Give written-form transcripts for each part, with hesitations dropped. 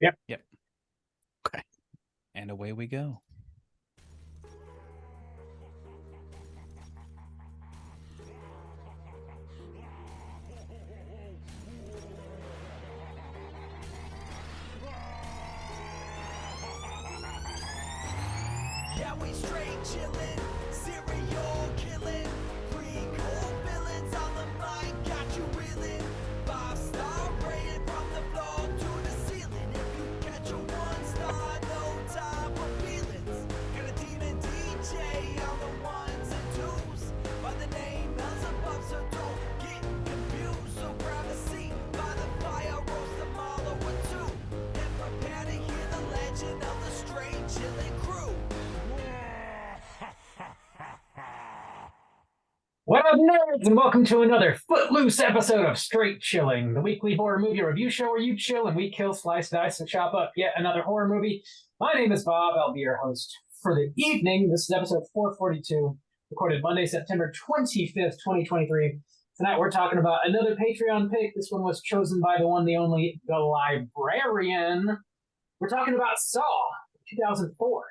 Yep. Yep. Okay. And away we go. Yeah, we straight chillin', serial killing, pre-cool villains on the mic, got you reeling. 5-star rated from the floor to the ceiling. If you catch a 1-star, no time for feelings. Got a demon DJ on the ones and twos, by the name Beelzebub, so don't get confused. So grab a seat by the fire, roast them all over two, and prepare to hear the legend of the straight chillin' crew. What up, nerds, and welcome to another footloose episode of Straight Chilling, the weekly horror movie review show where you chill and we kill, slice, dice, and chop up yet another horror movie. My name is Bob. I'll be your host for the evening. This is episode 442, recorded Monday, September 25th, 2023. Tonight we're talking about another Patreon pick. This one was chosen by the one, the only, the Librarian. We're talking about Saw, 2004.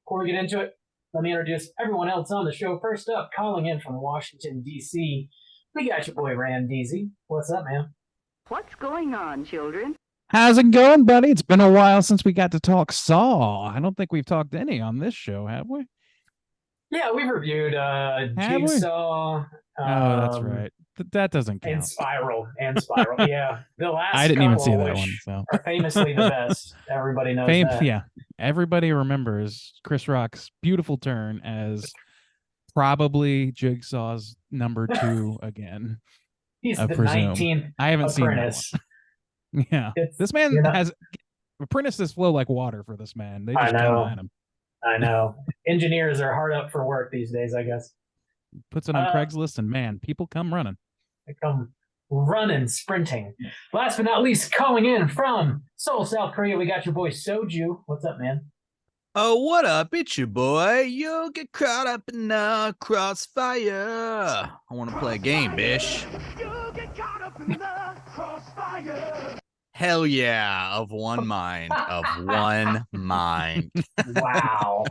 Before we get into it, let me introduce everyone else on the show. First up, calling in from Washington, D.C., we got your boy, Ram Deasy. What's up, man? What's going on, children? How's it going, buddy? It's been a while since we got to talk Saw. I don't think we've talked any on this show, have we? Yeah, we've reviewed we? Jigsaw. Oh, that's right. That doesn't count. And Spiral. Yeah, the last I didn't even see couple, that which one. So are famously the best. Everybody knows that. Yeah, everybody remembers Chris Rock's beautiful turn as probably Jigsaw's number 2 again. He's I the presume. 19th I haven't apprentice. seen that one. Yeah, this man has apprentices flow like water for this man. They just come at him. I know. Engineers are hard up for work these days, I guess. Puts it on Craigslist, and man, people come running. They come running, sprinting. Last but not least, calling in from Seoul, South Korea, we got your boy Soju. What's up, man? Oh, what up? It's your boy. You'll get caught up in the crossfire. I want to play a game, bish. You'll get caught up in the crossfire. Hell yeah, of one mind. Of one mind. Wow.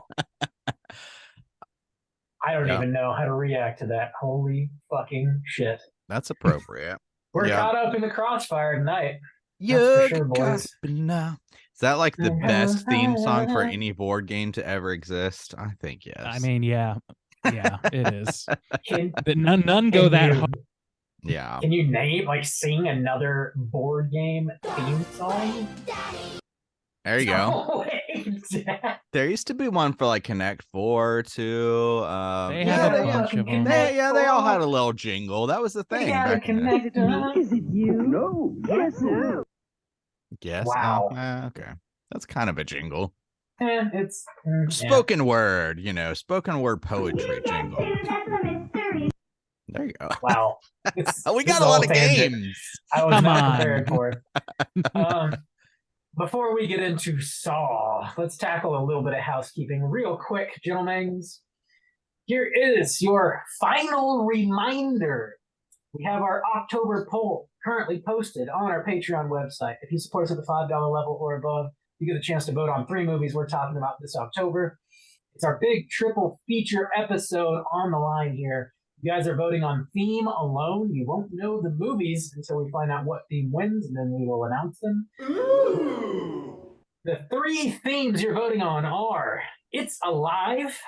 I don't even know how to react to that. Holy fucking shit. That's appropriate. We're caught up in the crossfire tonight. You'll sure, get caught boys. up in the... Is that like the best theme song for any board game to ever exist? I think yes. I mean, yeah, it is. Can, none go that hard. Yeah. Can you sing another board game theme song? There you go. Oh, wait, There used to be one for like Connect 4 too. They had a bunch of them. They all had a little jingle. That was the thing. Back in the day. Is it you? No. Yes, sir. Yes. Wow. Okay. That's kind of a jingle. It's Spoken word, spoken word poetry jingle. There you go. Wow. We got a lot of games. I was not prepared for it. Before we get into Saw, let's tackle a little bit of housekeeping real quick, gentlemen. Here is your final reminder. We have our October poll currently posted on our Patreon website. If you support us at the $5 level or above, you get a chance to vote on 3 movies we're talking about this October. It's our big triple feature episode on the line here. You guys are voting on theme alone. You won't know the movies until we find out what theme wins, and then we will announce them. Ooh. The 3 themes you're voting on are It's Alive,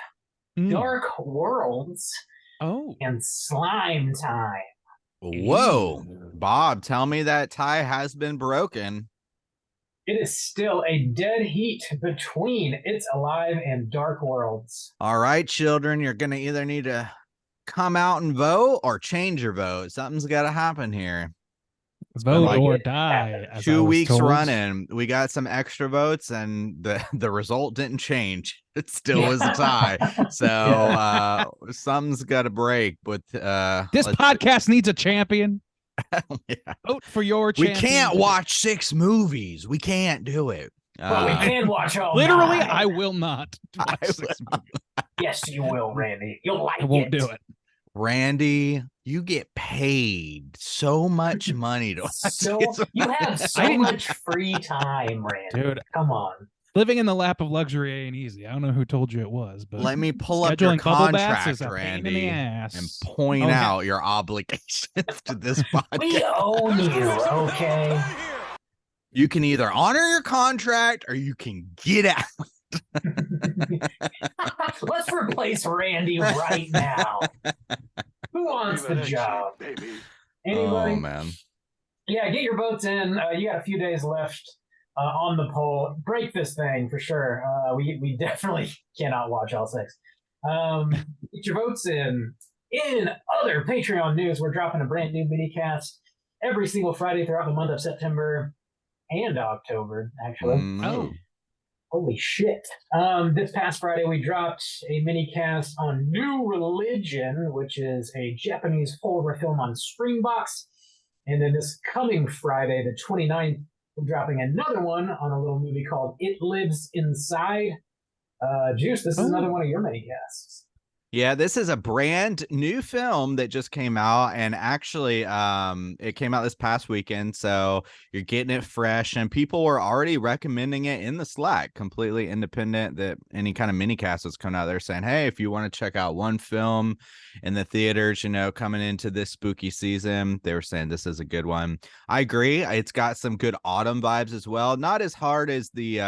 Dark Worlds, and Slime Time. Whoa. Bob, tell me that tie has been broken. It is still a dead heat between It's Alive and Dark Worlds. All right, children, you're going to either need to come out and vote or change your vote. Something's got to happen here. Vote or die. 2 weeks running, we got some extra votes, and the result didn't change. It still was a tie. So something's got to break. But this podcast needs a champion. Vote for your champion. We can't watch 6 movies. We can't do it. But we can watch all. Literally, 9. I will not watch 6 movies. Yes, you will, Randy. You'll like it. I won't do it. Randy, you get paid so much money to watch So these you have I so didn't- much free time, Randy. Dude. Come on. Living in the lap of luxury ain't easy. I don't know who told you it was, but Let me pull up your scheduling bubble baths contract, is a pain in the Randy, ass. and point Okay. out your obligations to this We podcast. own you, okay? You can either honor your contract or you can get out. Let's replace Randy right now. Who wants the job? Anybody? Oh man. Yeah, get your votes in. You got a few days left on the poll. Break this thing for sure. We definitely cannot watch all six. Get your votes in. In other Patreon news, we're dropping a brand new mini cast every single Friday throughout the month of September and October, actually. No. Holy shit. This past Friday, we dropped a mini cast on New Religion, which is a Japanese horror film on Springbox. And then this coming Friday, the 29th, we're dropping another one on a little movie called It Lives Inside. Juice, this is another one of your mini casts. Yeah, this is a brand new film that just came out, and actually it came out this past weekend, so you're getting it fresh, and people were already recommending it in the Slack, completely independent that any kind of mini cast was coming out there saying, hey, if you want to check out one film in the theaters, you know, coming into this spooky season, they were saying this is a good one. I agree. It's got some good autumn vibes as well. Not as hard as the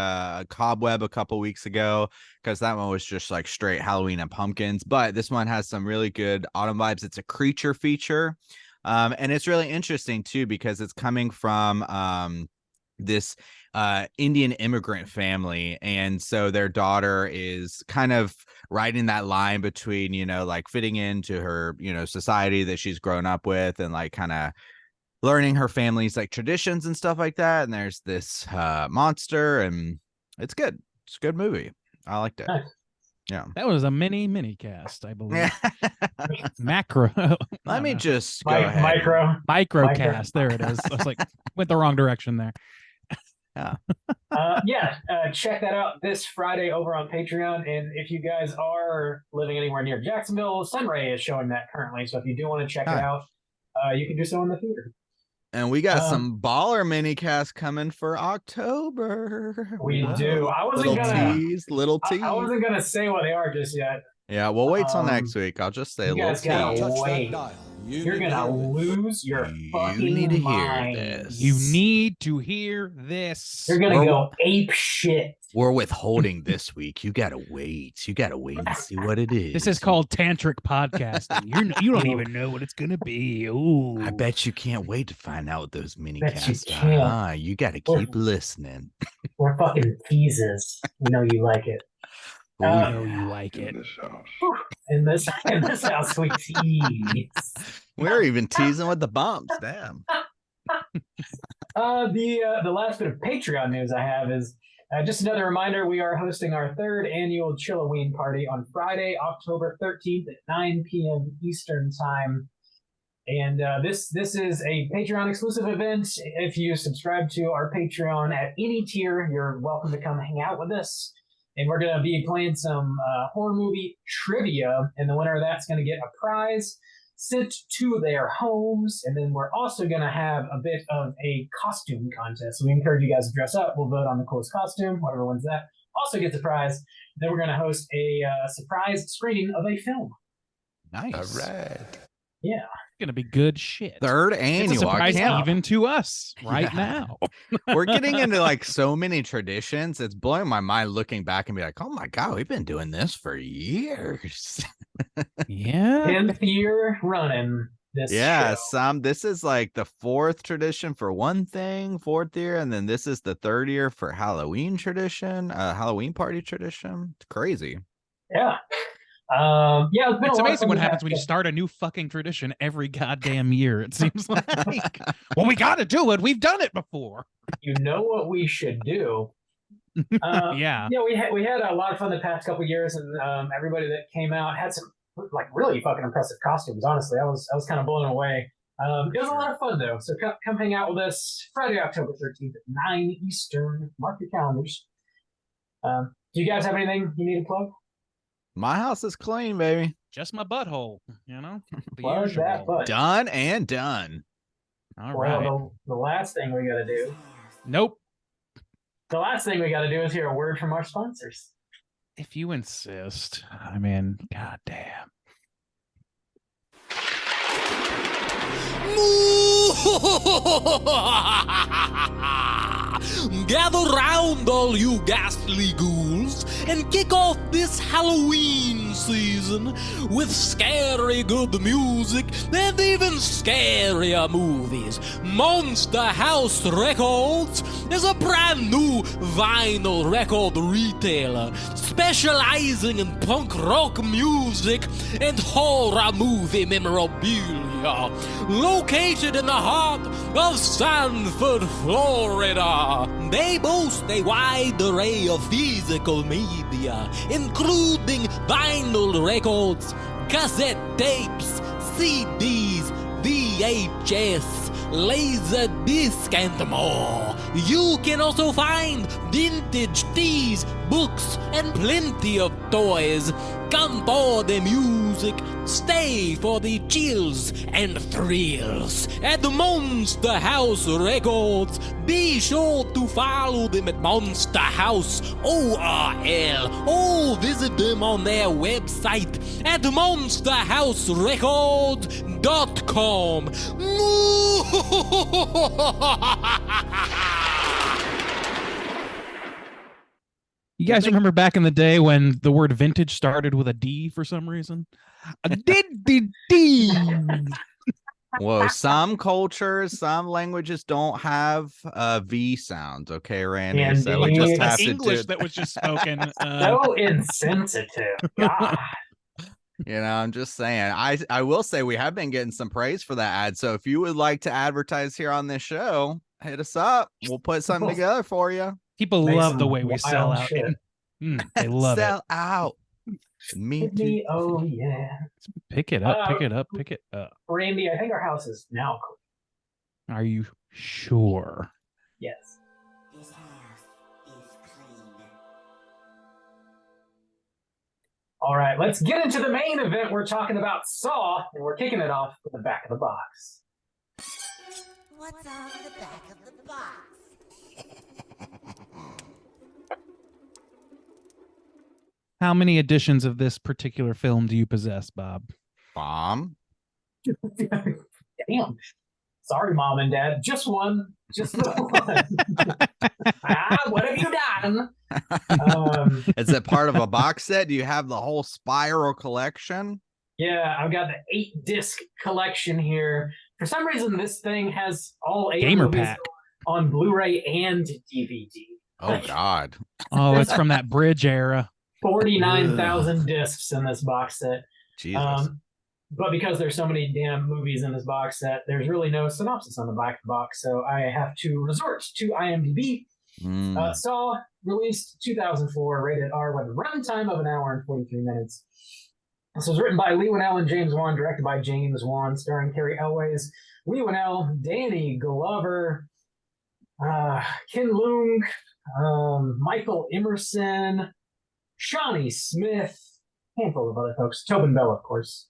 Cobweb a couple weeks ago, because that one was just like straight Halloween and pumpkins. But this one has some really good autumn vibes. It's a creature feature. And it's really interesting, too, because it's coming from this Indian immigrant family. And so their daughter is kind of riding that line between, you know, like fitting into her, you know, society that she's grown up with and like kind of learning her family's like traditions and stuff like that. And there's this monster, and it's good. It's a good movie. I liked it. Nice. Yeah. That was a mini cast, I believe. Yeah. Macro. Let me just go ahead. Micro. Microcast. There it is. I was like, went the wrong direction there. Check that out this Friday over on Patreon. And if you guys are living anywhere near Jacksonville, Sunray is showing that currently. So if you do want to check it out, you can do so in the theater. And we got some baller mini cast coming for October. We do. I wasn't Little gonna. tease, little tease. I wasn't gonna say what they are just yet. Yeah, we'll wait till next week. I'll just say a You little guys gotta tease. wait. You're gonna lose your fucking You need to hear mind. this. You need to hear this. You're gonna We're- go ape shit. We're withholding this week. You gotta wait. You gotta wait and see what it is. This is called tantric podcasting. You don't even know what it's gonna be. Ooh. I bet you can't wait to find out what those mini Bet you casts are. can't. Huh? You gotta keep listening. We're fucking teases. You know you like it. Ooh, I know you like it. In this house we tease. We're even teasing with the bumps. Damn. The last bit of Patreon news I have is just another reminder. We are hosting our third annual Chilloween party on Friday, October 13th at 9 p.m. Eastern time. And this is a Patreon exclusive event. If you subscribe to our Patreon at any tier, you're welcome to come hang out with us. And we're going to be playing some horror movie trivia, and the winner of that's going to get a prize sent to their homes. And then we're also going to have a bit of a costume contest. So we encourage you guys to dress up. We'll vote on the coolest costume. Whoever wins that also gets a prize. Then we're going to host a surprise screening of a film. Nice. Yeah. It's gonna be good shit. Third It's a annual. I surprise can't. even to us right Yeah. now. We're getting into like so many traditions. It's blowing my mind looking back and be like, oh my God, we've been doing this for years. Yeah. 10th year running this Yeah, show. this is like the fourth tradition for one thing, fourth year, and then this is the third year for Halloween tradition, Halloween party tradition. It's crazy. Yeah. Yeah, it's been a It's lot of amazing fun what to happens have- when you start a new fucking tradition every goddamn year. It seems like, well, we got to do it. We've done it before. You know what we should do. Yeah. Yeah, we had a lot of fun the past couple of years, and everybody that came out had some like really fucking impressive costumes. Honestly, I was kind of blown away. It was a lot of fun though. So come hang out with us Friday, October 13th at 9 Eastern. Mark your calendars. Do you guys have anything you need to plug? My house is clean, baby. Just my butthole, you know? The Plug usual. that butt. Done and done. All right. Well, the last thing we got to do. Nope. The last thing we got to do is hear a word from our sponsors. If you insist. I mean, goddamn. Gather round, all you ghastly ghouls, and kick off this Halloween season with scary good music and even scarier movies. Monster House Records is a brand new vinyl record retailer specializing in punk rock music and horror movie memorabilia. Located in the heart of Sanford, Florida, they boast a wide array of physical media, including vinyl records, cassette tapes, CDs, VHS, laser disc, and more. You can also find vintage tees, books, and plenty of toys. Come for the music, stay for the chills and thrills. At Monster House Records, be sure to follow them at Monster House ORL or visit them on their website at monsterhouserecords.com. You guys remember back in the day when the word vintage started with a D for some reason? A D. Whoa, some cultures, some languages don't have V sounds. Okay, Randy. So we just Indeed. have to English do. that was just spoken. So insensitive. God. You know, I'm just saying. I will say we have been getting some praise for that ad. So if you would like to advertise here on this show, hit us up. We'll put something together for you. People Make love some the way we sell wild out. shit. They love Sell out. Me Hit too. me, oh yeah. it. Pick it up. Pick it up. Pick it up. Randy, I think our house is now clean. Are you sure? Yes. This house is clean. All right, let's get into the main event. We're talking about Saw, and we're kicking it off with the back of the box. What's on the back of the box? How many editions of this particular film do you possess, Bob? Bomb. Damn. Sorry, Mom and Dad. Just one. Just the one. What have you done? Is it part of a box set? Do you have the whole Spiral collection? Yeah, I've got the 8-disc collection here. For some reason, this thing has all 8 Gamer movies pack. on Blu-ray and DVD. Oh God. Oh, it's from that bridge era. 49,000 discs in this box set. Jesus. But because there's so many damn movies in this box set, there's really no synopsis on the back of the box. So I have to resort to IMDb. Saw, released 2004, rated R with a runtime of 1 hour and 43 minutes. This was written by Lee Winnell and James Wan, directed by James Wan, starring Carrie Elways, Lee Winnell, Danny Glover, Ken Leung, Michael Emerson, Shawnee Smith, handful of other folks, Tobin Bell, of course.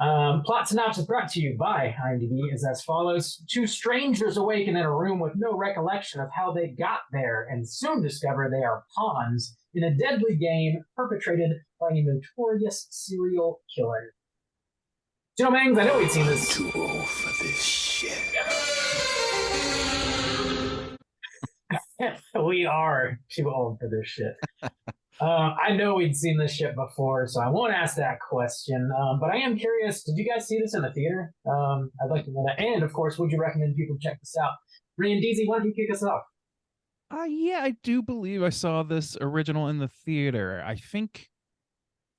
Plot synopsis brought to you by IMDb is as follows. 2 strangers awaken in a room with no recollection of how they got there and soon discover they are pawns in a deadly game perpetrated by a notorious serial killer. Joe Mangs, I know we've seen this. Too old for this shit. We are too old for this shit. I know we'd seen this shit before, so I won't ask that question. But I am curious, did you guys see this in the theater? I'd like to know that. And, of course, would you recommend people check this out? Randeezy, why don't you kick us off? Yeah, I do believe I saw this original in the theater. I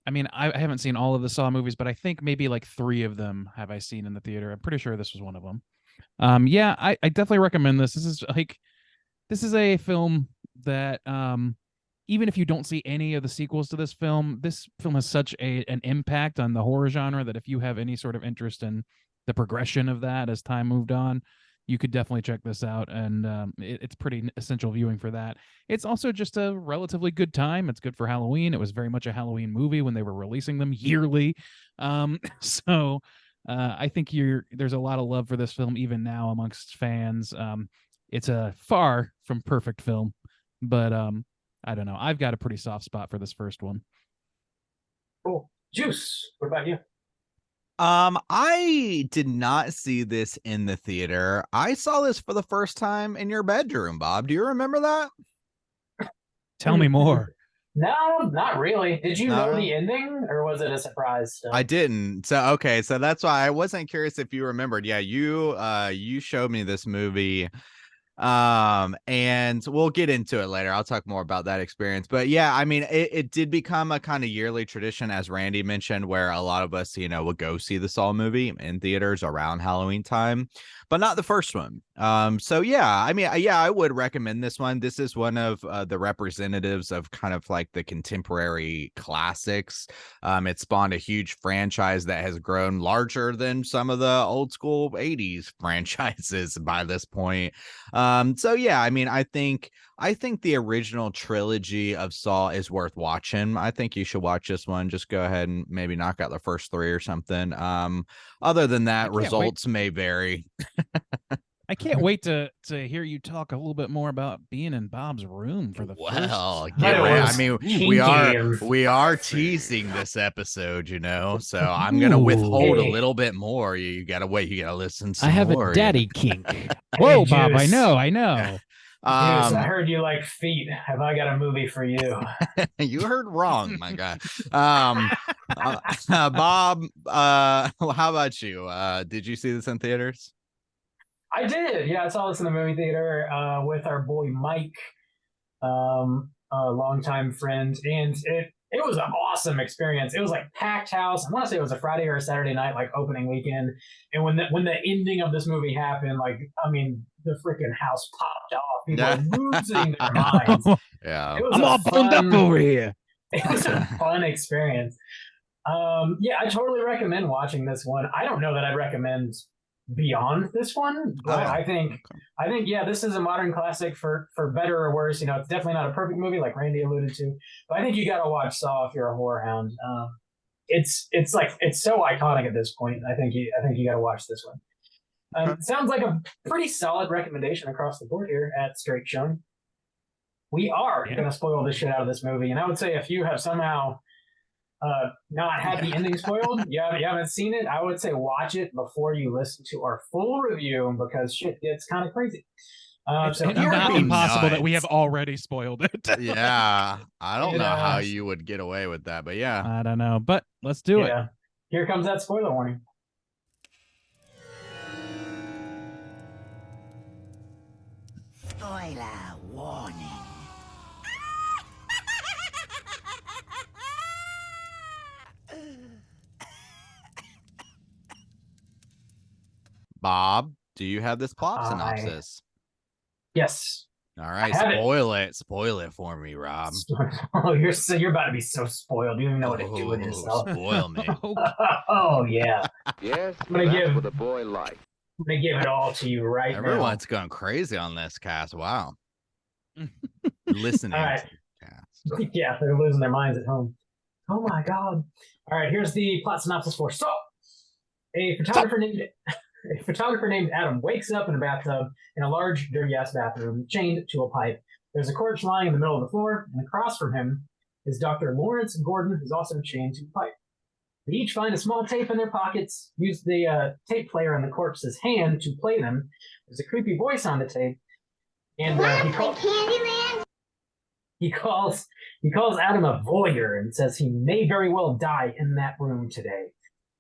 haven't seen all of the Saw movies, but I think maybe like 3 of them have I seen in the theater. I'm pretty sure this was one of them. Yeah, I definitely recommend this. This is a film that even if you don't see any of the sequels to this film has such an impact on the horror genre that if you have any sort of interest in the progression of that as time moved on, you could definitely check this out, and it's pretty essential viewing for that. It's also just a relatively good time. It's good for Halloween. It was very much a Halloween movie when they were releasing them yearly. So I think there's a lot of love for this film even now amongst fans. It's a far from perfect film, but I don't know. I've got a pretty soft spot for this first one. Cool. Juice, what about you? I did not see this in the theater. I saw this for the first time in your bedroom, Bob. Do you remember that? Tell me more. No, not really. Did you No. know the ending, or was it a surprise? Still? I didn't. So okay, so that's why I wasn't curious if you remembered. Yeah, you showed me this movie. And we'll get into it later. I'll talk more about that experience. But yeah, I mean, it did become a kind of yearly tradition, as Randy mentioned, where a lot of us, would go see the Saw movie in theaters around Halloween time, but not the first one. So yeah, I mean, yeah, I would recommend this one. This is one of the representatives of kind of like the contemporary classics. It spawned a huge franchise that has grown larger than some of the old school 80s franchises by this point. So yeah, I mean, I think the original trilogy of Saw is worth watching. I think you should watch this one. Just go ahead and maybe knock out the first 3 or something. Other than that, results may vary. I can't wait to hear you talk a little bit more about being in Bob's room for the first. Get ready. I mean, we kinky. are teasing this episode, so I'm gonna withhold a Hey. little bit more. You gotta wait. You gotta listen. Some I have more. a daddy kink. Whoa, Hey, Bob! I Juice. know. Juice, I heard you like feet. Have I got a movie for you? You heard wrong, my guy. Bob, how about you? Did you see this in theaters? I did. Yeah, I saw this in the movie theater with our boy Mike, a longtime friend, and it was an awesome experience. It was like packed house. I want to say it was a Friday or a Saturday night, like opening weekend. And when the ending of this movie happened, like I mean, the freaking house popped off. People were losing their minds. Yeah. It was I'm a all boned up fun- over here. It was a fun experience. Yeah, I totally recommend watching this one. I don't know that I'd recommend beyond this one, but Oh, I think yeah, this is a modern classic for better or worse. It's definitely not a perfect movie like Randy alluded to, but I think you got to watch Saw if you're a horror hound. It's so iconic at this point. I think you got to watch this one. Sounds like a pretty solid recommendation across the board here at Straight Showing. We are going to spoil the shit out of this movie, and I would say if you have somehow not had the ending spoiled, you haven't seen it, I would say watch it before you listen to our full review because shit gets kind of crazy. It's So here not comes- impossible that we have already spoiled it. Yeah, I don't know how Yes. you would get away with that, but yeah. I don't know, but let's do it. Yeah. Here comes that spoiler warning. Spoiler warning. Bob, do you have this plot I- synopsis? Yes. All right, have it. spoil it for me, Rob. Oh, you're about to be so spoiled. You don't even know what to do with Oh, yourself. spoil me. Oh yeah. Yes, I'm gonna that's give- what a boy likes. I'm gonna give it all to you right Everyone's going crazy on this cast. Wow. Listening All right. to the cast. now. Yeah, they're losing their minds at home. Oh my god. All right, here's the plot synopsis for Saw. A photographer named Adam wakes up in a bathtub in a large, dirty-ass bathroom, chained to a pipe. There's a corpse lying in the middle of the floor, and across from him is Dr. Lawrence Gordon, who's also chained to a pipe. They each find a small tape in their pockets, use the tape player in the corpse's hand to play them. There's a creepy voice on the tape, and he calls Adam a voyeur and says he may very well die in that room today.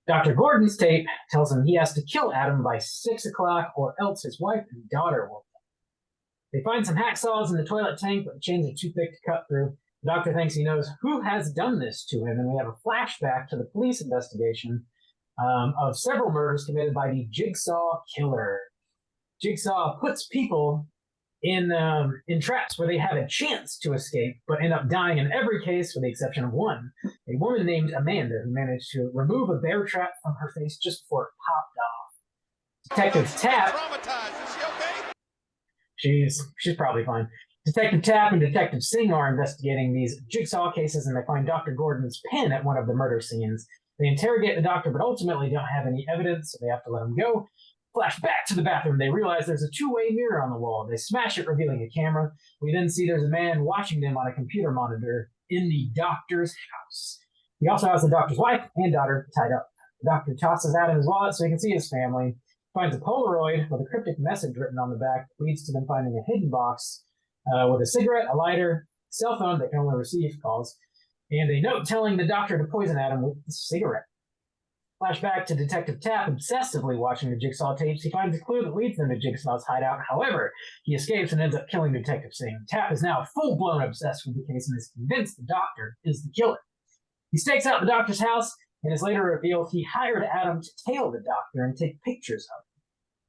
Dr. Gordon's tape tells him he has to kill Adam by 6 o'clock or else his wife and daughter will die. They find some hacksaws in the toilet tank, but the chains are too thick to cut through. The doctor thinks he knows who has done this to him, and we have a flashback to the police investigation of several murders committed by the Jigsaw Killer. Jigsaw puts people in traps where they have a chance to escape, but end up dying in every case, with the exception of one. A woman named Amanda who managed to remove a bear trap from her face just before it popped off. Detective Tap. She's probably fine. Detective Tap and Detective Singh are investigating these jigsaw cases, and they find Dr. Gordon's pen at one of the murder scenes. They interrogate the doctor, but ultimately don't have any evidence, so they have to let him go. Flash back to the bathroom. They realize there's a two-way mirror on the wall. They smash it, revealing a camera. We then see there's a man watching them on a computer monitor in the doctor's house. He also has the doctor's wife and daughter tied up. The doctor tosses Adam his wallet so he can see his family. Finds a Polaroid with a cryptic message written on the back that leads to them finding a hidden box with a cigarette, a lighter, cell phone that can only receive calls, and a note telling the doctor to poison Adam with the cigarette. Flashback to Detective Tap obsessively watching the Jigsaw tapes. He finds a clue that leads them to Jigsaw's hideout. However, he escapes and ends up killing Detective Singh. Tap is now full-blown obsessed with the case and is convinced the doctor is the killer. He stakes out the doctor's house, and is later revealed he hired Adam to tail the doctor and take pictures of him.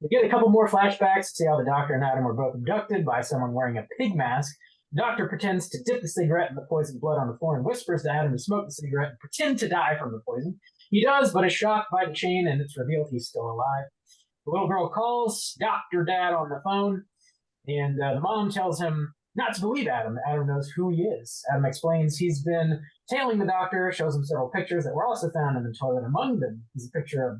We get a couple more flashbacks to see how the doctor and Adam were both abducted by someone wearing a pig mask. The doctor pretends to dip the cigarette in the poisoned blood on the floor and whispers to Adam to smoke the cigarette and pretend to die from the poison. He does, but is shocked by the chain, and it's revealed he's still alive. The little girl calls Dr. Dad on the phone, and the mom tells him not to believe Adam. Adam knows who he is. Adam explains he's been tailing the doctor, shows him several pictures that were also found in the toilet. Among them is a picture of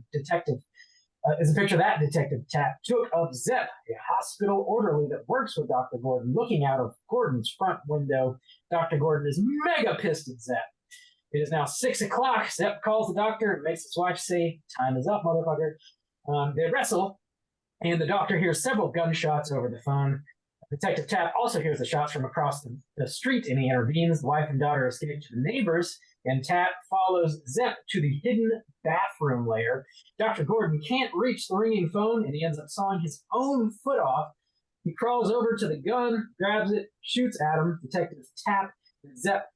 that Detective Tap took of Zep, a hospital orderly that works with Dr. Gordon, looking out of Gordon's front window. Dr. Gordon is mega pissed at Zep. It is now 6 o'clock. Zep calls the doctor and makes his wife say, "Time is up, motherfucker." They wrestle, and the doctor hears several gunshots over the phone. Detective Tap also hears the shots from across the street, and he intervenes. The wife and daughter escape to the neighbors, and Tap follows Zep to the hidden bathroom lair. Dr. Gordon can't reach the ringing phone, and he ends up sawing his own foot off. He crawls over to the gun, grabs it, shoots Adam. Detective Tap and Zep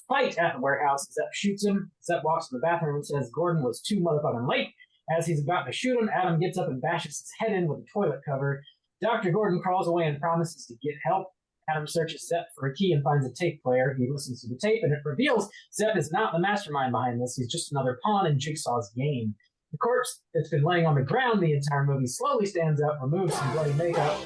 fight at the warehouse. Zep shoots him. Zep walks to the bathroom and says Gordon was too motherfucking late. As he's about to shoot him, Adam gets up and bashes his head in with a toilet cover. Dr. Gordon crawls away and promises to get help. Adam searches Zep for a key and finds a tape player. He listens to the tape, and it reveals Zep is not the mastermind behind this. He's just another pawn in Jigsaw's game. The corpse that's been laying on the ground the entire movie slowly stands up, removes some bloody makeup.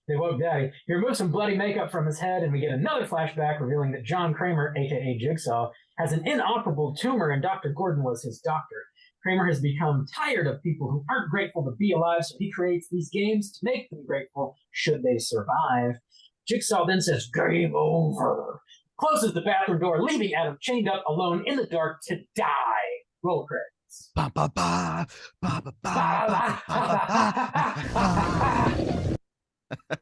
They woke Daddy. He removes some bloody makeup from his head, and we get another flashback revealing that John Kramer, aka Jigsaw, has an inoperable tumor, and Dr. Gordon was his doctor. Kramer has become tired of people who aren't grateful to be alive, so he creates these games to make them grateful should they survive. Jigsaw then says, "Game over." Closes the bathroom door, leaving Adam chained up alone in the dark to die. Roll credits. Ba, ba, ba, ba, ba, ba, ba, ba.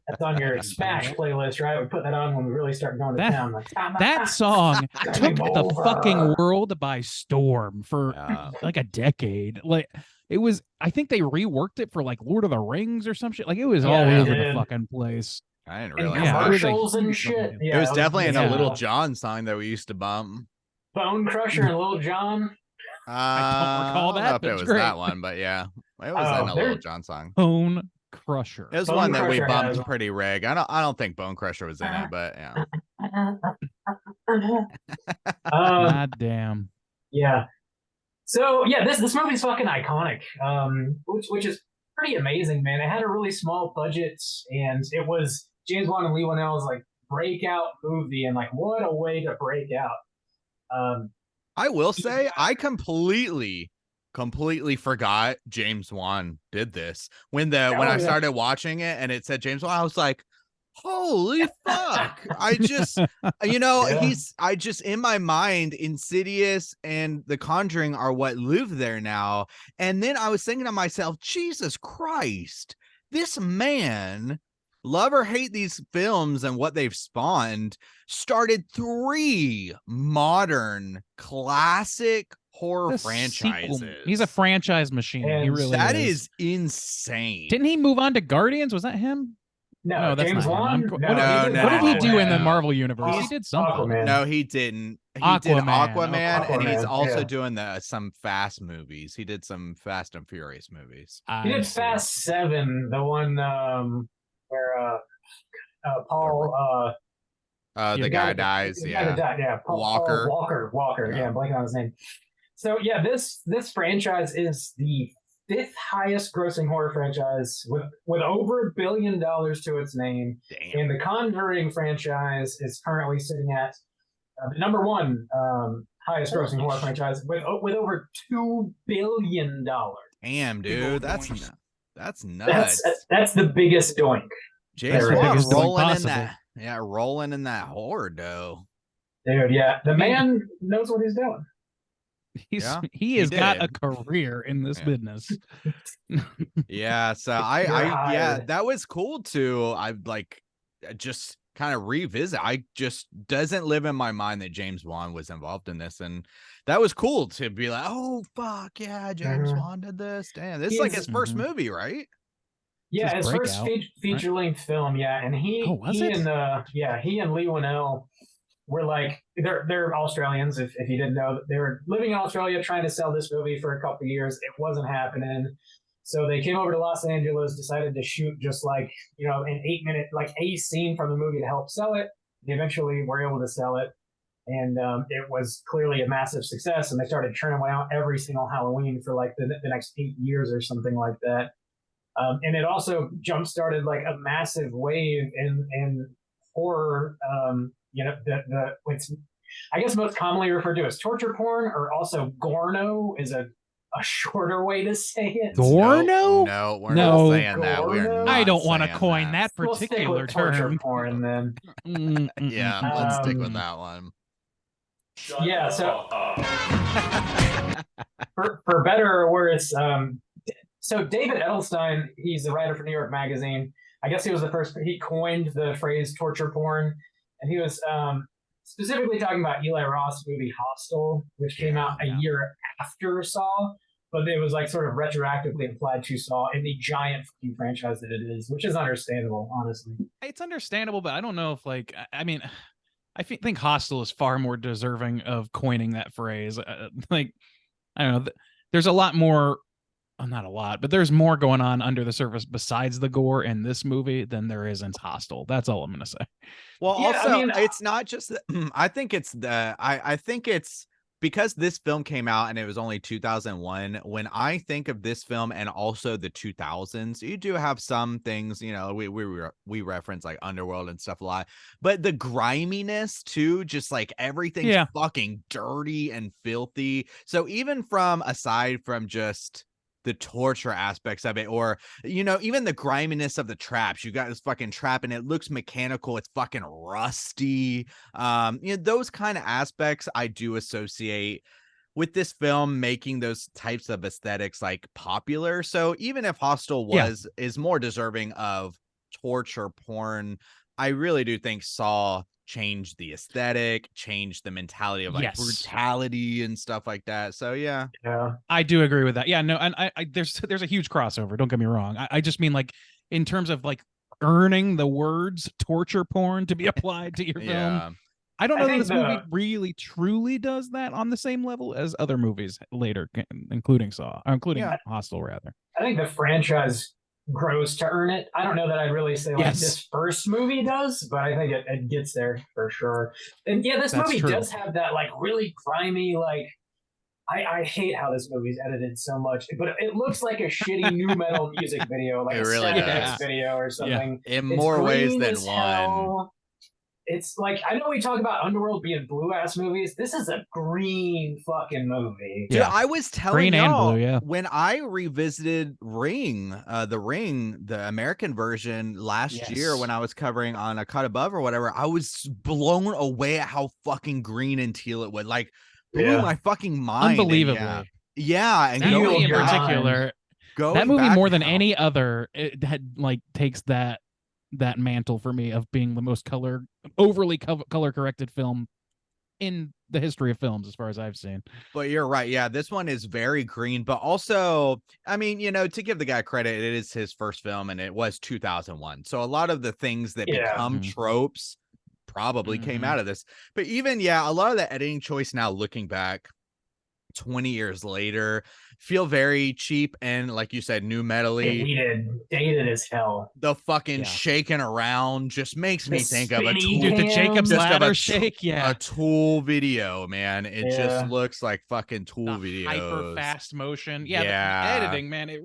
That's on your Smash playlist, right? We put that on when we really start going to town. Like, That song took the over. fucking world by storm for Yeah. like a decade. Like it was, I think they reworked it for like Lord of the Rings or some shit. Like it was Yeah, all they over did. the fucking place. I didn't And realize Yeah, it was that. a commercials and huge shit. fucking- Yeah, It was definitely in a yeah. Little John song that we used to bump. Bone Crusher and Little John. I don't recall I that, don't know if but it it's was great. that one, but yeah, it was Oh, in a there- Little John song. Bone Crusher. It was Bone one that we Crusher has bumped one. pretty reg. I don't think Bone Crusher was in it, but yeah. God damn. Yeah. So yeah, this movie's fucking iconic. Which is pretty amazing, man. It had a really small budget, and it was James Wan and Lee Whannell's like breakout movie, and like what a way to break out. I will say I completely forgot James Wan did this when Oh, I yeah. started watching it and it said James Wan. I was like, holy fuck! I just Yeah. I just in my mind, Insidious and The Conjuring are what live there now. And then I was thinking to myself, Jesus Christ, this man, love or hate these films and what they've spawned, started 3 modern classic horror The sequel- franchises. He's a franchise machine. He And really That is. is insane. Didn't he move on to Guardians? Was that him? No, that's James not him. Wan. I'm- No, what, he No, did no, what did he do in the no. Marvel universe? He He's did something. Aquaman. No, he didn't. He did Aquaman. Aquaman, and he's Aquaman, also yeah. doing some Fast movies. He did some Fast and Furious movies. He I did see. Fast 7, the one where Paul The Yeah. guy dies. the Yeah. guy that died, yeah, Paul Walker. Walker. Yeah. Yeah, I'm blanking on his name. So yeah, this franchise is the fifth highest grossing horror franchise with over $1 billion to its name. Damn. And the Conjuring franchise is currently sitting at the number one highest grossing horror franchise with over $2 billion. Damn, dude, that's Doinks. nuts. That's the biggest doink. James the Wan biggest doing rolling in possible. that, rolling in that horror dough. Dude, yeah. The man knows what he's doing. Yeah, He he has got a did. career in this Yeah. business. Yeah, so You're yeah, hired. that was cool too. I like just kind of revisit. I just doesn't live in my mind that James Wan was involved in this, and that was cool to be like, oh fuck yeah, James Mhm. Wan did this. Damn, this is like He's- his first Mhm. movie, right? Yeah, his his first breakout, feature length film. Yeah, and he Oh, was he it? and he and Lee Winnell were like they're Australians. If you didn't know, they were living in Australia trying to sell this movie for a couple of years. It wasn't happening, so they came over to Los Angeles, decided to shoot just like an 8-minute like a scene from the movie to help sell it. They eventually were able to sell it, and it was clearly a massive success. And they started churning one out every single Halloween for like the next 8 years or something like that. And it also jump started like a massive wave in horror. It's I guess most commonly referred to as torture porn, or also Gorno is a shorter way to say it. Gorno? No, we're No. not saying that. We're Gorno? not I don't want to saying coin that We'll stick particular with torture term. porn then. Yeah, let's stick with Um, that one. Yeah, so for better or worse, so David Edelstein, he's the writer for New York Magazine. I guess he was the first. He coined the phrase torture porn, and he was specifically talking about Eli Roth's movie Hostel, which came out a year after Saw, but it was like sort of retroactively applied to Saw in the giant fucking franchise that it is, which is understandable, honestly. It's understandable, but I don't know if I mean, think Hostel is far more deserving of coining that phrase. Like, I don't know. There's a lot more. Well, not a lot, but there's more going on under the surface besides the gore in this movie than there is in Hostel. That's all I'm gonna say. Well, Yeah, also, I mean, it's not just that. I think it's I think it's because this film came out and it was only 2001. When I think of this film and also the 2000s, you do have some things, we reference like Underworld and stuff a lot, but the griminess too, just like everything's fucking dirty and filthy. So even aside from just the torture aspects of it, or even the griminess of the traps, you got this fucking trap and it looks mechanical, it's fucking rusty, those kind of aspects I do associate with this film, making those types of aesthetics like popular. So even if Hostel is more deserving of torture porn, I really do think Saw changed the aesthetic, changed the mentality of like brutality and stuff like that. So yeah, I do agree with that. Yeah, no, and I there's a huge crossover. Don't get me wrong. I just mean like in terms of like earning the words torture porn to be applied to your film. I don't know that this movie really truly does that on the same level as other movies later, including Saw, or including Hostel rather. I think the franchise grows to earn it. I don't know that I'd really say like this first movie does, but I think it gets there for sure. And yeah, this movie does have that like really grimy, like I hate how this movie's edited so much, but it looks like a shitty new metal music video, like it a really Skrillex does. video or something. In more ways than one. It's like, I know we talk about Underworld being blue ass movies. This is a green fucking movie. Dude, I was telling y'all, and blue, when I revisited Ring, the American version last year, when I was covering on A Cut Above or whatever, I was blown away at how fucking green and teal it would like blew my fucking mind. Unbelievably. And and that movie in particular, that movie more than any other, it had like takes that mantle for me of being the most overly color corrected film in the history of films as far as I've seen. But you're right. Yeah, this one is very green, but also, I mean, to give the guy credit, it is his first film and it was 2001. So a lot of the things that become tropes probably came out of this. But even, a lot of the editing choice now looking back, 20 years later feel very cheap and, like you said, new metally. Dated as hell. The fucking Yeah. shaking around just makes The me think of a spinny Tool, Dude, the Jacob's just of Ladder a shake, yeah. a Tool video, man. It just Yeah. looks like fucking Tool The videos. hyper fast motion. Yeah, the Yeah. editing, man, it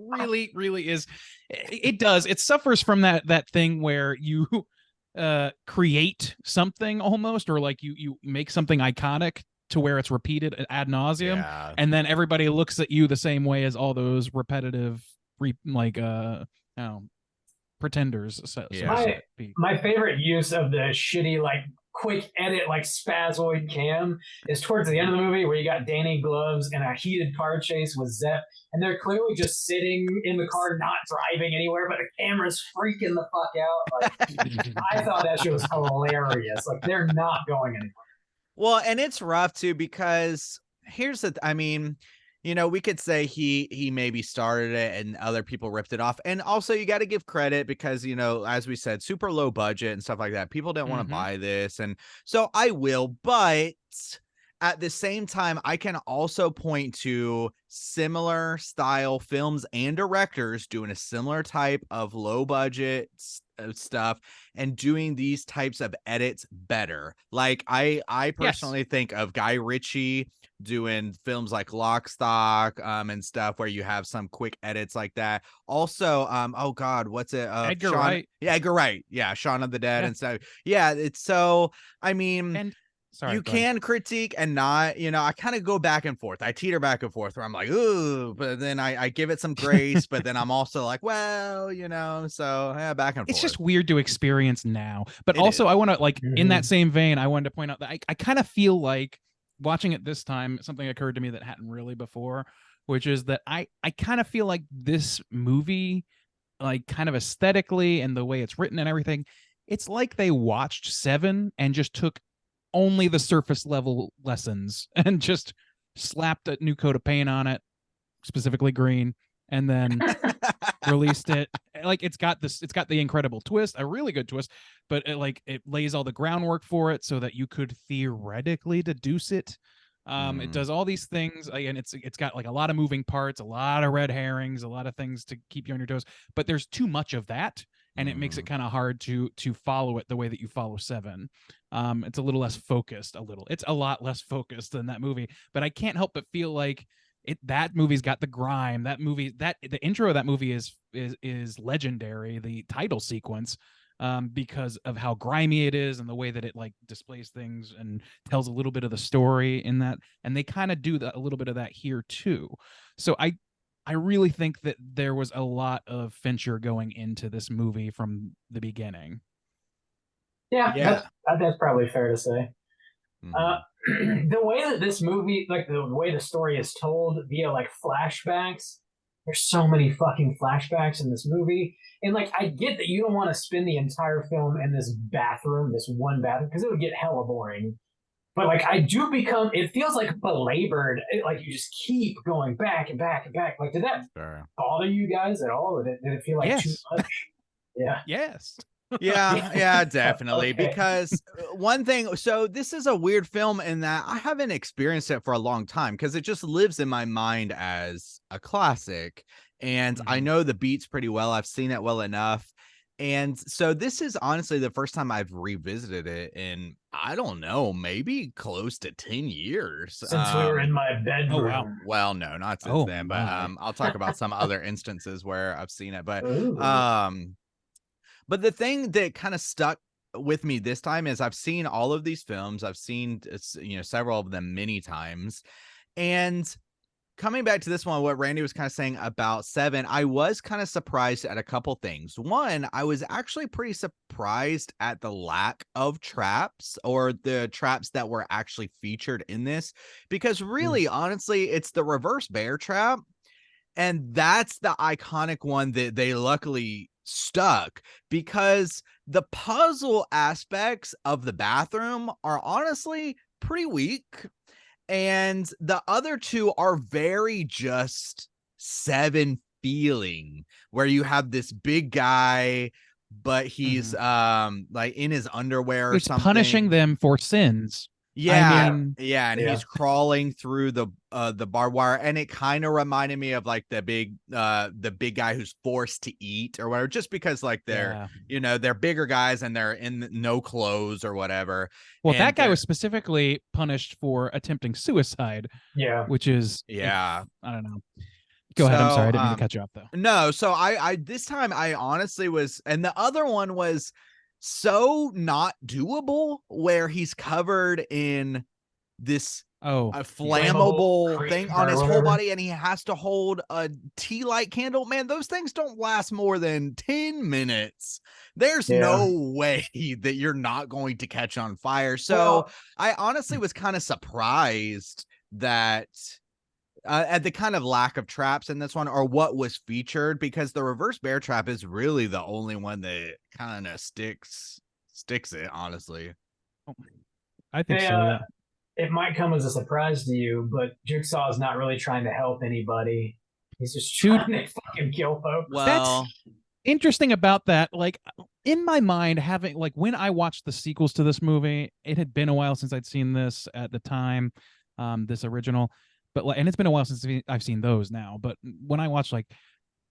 really is. It does. It suffers from that thing where you create something almost, or like you make something iconic to where it's repeated ad nauseum, Yeah. and then everybody looks at you the same way as all those repetitive pretenders. So Yeah. to My- speak. My favorite use of the shitty like quick edit like spazoid cam is towards the end of the movie where you got Danny Gloves in a heated car chase with Zepp, and they're clearly just sitting in the car not driving anywhere, but the camera's freaking the fuck out. Like, I thought that shit was hilarious. Like they're not going anywhere. Well, and it's rough too, because here's I mean, you know, we could say he maybe started it and other people ripped it off. And also you got to give credit because, you know, as we said, super low budget and stuff like that. People didn't want Mhm. to buy this. And so I will, but at the same time, I can also point to similar style films and directors doing a similar type of low budget stuff and doing these types of edits better. Like I personally think of Guy Ritchie doing films like Lock, Stock, and stuff where you have some quick edits like that. Also, oh God, what's it? Edgar Shaun- Wright. Yeah, Edgar Wright. Yeah, Shaun of the Dead Yeah. and stuff. Yeah, it's so. I mean, And sorry, you go ahead. can critique and not, you know, I kind of go back and forth. I teeter back and forth where I'm like, ooh, but then I give it some grace, but then I'm also like, well, you know, so yeah, back and It's forth. just weird to experience now. But It also, is. I want to like in that Mhm. same vein, I wanted to point out that I kind of feel like watching it this time, something occurred to me that hadn't really before, which is that I kind of feel like this movie, like kind of aesthetically and the way it's written and everything, it's like they watched Seven and just took only the surface level lessons and just slapped a new coat of paint on it, specifically green, and then released it. Like it's got the incredible twist, a really good twist, but it lays all the groundwork for it so that you could theoretically deduce it. It does all these things, and it's got like a lot of moving parts, a lot of red herrings, a lot of things to keep you on your toes, but there's too much of that, and it makes it kind of hard to follow it the way that you follow Seven. It's a little less focused, it's a lot less focused than that movie, but I can't help but feel like that movie's got the grime. That movie, the intro of that movie is legendary, the title sequence, because of how grimy it is and the way that it like displays things and tells a little bit of the story in that, and they kind of do a little bit of that here too. So I really think that there was a lot of Fincher going into this movie from the beginning. Yeah, that's probably fair to say. Mhm. The way that this movie, like the way the story is told via like flashbacks, there's so many fucking flashbacks in this movie. And like, I get that you don't want to spend the entire film in this bathroom, this one bathroom, because it would get hella boring. But like, it feels like belabored. Like you just keep going back and back and back. Like, did that Sure. bother you guys at all? Or did it feel like too Yes. much? Yeah. Yes. Yeah, definitely. Okay. Because one thing, so this is a weird film in that I haven't experienced it for a long time because it just lives in my mind as a classic. And I Mhm. know the beats pretty well. I've seen it well enough. And so this is honestly the first time I've revisited it in, I don't know, maybe close to 10 years. Since we were in my bedroom. Oh, wow. Well, no, not since Oh, then, but my. I'll talk about some other instances where I've seen it. But Ooh. but the thing that kind of stuck with me this time is I've seen all of these films. I've seen, you know, several of them many times. And coming back to this one, what Randy was kind of saying about Seven, I was kind of surprised at a couple things. One, I was actually pretty surprised at the lack of traps or the traps that were actually featured in this, because really, honestly, it's the reverse bear trap. And that's the iconic one that they luckily stuck, because the puzzle aspects of the bathroom are honestly pretty weak. And the other two are very just Seven feeling, where you have this big guy, but he's like in his underwear or It's something. punishing them for sins. Yeah, mean- yeah, and Yeah. he's crawling through the barbed wire, and it kind of reminded me of like the big guy who's forced to eat or whatever, just because like they're Yeah. they're bigger guys and they're in no clothes or whatever. Well, and that guy they're- was specifically punished for attempting suicide, Yeah. which is Yeah. I don't know. Go ahead. I'm So, sorry. I didn't mean to cut you off though. No, so I this time I honestly was, and the other one was so not doable, where he's covered in this Oh, a Flammable flammable thing cream on or his whole whatever. body, and he has to hold a tea light candle. Man, those things don't last more than 10 minutes. There's Yeah. no way that you're not going to catch on fire. So Well, I honestly was kind of surprised that at the kind of lack of traps in this one, or what was featured, because the reverse bear trap is really the only one that kind of sticks it, honestly. I think Hey, so. Yeah. it might come as a surprise to you, but Jigsaw is not really trying to help anybody. He's just Dude. trying to fucking kill folks. Well, Interesting about that, like in my mind, having like when I watched the sequels to this movie, it had been a while since I'd seen this at the time, this original, but like, and it's been a while since I've seen those now. But when I watched like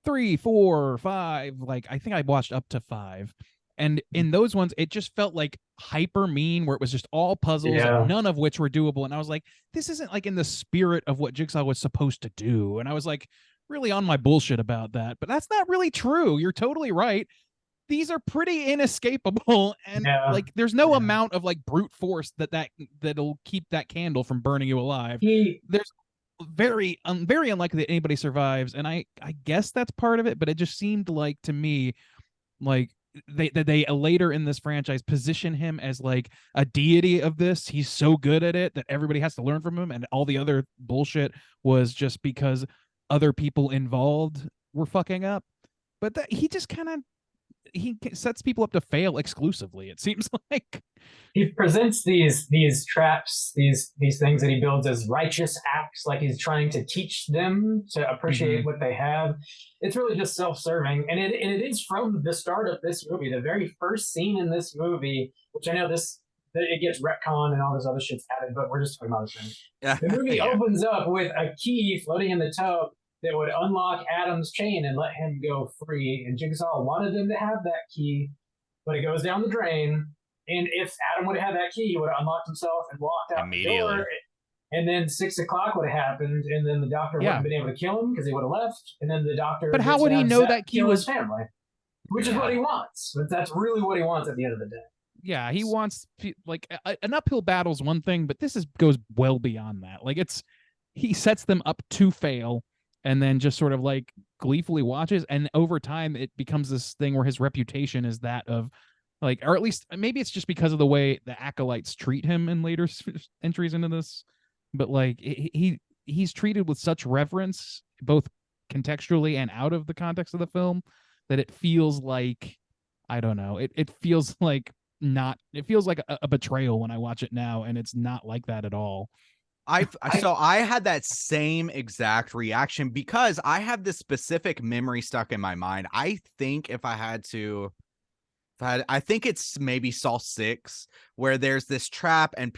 3, 4, 5, like I think I watched up to 5, and in those ones, it just felt like hyper mean, where it was just all puzzles, Yeah. and none of which were doable. And I was like, this isn't like in the spirit of what Jigsaw was supposed to do. And I was like, really on my bullshit about that, but that's not really true. You're totally right. These are pretty inescapable, and Yeah. like there's no Yeah. amount of like brute force that'll keep that candle from burning you alive. He Very unlikely that anybody survives, and I guess that's part of it, but it just seemed like to me like they later in this franchise position him as like a deity of this. He's so good at it that everybody has to learn from him, and all the other bullshit was just because other people involved were fucking up. But that he just kind of sets people up to fail exclusively, it seems like. he presents these traps, these things that he builds as righteous acts, like he's trying to teach them to appreciate what they have. It's really just self-serving, and it is from the start of this movie. The very first scene in this movie, which I know it gets retcon and all this other shit's added, but we're just talking about this thing. yeah. The movie Yeah. opens up with a key floating in the tub that would unlock Adam's chain and let him go free. And Jigsaw wanted them to have that key, but it goes down the drain. And if Adam would have had that key, he would have unlocked himself and walked out the Immediately. door. And then 6 o'clock would have happened, and then the doctor wouldn't Yeah. have been able to kill him because he would have left. And then the doctor. But how gets would he to have know Zach that key kill his was- family? Which is Yeah. what he wants. But that's really what he wants at the end of the day. Yeah, he wants like an uphill battle's one thing, but this goes well beyond that. Like he sets them up to fail, and then just sort of like gleefully watches, and over time it becomes this thing where his reputation is that of like, or at least maybe it's just because of the way the acolytes treat him in later entries into this, but like he's treated with such reverence, both contextually and out of the context of the film, that it feels like, I don't know, it feels like it feels like a betrayal when I watch it now, and it's not like that at all. So I had that same exact reaction because I have this specific memory stuck in my mind. I think I think it's maybe Saw 6, where there's this trap and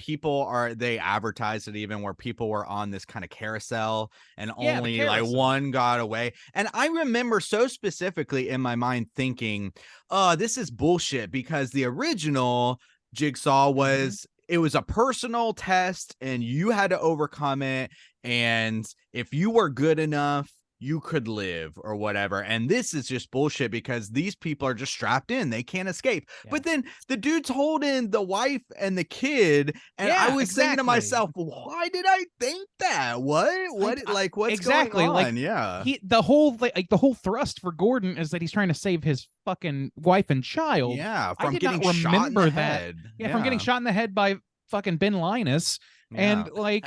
they advertised it even, where people were on this kind of carousel and Yeah, the only like carousel. one got away. And I remember so specifically in my mind thinking, oh, this is bullshit, because the original Jigsaw was, it was a personal test and you had to overcome it. And if you were good enough, you could live or whatever. And this is just bullshit because these people are just strapped in. They can't escape. Yeah. But then the dude's holding the wife and the kid. And I Yeah, was thinking to exactly. myself, why did I think that? What's exactly, going like, on? Yeah. The whole thrust for Gordon is that he's trying to save his fucking wife and child. Yeah. I From did getting not shot in remember the that. head. Yeah, from getting shot in the head by fucking Ben Linus. And like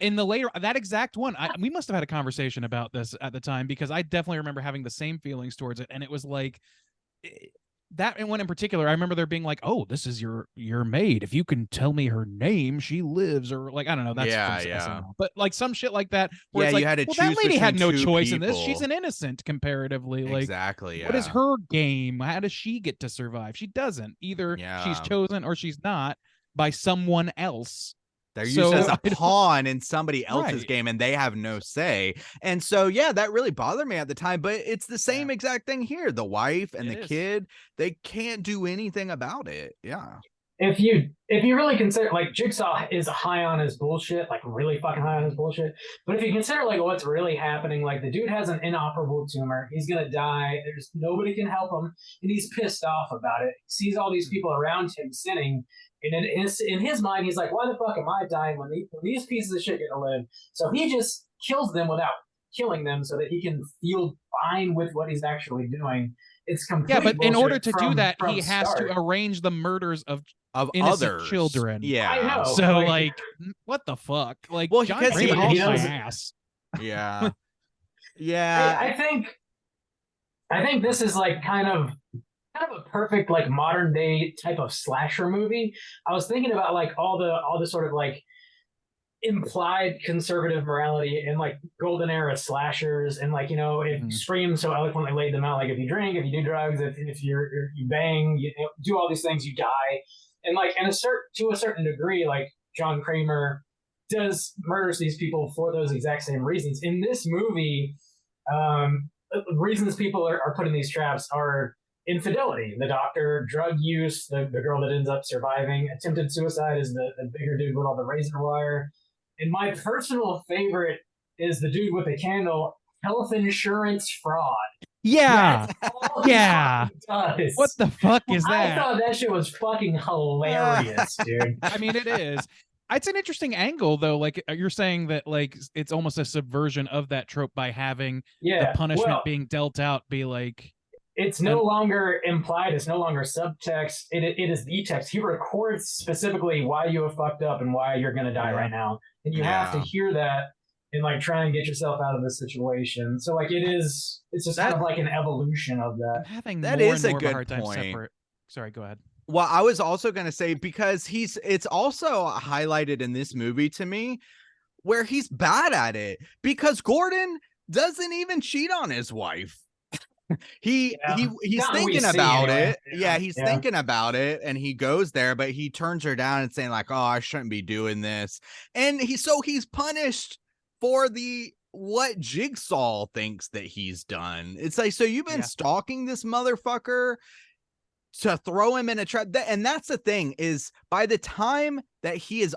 in the later, that exact one, we must have had a conversation about this at the time, because I definitely remember having the same feelings towards it. And it was like that one in particular, I remember there being like, oh, this is your maid. If you can tell me her name, she lives, or like, I don't know. That's Yeah, from yeah. SNL. But like some shit like that, where Yeah, it's like, you had to well, that choose lady had no between two choice in this. people. She's an innocent comparatively. Like, Exactly. Yeah. what is her game? How does she get to survive? She doesn't. Either she's Yeah. chosen or she's not by someone else. They're used So as I a don't- pawn in somebody else's Right. game and they have no say. And so, yeah, that really bothered me at the time. But it's the same Yeah. exact thing here. The wife and It the is. kid, they can't do anything about it. Yeah. If you really consider, like, Jigsaw is high on his bullshit, like really fucking high on his bullshit. But if you consider like what's really happening, like the dude has an inoperable tumor, he's gonna die. There's nobody can help him, and he's pissed off about it. He sees all these people around him sinning, and in his mind, he's like, "Why the fuck am I dying when these pieces of shit get to live?" So he just kills them without killing them, so that he can feel fine with what he's actually doing. It's complete. Yeah, but in bullshit order to do from- that, from he has start. to arrange the murders of Of innocent others. children. Yeah. I know. So like- like, what the fuck? Like, Well, John because he Kramer hates my also- ass. Yeah. Yeah. I think this is like kind of a perfect like modern day type of slasher movie. I was thinking about like all the sort of like implied conservative morality and like golden era slashers, and like, you know, if Mhm. Scream so eloquently laid them out, like if you drink, if you do drugs, if you bang, you do all these things, you die. And like to a certain degree, like John Kramer murders these people for those exact same reasons. In this movie, the reasons people are put in these traps are infidelity, the doctor, drug use, the girl that ends up surviving, attempted suicide is the bigger dude with all the razor wire. And my personal favorite is the dude with the candle, health insurance fraud. Yeah. That's all he Yeah. fucking does. What the fuck is I that? thought that shit was fucking hilarious, dude. I mean, it is. It's an interesting angle, though. Like you're saying that, like it's almost a subversion of that trope by having Yeah. the punishment well, being dealt out be like, it's no longer implied. It's no longer subtext. It is the text. He records specifically why you have fucked up and why you're going to die right now. And you have to Yeah. hear that and like try and get yourself out of this situation. So like it's just kind of like an evolution of that. I'm having That more is and a more of a good hard time point. separate. Sorry, go ahead. Well, I was also going to say, because it's also highlighted in this movie to me where he's bad at it, because Gordon doesn't even cheat on his wife. He's Yeah. Not we thinking see about anyway. it. Yeah, he's Yeah. thinking about it, and he goes there, but he turns her down and saying like, "Oh, I shouldn't be doing this." And he's punished for what Jigsaw thinks that he's done. It's like, so you've been Yeah. stalking this motherfucker to throw him in a trap. And that's the thing, is by the time that he's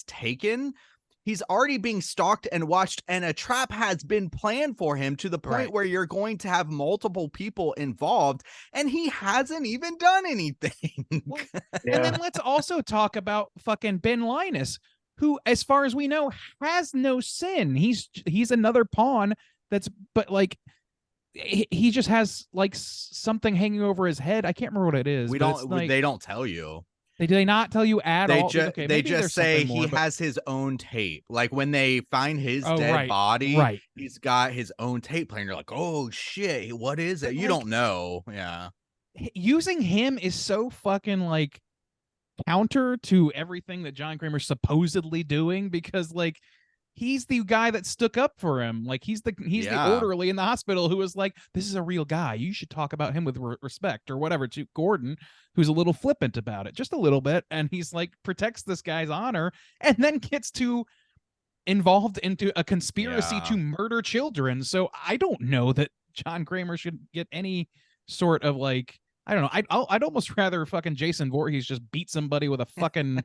taken, he's already being stalked and watched, and a trap has been planned for him to the point Right. where you're going to have multiple people involved, and he hasn't even done anything. Well, Yeah. And then let's also talk about fucking Ben Linus, who, as far as we know, has no sin. He's another pawn but like he just has like something hanging over his head. I can't remember what it is. We but it's don't. like, They don't tell you. do they not tell you at They all? just Okay, they maybe just there's say something more, he but- has his own tape. Like when they find his Oh, dead right, body, right. he's got his own tape playing. You're like, oh shit, what is it? But, You like, don't know. Yeah. Using him is so fucking like counter to everything that John Kramer's supposedly doing, because like he's the guy that stuck up for him. Like he's the Yeah. orderly in the hospital who was like, this is a real guy, you should talk about him with respect or whatever, to Gordon, who's a little flippant about it, just a little bit, and he's like protects this guy's honor and then gets involved into a conspiracy Yeah. to murder children. So I don't know that John Kramer should get any sort of like, I don't know. I'd almost rather fucking Jason Voorhees just beat somebody with a fucking,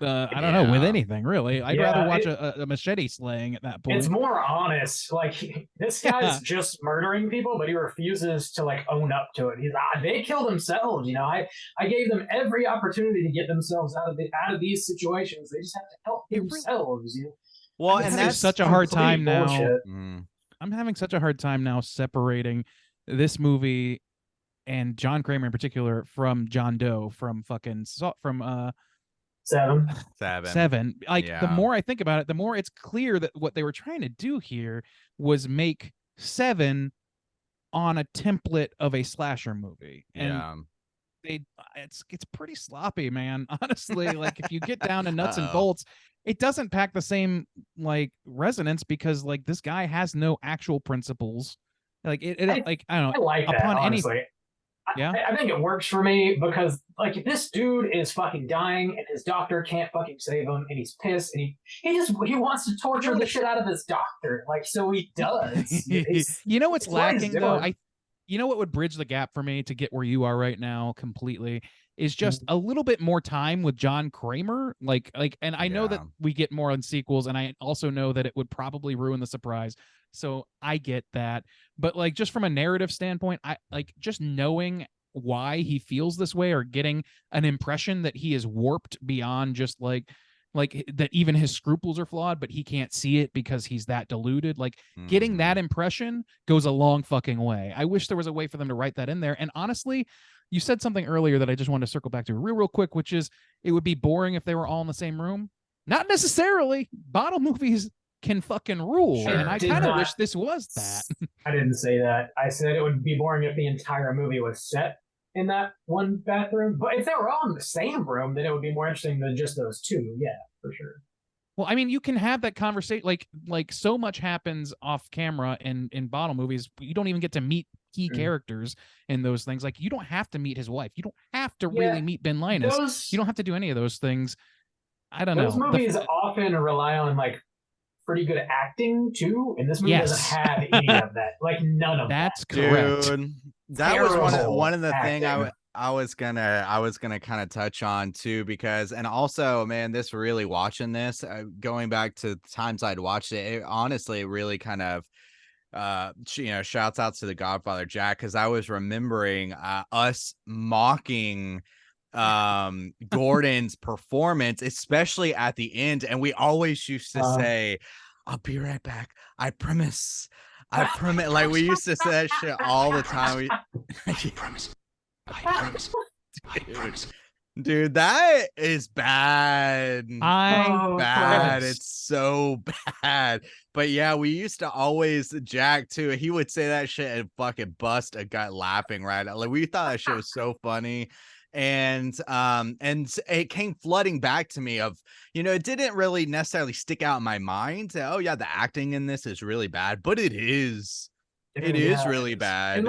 I don't know, with Yeah. anything really. I'd Yeah, rather watch a machete slaying at that point. It's more honest. Like this Yeah. guy's just murdering people, but he refuses to like own up to it. He's they kill themselves. You know, I gave them every opportunity to get themselves out of these situations. They just have to help It really- themselves. You know? Well, This and is having that's such a hard complete time now. bullshit. I'm having such a hard time now separating this movie and John Kramer in particular from John Doe from fucking from 7. Seven. Like the Yeah. more I think about it, the more it's clear that what they were trying to do here was make 7 on a template of a slasher movie. And Yeah. it's pretty sloppy, man. Honestly, like if you get down to nuts and Uh-oh. bolts, it doesn't pack the same like resonance, because like this guy has no actual principles. Like it I like I don't I know. like that, Upon any- honestly. Yeah. I think it works for me because like this dude is fucking dying and his doctor can't fucking save him and he's pissed and he wants to torture the shit out of his doctor. Like so he does. You know what's it's what he's lacking though? doing. You know what would bridge the gap for me to get where you are right now completely is just a little bit more time with John Kramer. And I know that Yeah. we get more on sequels, and I also know that it would probably ruin the surprise. So I get that. But like just from a narrative standpoint, I like just knowing why he feels this way or getting an impression that he is warped beyond just like that even his scruples are flawed, but he can't see it because he's that deluded. Like getting Mhm. that impression goes a long fucking way. I wish there was a way for them to write that in there. And honestly, you said something earlier that I just wanted to circle back to real quick, which is it would be boring if they were all in the same room. Not necessarily. Bottle movies can fucking rule. Sure. And I Did kind of not- wish this was that. I didn't say that. I said it would be boring if the entire movie was set in that one bathroom. But if they were all in the same room, then it would be more interesting than just those two. Yeah, for sure. Well, I mean, you can have that conversation. Like so much happens off camera in bottle movies. You don't even get to meet key characters in those things. Like you don't have to meet his wife. You don't have to Yeah, really meet Ben Linus. Those, You don't have to do any of those things. I don't those know. movies often rely on like pretty good acting too, and this movie Yes. doesn't have any of that. Like none of That's that. correct. Dude, that was Terrible one of the thing acting. I was gonna kind of touch on too, because and also man, this really watching this going back to times I'd watched it, honestly really kind of shouts out to the Godfather Jack, because I was remembering us mocking Gordon's performance, especially at the end, and we always used to say, I'll be right back, I promise. Like we used to say that shit all the time. Dude, that is bad. Oh, Bad. Christ. It's so bad. But yeah, we used to always Jack too. He would say that shit and fucking bust a guy laughing right. Like we thought that shit was so funny. And it came flooding back to me of, it didn't really necessarily stick out in my mind. Oh yeah, the acting in this is really bad, but it is. It is Yeah. really bad. And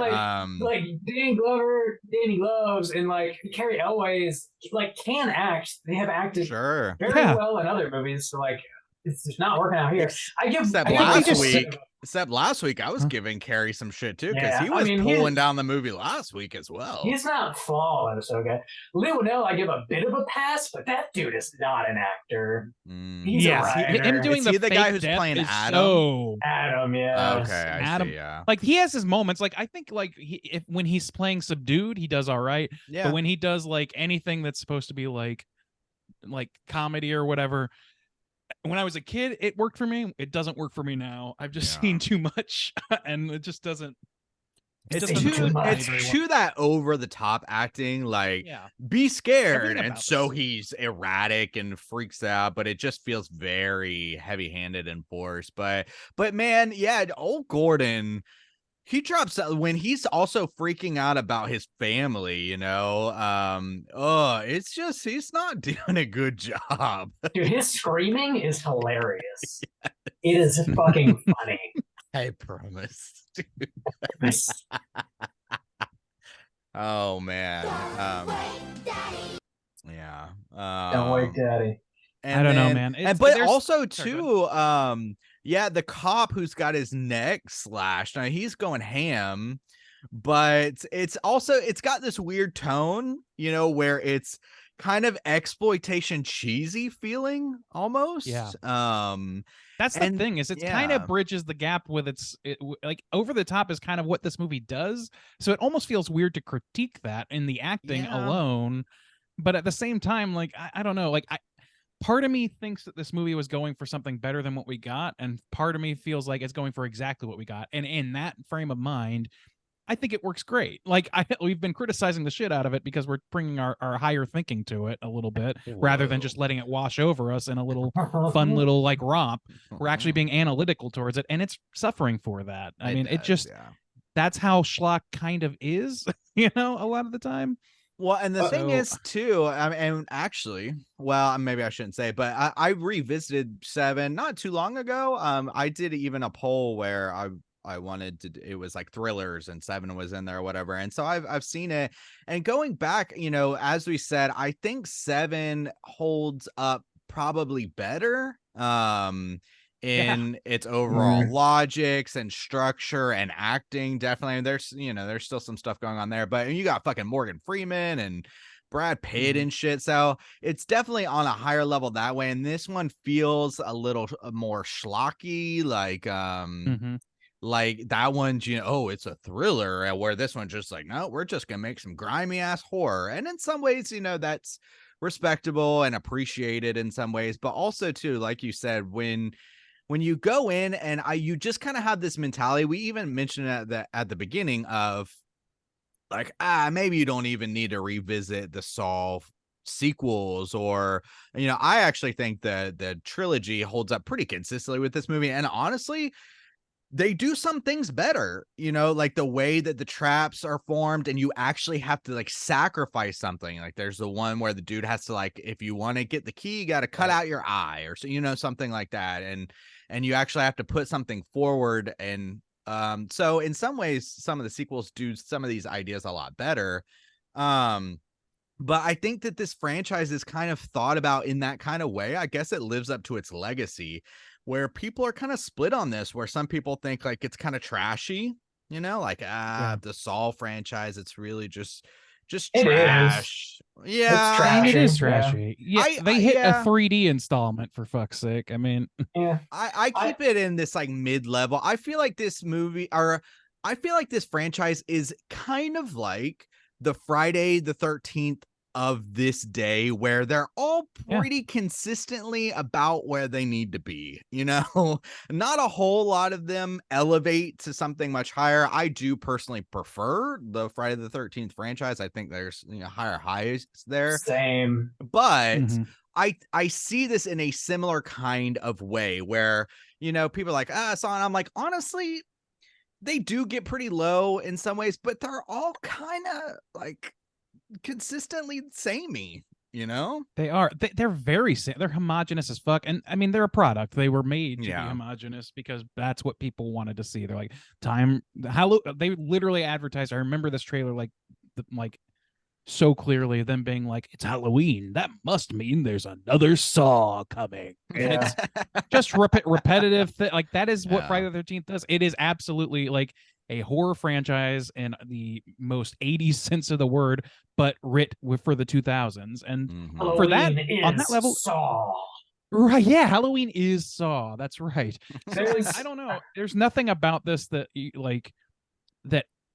like Danny Gloves, and like Carrie Elways, like can act. They have acted sure. very Yeah. well in other movies. So like it's just not working out here. Except I give last just- week. Except last week, I was giving Carrie some shit too, because Yeah, he I was mean, pulling down the movie last week as well. He's not flawless, okay. Lee Winnell, I give a bit of a pass, but that dude is not an actor. Mm. He's a Yes, writer. him doing Is the he the guy fake who's death playing is Adam? so Adam, yeah. Okay, I Adam- see. Yeah, like he has his moments. Like I think like when he's playing subdued, he does all right. yeah. But when he does like anything that's supposed to be like comedy or whatever, when I was a kid, it worked for me. It doesn't work for me now. I've just Yeah. seen too much, and it just doesn't. It's doesn't too- fit much. it's very well. to that over the top acting, like Yeah, be scared, Everything and about so this. he's erratic and freaks out, but it just feels very heavy-handed and forced. But man, yeah, old Gordon, he drops out when he's also freaking out about his family, it's just he's not doing a good job. Dude, his screaming is hilarious. It is fucking funny. I promise. It's- Oh man. Yeah. Don't wait, Daddy. And I don't know, then- man. And It's- but there's- also Sorry, too, yeah, the cop who's got his neck slashed. Now he's going ham, but it's got this weird tone, where it's kind of exploitation cheesy feeling almost. Yeah. Um That's the and- thing is it's kind of yeah. bridges the gap with like Over the Top is kind of what this movie does. So it almost feels weird to critique that in the acting Yeah. alone. But at the same time, like, I don't know, like part of me thinks that this movie was going for something better than what we got. And part of me feels like it's going for exactly what we got. And in that frame of mind, I think it works great. Like we've been criticizing the shit out of it because we're bringing our higher thinking to it a little bit rather than Whoa. just letting it wash over us in a little fun little like romp. We're actually being analytical towards it, and it's suffering for that. I mean, it does, just yeah. that's how schlock kind of is, a lot of the time. Well, and the thing So- is too, I mean, and actually, well, maybe I shouldn't say, but I revisited Seven not too long ago. I did even a poll where wanted to. It was like thrillers, and Seven was in there or whatever. And so I've seen it. And going back, as we said, I think Seven holds up probably better. In its overall logics and structure and acting. Definitely, there's still some stuff going on there, but you got fucking Morgan Freeman and Brad Pitt and shit, so it's definitely on a higher level that way. And this one feels a little more schlocky, like like that one's, it's a thriller, where this one's just like, no, we're just gonna make some grimy ass horror. And in some ways, that's respectable and appreciated in some ways, but also too, like you said, when you go in and you just kind of have this mentality. We even mentioned at the beginning of like, maybe you don't even need to revisit the Saw sequels, or, I actually think the trilogy holds up pretty consistently with this movie. And honestly, they do some things better, like the way that the traps are formed, and you actually have to like sacrifice something. Like there's the one where the dude has to, like, if you want to get the key, you got to cut out your eye, or so, something like that. And you actually have to put something forward. And so in some ways, some of the sequels do some of these ideas a lot better. But I think that this franchise is kind of thought about in that kind of way. I guess it lives up to its legacy, where people are kind of split on this, where some people think like it's kind of trashy, like, the Saw franchise, it's really just It trash. Yeah, It's trashy. It is Yeah. trashy. Yeah, they hit a 3D installment, for fuck's sake. I mean, Yeah. I keep it in this like mid-level. I feel like this franchise is kind of like the Friday the 13th of this day, where they're all pretty consistently about where they need to be. Not a whole lot of them elevate to something much higher. I do personally prefer the Friday the 13th franchise. I think there's higher highs there. Same. But I see this in a similar kind of way, where people are like, Saw, and I'm like, honestly, they do get pretty low in some ways, but they're all kind of like consistently samey, they are. They're very. They're homogenous as fuck. And I mean, they're a product. They were made to be homogenous because that's what people wanted to see. They're like, they literally advertised. I remember this trailer like so clearly, them being like, it's Halloween, that must mean there's another Saw coming. Yeah. It's just repetitive. Like that is what Friday the 13th does. It is absolutely like a horror franchise in the most 80s sense of the word, but writ for the 2000s. And for that, on that level, Saw. right? Yeah, Halloween is Saw. That's right. So I don't know. There's nothing about this that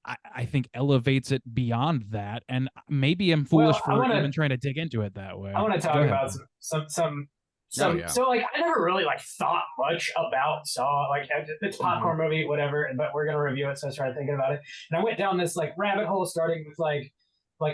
I think elevates it beyond that. And maybe I'm foolish for even trying to dig into it that way. I want to talk about some. So like I never really like thought much about Saw, like it's a popcorn movie, whatever, but we're gonna review it, so I started thinking about it. And I went down this like rabbit hole, starting with like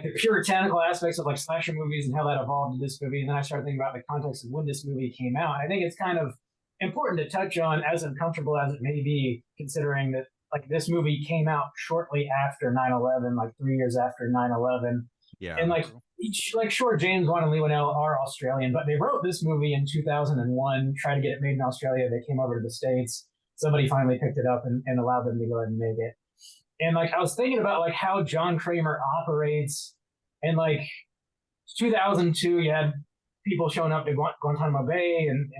the puritanical aspects of like slasher movies and how that evolved in this movie. And then I started thinking about the context of when this movie came out. I think it's kind of important to touch on, as uncomfortable as it may be, considering that like this movie came out shortly after 9/11, like 3 years after 9/11. Yeah. And sure, James Wan and Leigh Whannell are Australian, but they wrote this movie in 2001, tried to get it made in Australia. They came over to the States. Somebody finally picked it up and allowed them to go ahead and make it. And like I was thinking about like how John Kramer operates, and like 2002, you had people showing up to Guantanamo Bay, and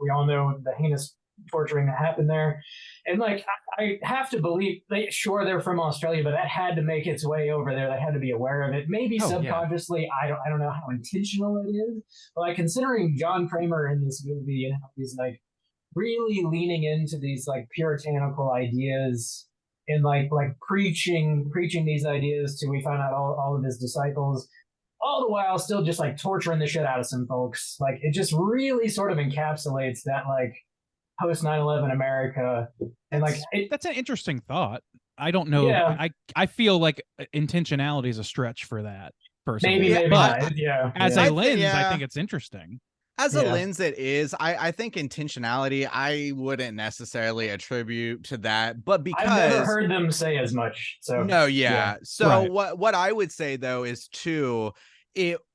we all know the heinous torturing that happened there. And like I have to believe they're from Australia, but that had to make its way over there. They had to be aware of it, maybe subconsciously. Yeah. I don't know how intentional it is, but like considering John Kramer in this movie and how he's like really leaning into these like puritanical ideas and like preaching these ideas to, we found out, all of his disciples, all the while still just like torturing the shit out of some folks. Like it just really sort of encapsulates that like post 9/11 America. And like that's an interesting thought. I don't know. Yeah. I feel like intentionality is a stretch for that personally. Maybe but not. Yeah. As a lens, I think it's interesting. As a lens, it is. I think intentionality, I wouldn't necessarily attribute to that, but because I've never heard them say as much. So no, yeah. So what I would say though is too,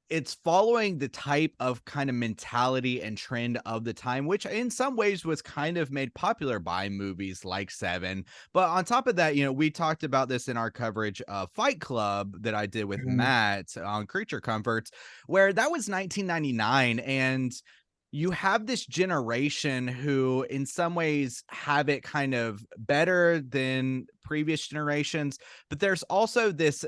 it's following the type of kind of mentality and trend of the time, which in some ways was kind of made popular by movies like Seven. But on top of that, you know, we talked about this in our coverage of Fight Club that I did with Mhm. Matt on Creature Comforts, where that was 1999. And you have this generation who in some ways have it kind of better than previous generations, but there's also this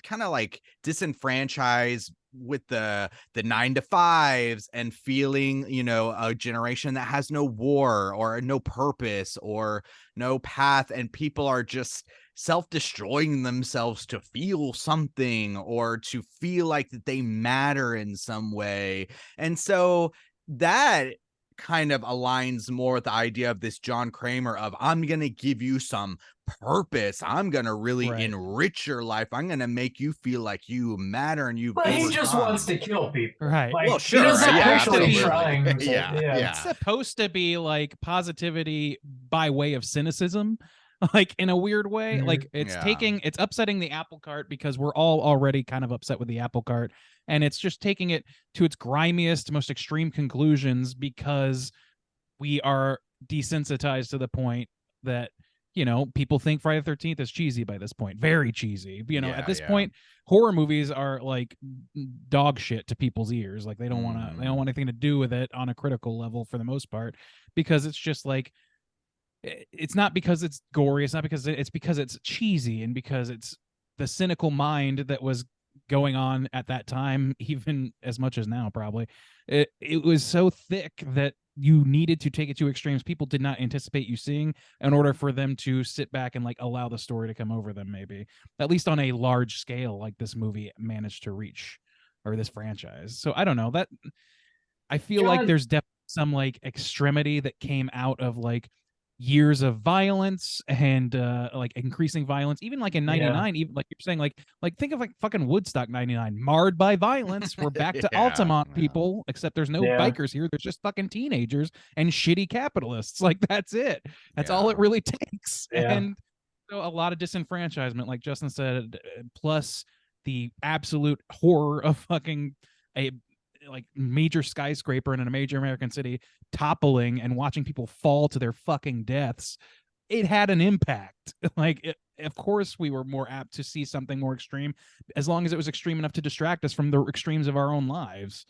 kind of like disenfranchised with the 9 to 5s and feeling, you know, a generation that has no war or no purpose or no path, and people are just self-destroying themselves to feel something or to feel like that they matter in some way. And so that kind of aligns more with the idea of this John Kramer of, I'm going to give you some purpose. I'm going to really Right. enrich your life. I'm going to make you feel like you matter and you've But he just overcome. wants to kill people. Right. Like, Well, he sure, doesn't yeah, actually absolutely. trying to, Yeah, yeah. It's supposed to be like positivity by way of cynicism, like in a weird way. Mhm. Like it's Yeah. it's upsetting the apple cart because we're all already kind of upset with the apple cart, and it's just taking it to its grimiest, most extreme conclusions because we are desensitized to the point that, you know, people think Friday the 13th is cheesy by this point. Very cheesy. You know, Yeah, at this yeah. point, horror movies are like dog shit to people's ears. Like they don't want to, they don't want anything to do with it on a critical level for the most part, because it's just like, it's not because it's gory. It's not because it's because it's cheesy and because it's the cynical mind that was going on at that time, even as much as now, probably. It was so thick that you needed to take it to extremes people did not anticipate you seeing in order for them to sit back and like allow the story to come over them, maybe at least on a large scale like this movie managed to reach, or this franchise. So I don't know, that I feel like John- there's definitely some like extremity that came out of like years of violence and like increasing violence, even like in 99, even like you're saying, like think of like fucking Woodstock 99, marred by violence. We're back to Yeah, Altamont, yeah. people, except there's no Yeah. bikers here. There's just fucking teenagers and shitty capitalists. Like that's it. That's all Yeah. it really takes. Yeah. And so a lot of disenfranchisement, like Justin said, plus the absolute horror of fucking a like major skyscraper in a major American city toppling and watching people fall to their fucking deaths. It had an impact. Like of course we were more apt to see something more extreme, as long as it was extreme enough to distract us from the extremes of our own lives.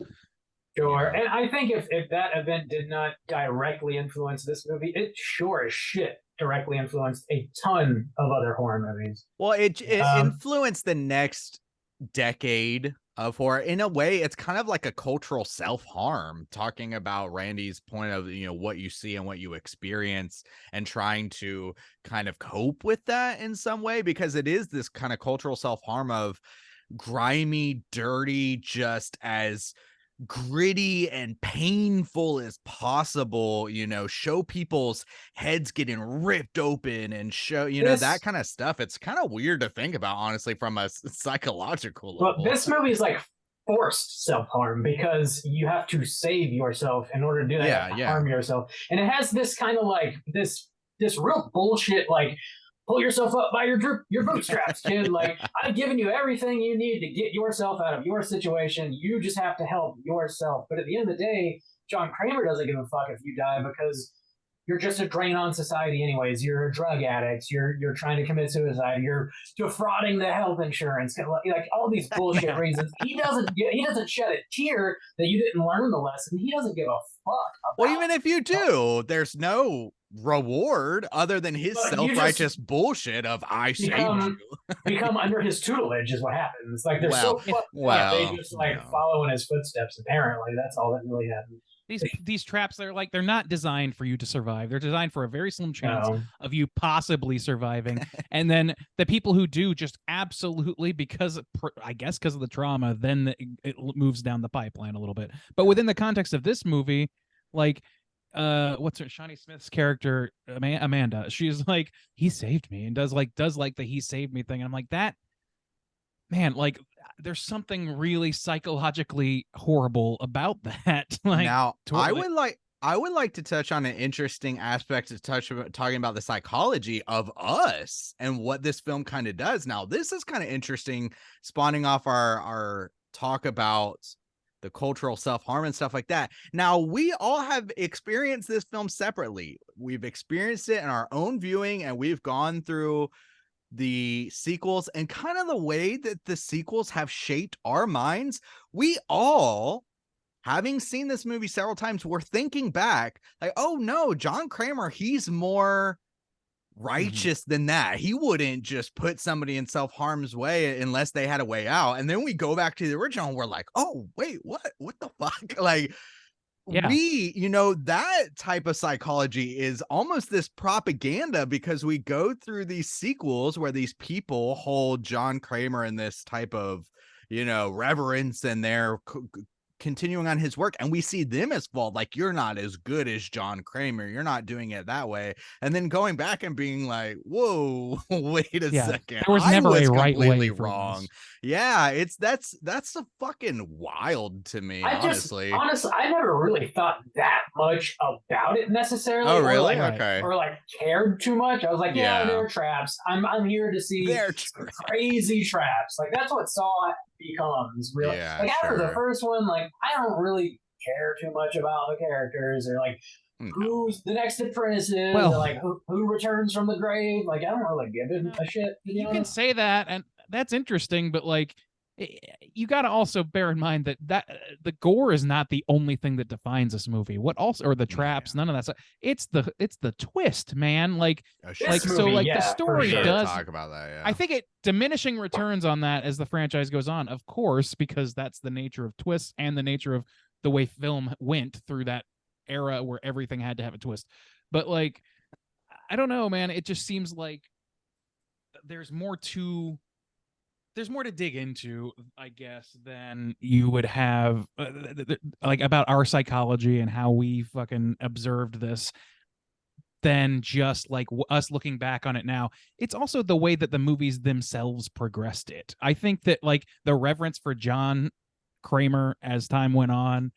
Sure. Yeah. And I think if that event did not directly influence this movie, it sure as shit directly influenced a ton of other horror movies. Well, it Um, influenced the next decade of horror. In a way, it's kind of like a cultural self-harm, talking about Randy's point of, you know, what you see and what you experience and trying to kind of cope with that in some way, because it is this kind of cultural self-harm of grimy, dirty, just as gritty and painful as possible, you know, show people's heads getting ripped open and show, you know, that This- kind of stuff. It's kind of weird to think about, honestly, from a psychological Well, level. this movie is like forced self-harm because you have to save yourself in order to do that. You have to Yeah. harm yourself. And it has this kind of like this real bullshit, like, pull yourself up by your bootstraps, kid. Like, I've given you everything you need to get yourself out of your situation. You just have to help yourself. But at the end of the day, John Kramer doesn't give a fuck if you die because you're just a drain on society anyways. You're a drug addict. You're trying to commit suicide. You're defrauding the health insurance. Like all these bullshit reasons. He doesn't shed a tear that you didn't learn the lesson. He doesn't give a fuck about Well, even if you do, there's no reward other than his But you just self-righteous bullshit of I saved become- you. become under his tutelage is what happens. Like they're so Well, fucked up, well, they just like no. follow in his footsteps. Apparently, that's all that really happened. These traps, they're not designed for you to survive. They're designed for a very slim chance No. of you possibly surviving. And then the people who do just absolutely, because I guess because of the trauma, then it moves down the pipeline a little bit. But within the context of this movie, like what's her, Shawnee Smith's character, Amanda, she's like, he saved me, and does like the he saved me thing. And I'm like, that man, like there's something really psychologically horrible about that. Like Now, totally. I would like to touch on an interesting aspect of talking about the psychology of us and what this film kind of does. Now, this is kind of interesting, spawning off our talk about the cultural self-harm and stuff like that. Now, we all have experienced this film separately. We've experienced it in our own viewing, and we've gone through the sequels and kind of the way that the sequels have shaped our minds. We all, having seen this movie several times, we're thinking back like, oh no, John Kramer, he's more righteous than that. He wouldn't just put somebody in self-harm's way unless they had a way out. And then we go back to the original and we're like, oh wait, what the fuck? Like, Yeah. we, that type of psychology is almost this propaganda, because we go through these sequels where these people hold John Kramer in this type of, reverence, and they're continuing on his work, and we see them as fault, like, you're not as good as John Kramer, you're not doing it that way, and then going back and being like, whoa, wait a second, there was never a right way completely for wrong. this. Yeah, that's a fucking wild to me, honestly. Honestly, I never really thought that much about it necessarily. Oh, really? Right. Okay. Or like cared too much. I was like, yeah, Yeah. they're traps. I'm here to see They're some crazy traps. Like, that's what Saw becomes. Really. Yeah, like, after the sure. first one, like, I don't really care too much about the characters, or like who's the next apprentice is, Well- or like who returns from the grave. Like, I don't really give a shit. To be You can honest. say that, and that's interesting, but like, you got to also bear in mind that the gore is not the only thing that defines this movie. What also, or the traps, none of that stuff. It's the twist, man. Like, Oh, This like, so movie, like yeah, the for story sure. does. talk about that. Yeah. I think it diminishing returns on that as the franchise goes on, of course, because that's the nature of twists and the nature of the way film went through that era where everything had to have a twist. But like, I don't know, man. It just seems like there's more to dig into, I guess, than you would have like about our psychology and how we fucking observed this, than just like us looking back on it now. It's also the way that the movies themselves progressed it. I think that like the reverence for John Kramer as time went on,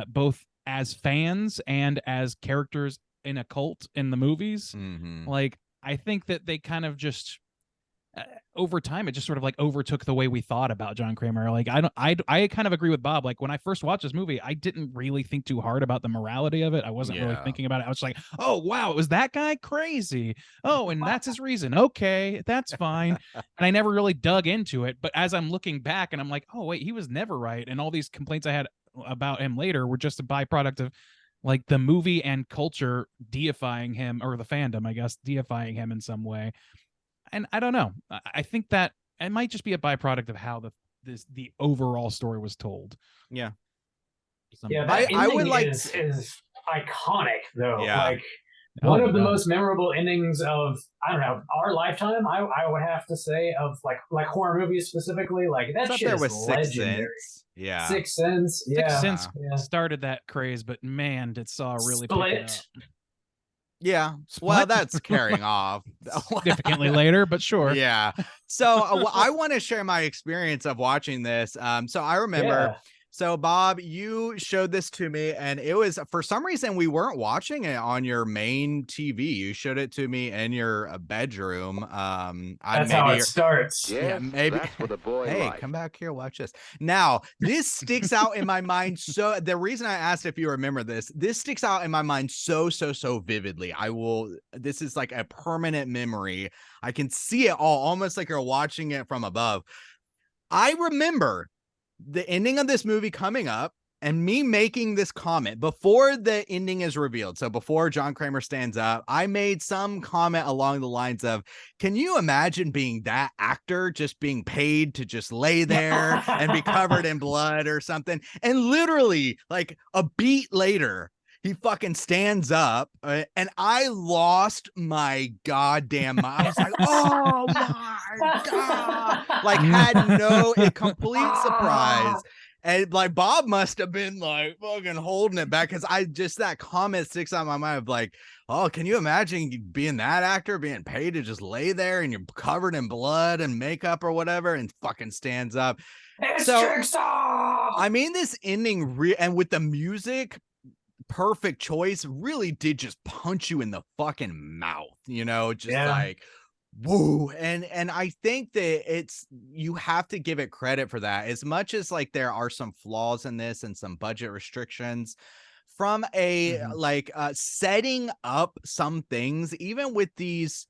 both as fans and as characters in a cult in the movies, Mhm. like, I think that they kind of just over time, it just sort of like overtook the way we thought about John Kramer. Like, I kind of agree with Bob. Like, when I first watched this movie, I didn't really think too hard about the morality of it. I wasn't really Yeah. thinking about it. I was like, oh wow, it was that guy crazy. Oh, and that's his reason. Okay, that's fine. And I never really dug into it. But as I'm looking back, and I'm like, oh wait, he was never right. And all these complaints I had about him later were just a byproduct of like the movie and culture deifying him, or the fandom, I guess, deifying him in some way. And I don't know. I think that it might just be a byproduct of how the overall story was told. Yeah. Yeah, I that would ending like is iconic though. Yeah. Like, Oh, one of the yeah. most memorable endings of, I don't know, our lifetime. I would have to say, of like horror movies specifically. Like, that It's up shit there is with Sixth legendary. Sense. Yeah. Sixth Sense, Sixth yeah. Sense Yeah. started that craze, but man, did Saw really pick it Split. up Yeah. Well, Split? that's carrying off. significantly later, but sure. Yeah. So I want to share my experience of watching this. So I remember. Yeah. So Bob, you showed this to me, and it was, for some reason, we weren't watching it on your main TV. You showed it to me in your bedroom. That's how it starts. Yeah, maybe. That's what a boy Hey, likes. come back here, watch this. Now, this sticks out in my mind. So the reason I asked if you remember this sticks out in my mind so vividly. This is like a permanent memory. I can see it all, almost like you're watching it from above. I remember the ending of this movie coming up and me making this comment before the ending is revealed. So before John Kramer stands up, I made some comment along the lines of, can you imagine being that actor, just being paid to just lay there and be covered in blood or something? And literally like a beat later, he fucking stands up, and I lost my goddamn mind. I was like, oh my God. Like, had a complete surprise. And like Bob must have been like fucking holding it back, because that comment sticks out in my mind of like, oh, can you imagine being that actor, being paid to just lay there and you're covered in blood and makeup or whatever, and fucking stands up. It's So, Jigsaw! I mean, this ending and with the music, perfect choice, really did just punch you in the fucking mouth, just Yeah. like, woo. And I think that you have to give it credit for that. As much as like there are some flaws in this and some budget restrictions from a setting up some things, even with these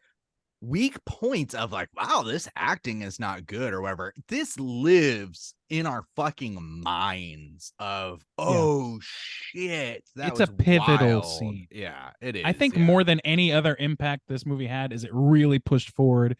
weak points of like, wow, this acting is not good or whatever. This lives in our fucking minds of, oh shit, that It's was a pivotal wild. scene. Yeah, it is. I think yeah. more than any other impact this movie had is it really pushed forward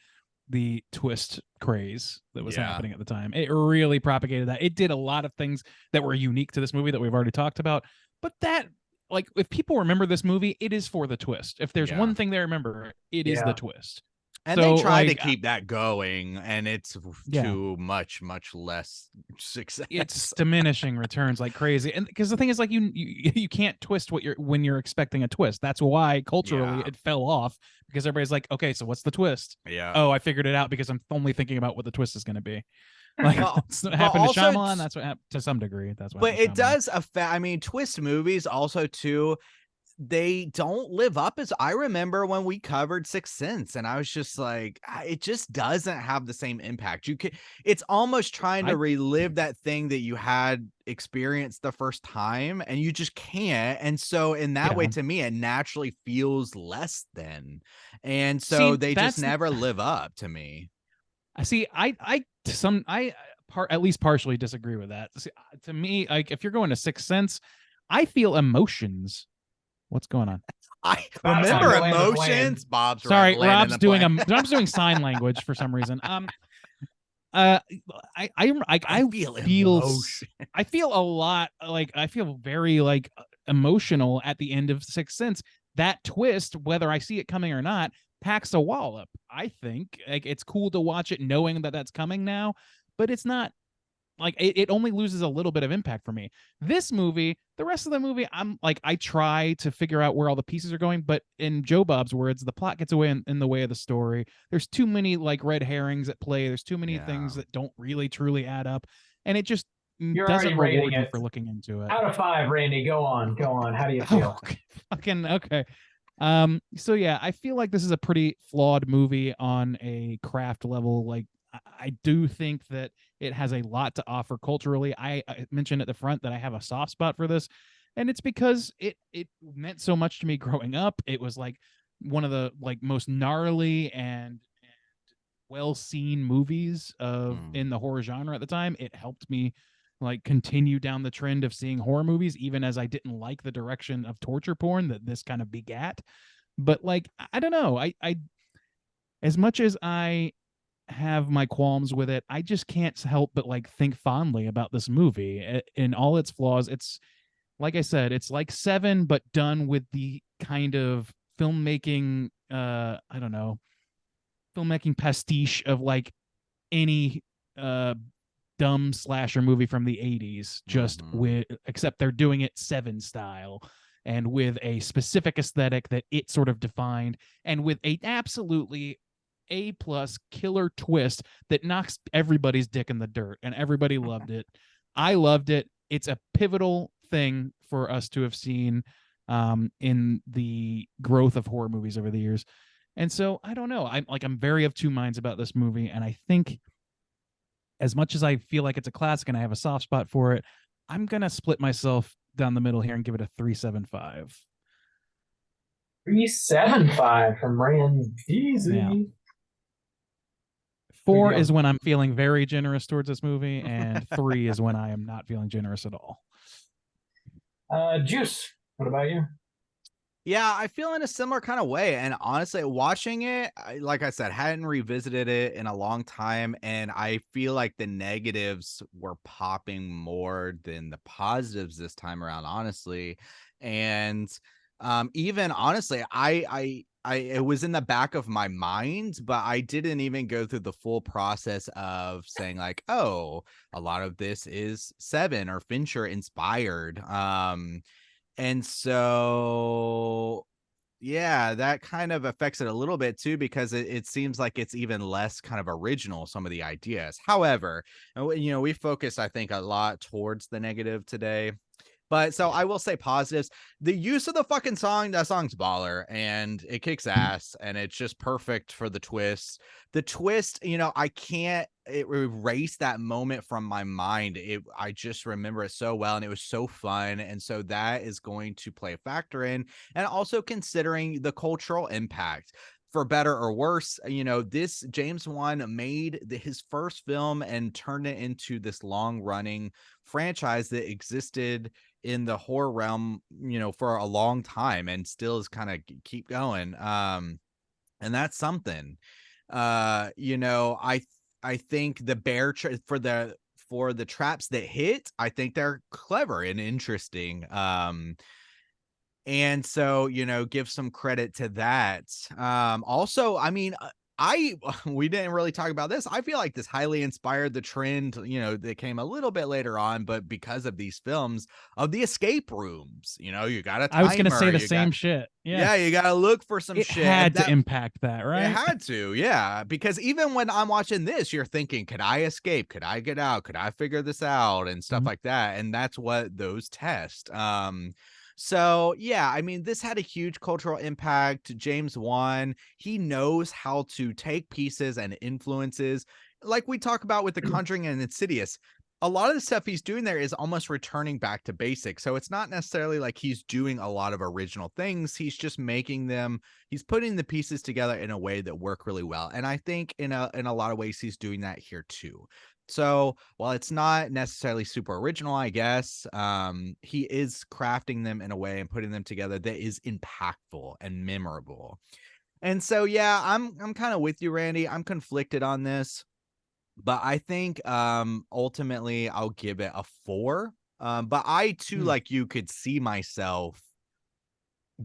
the twist craze that was Yeah. happening at the time. It really propagated that. It did a lot of things that were unique to this movie that we've already talked about. But that, like, if people remember this movie, it is for the twist. If there's Yeah. one thing they remember, it is Yeah. the twist. And So, they try to like, keep that going, and it's Yeah. too much less success. it's diminishing returns like crazy. And because the thing is, like, you can't twist when you're expecting a twist. That's why culturally Yeah. it fell off, because everybody's like, okay, so what's the twist? Yeah. Oh, I figured it out because I'm only thinking about what the twist is going to be. Like, Well, that's what but happened to also Shyamalan. That's what happened to some degree. That's what But happened it to Shyamalan. does affect, I mean, twist movies also too, they don't live up as I remember when we covered Sixth Sense, and I was just like, it just doesn't have the same impact. It's almost trying to relive that thing that you had experienced the first time, and you just can't. And so in that way, Yeah. to me, it naturally feels less than. And so See, they just that's- never live up to me. I see. At least partially disagree with that. See, to me, like, if you're going to Sixth Sense, I feel emotions. What's going on? I Bob's remember trying to land the plane. emotions. Bob's Sorry, landing Rob's the doing plane. Rob's doing sign language for some reason. I feel feel emotion. I feel a lot, like, I feel very like emotional at the end of Sixth Sense. That twist, whether I see it coming or not, packs a wallop. I think, like, it's cool to watch it knowing that that's coming now, but it's not like it only loses a little bit of impact for me. This movie, the rest of the movie, I'm like, I try to figure out where all the pieces are going, but in Joe Bob's words, the plot gets away in the way of the story. There's too many like red herrings at play. There's too many things that don't really truly add up, and it just You're doesn't already reward rating you it. for looking into it. Out of 5, Randy. Go on. How do you feel? Okay, fucking okay. So yeah, I feel like this is a pretty flawed movie on a craft level. Like, I do think that it has a lot to offer culturally. I mentioned at the front that I have a soft spot for this, and it's because it meant so much to me growing up. It was like one of the like most gnarly and well seen movies of in the horror genre at the time. It helped me like continue down the trend of seeing horror movies, even as I didn't like the direction of torture porn that this kind of begat. But like, I don't know, I as much as I have my qualms with it, I just can't help but like think fondly about this movie in all its flaws. It's, like I said, it's like Seven, but done with the kind of filmmaking, I don't know, filmmaking pastiche of like any dumb slasher movie from the 80s, just with, except they're doing it Seven style and with a specific aesthetic that it sort of defined, and with a absolutely A+ killer twist that knocks everybody's dick in the dirt, and everybody loved it. I loved it. It's a pivotal thing for us to have seen in the growth of horror movies over the years. And so I don't know. I'm very of two minds about this movie, and I think as much as I feel like it's a classic and I have a soft spot for it, I'm gonna split myself down the middle here and give it a 3.75. 3.75 from Randy. Yeah. 4 is when I'm feeling very generous towards this movie, and 3 is when I am not feeling generous at all. Juice. What about you? Yeah, I feel in a similar kind of way. And honestly, watching it, like I said, hadn't revisited it in a long time. And I feel like the negatives were popping more than the positives this time around, honestly. And even honestly, it was in the back of my mind, but I didn't even go through the full process of saying like, oh, a lot of this is Seven or Fincher inspired. And so, yeah, that kind of affects it a little bit too, because it seems like it's even less kind of original, some of the ideas. However, we focus, I think, a lot towards the negative today. But so I will say positives. The use of the fucking song, that song's baller and it kicks ass and it's just perfect for the twist. The twist, you know, I can't erase that moment from my mind. I just remember it so well and it was so fun. And so that is going to play a factor in, and also considering the cultural impact. For better or worse, you know, this James Wan made his first film and turned it into this long running franchise that existed in the horror realm, you know, for a long time and still is kind of keep going. And that's something. You know, I think the for the traps that hit, I think they're clever and interesting. And so, you know, give some credit to that. Also, I mean, we didn't really talk about this. I feel like this highly inspired the trend, you know, that came a little bit later on, but because of these films of the escape rooms, you know, you got a timer, I was gonna say the same shit. Yeah, you gotta look for some It shit. had to impact that, It right? had to, yeah. Because even when I'm watching this, you're thinking, could I escape? Could I get out? Could I figure this out? And stuff Mhm. like that. And that's what those test. So yeah, I mean, this had a huge cultural impact. James Wan, he knows how to take pieces and influences, like we talk about with The Conjuring and Insidious. A lot of the stuff he's doing there is almost returning back to basics. So it's not necessarily like he's doing a lot of original things. He's just making them, he's putting the pieces together in a way that work really well. And I think in a lot of ways he's doing that here too. So while it's not necessarily super original, I guess, he is crafting them in a way and putting them together that is impactful and memorable. And so yeah, I'm kind of with you, Randy. I'm conflicted on this, but I think ultimately I'll give it a 4. But I too, like you, could see myself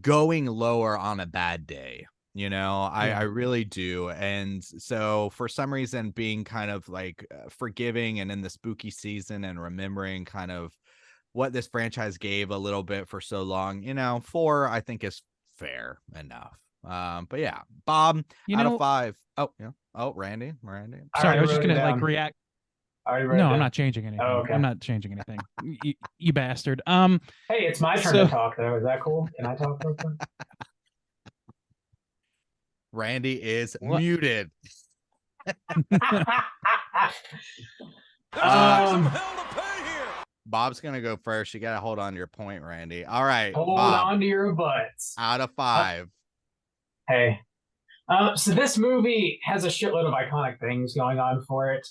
going lower on a bad day. You know, I really do. And so for some reason, being kind of like forgiving and in the spooky season and remembering kind of what this franchise gave a little bit for so long, you know, 4 I think is fair enough. But yeah, Bob, You out know, of 5. Oh yeah. Oh, Randy. sorry, I was just wrote it gonna like down. react. I already wrote it No, down. I'm not changing anything. okay. I'm not changing anything. You bastard. Hey, it's my turn So- to talk though. Is that cool? Can I talk real quick? Randy is What? muted. Um, Bob's gonna go first. You gotta hold on to your point, Randy. All right, hold Bob, on to your butts. out of 5. Hey. So this movie has a shitload of iconic things going on for it.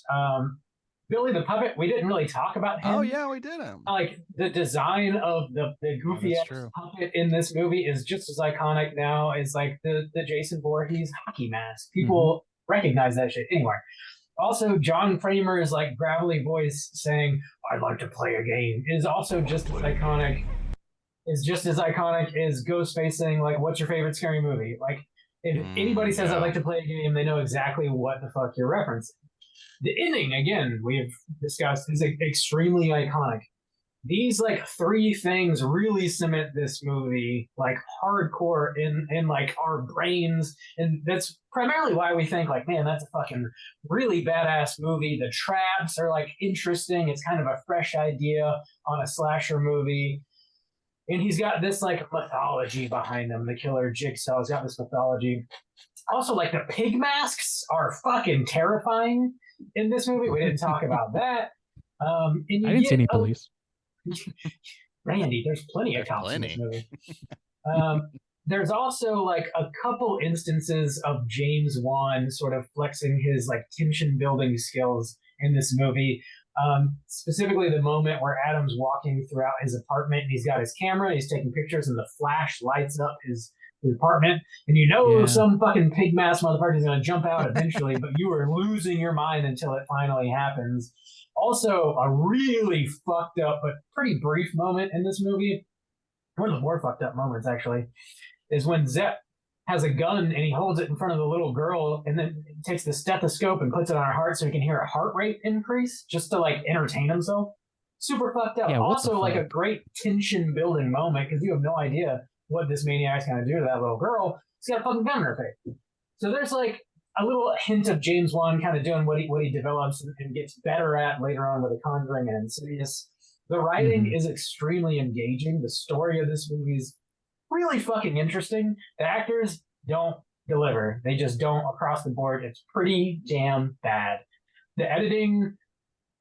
Billy the Puppet, we didn't really talk about him. Oh yeah, we did him. Like the design of the goofy that's ass true. puppet in this movie is just as iconic now as like the Jason Voorhees hockey mask. People recognize that shit anywhere. Also, John Kramer's like gravelly voice saying, "I'd like to play a game," is also just as iconic. Is just as iconic as Ghostface saying, like, "What's your favorite scary movie?" Like, if anybody says, yeah. "I'd like to play a game," they know exactly what the fuck you're referencing. The ending, again, we've discussed, is extremely iconic. These like 3 things really cement this movie like hardcore in like our brains, and that's primarily why we think like, man, that's a fucking really badass movie. The traps are like interesting. It's kind of a fresh idea on a slasher movie. And he's got this like mythology behind him. The killer Jigsaw's got this mythology. Also, like the pig masks are fucking terrifying in this movie. We didn't talk about that. And you I didn't see get any a- police. Randy, there's plenty There's of cops in plenty. this movie. There's also like a couple instances of James Wan sort of flexing his like tension building skills in this movie. Specifically, the moment where Adam's walking throughout his apartment and he's got his camera, and he's taking pictures, and the flash lights up his apartment, and you know Yeah. some fucking pig mask motherfucker is going to jump out eventually, but you are losing your mind until it finally happens. Also, a really fucked up but pretty brief moment in this movie, one of the more fucked up moments actually, is when Zepp has a gun and he holds it in front of the little girl and then takes the stethoscope and puts it on her heart so he can hear her heart rate increase just to like entertain himself. Super fucked up. Yeah, what the Also, like a fuck? great tension building moment because you have no idea what this maniac's gonna do to that little girl. She's got a fucking gun in her face. So there's like a little hint of James Wan kind of doing what he develops and gets better at later on with The Conjuring and Insidious. The writing Mhm. is extremely engaging. The story of this movie is really fucking interesting. The actors don't deliver. They just don't across the board. It's pretty damn bad. The editing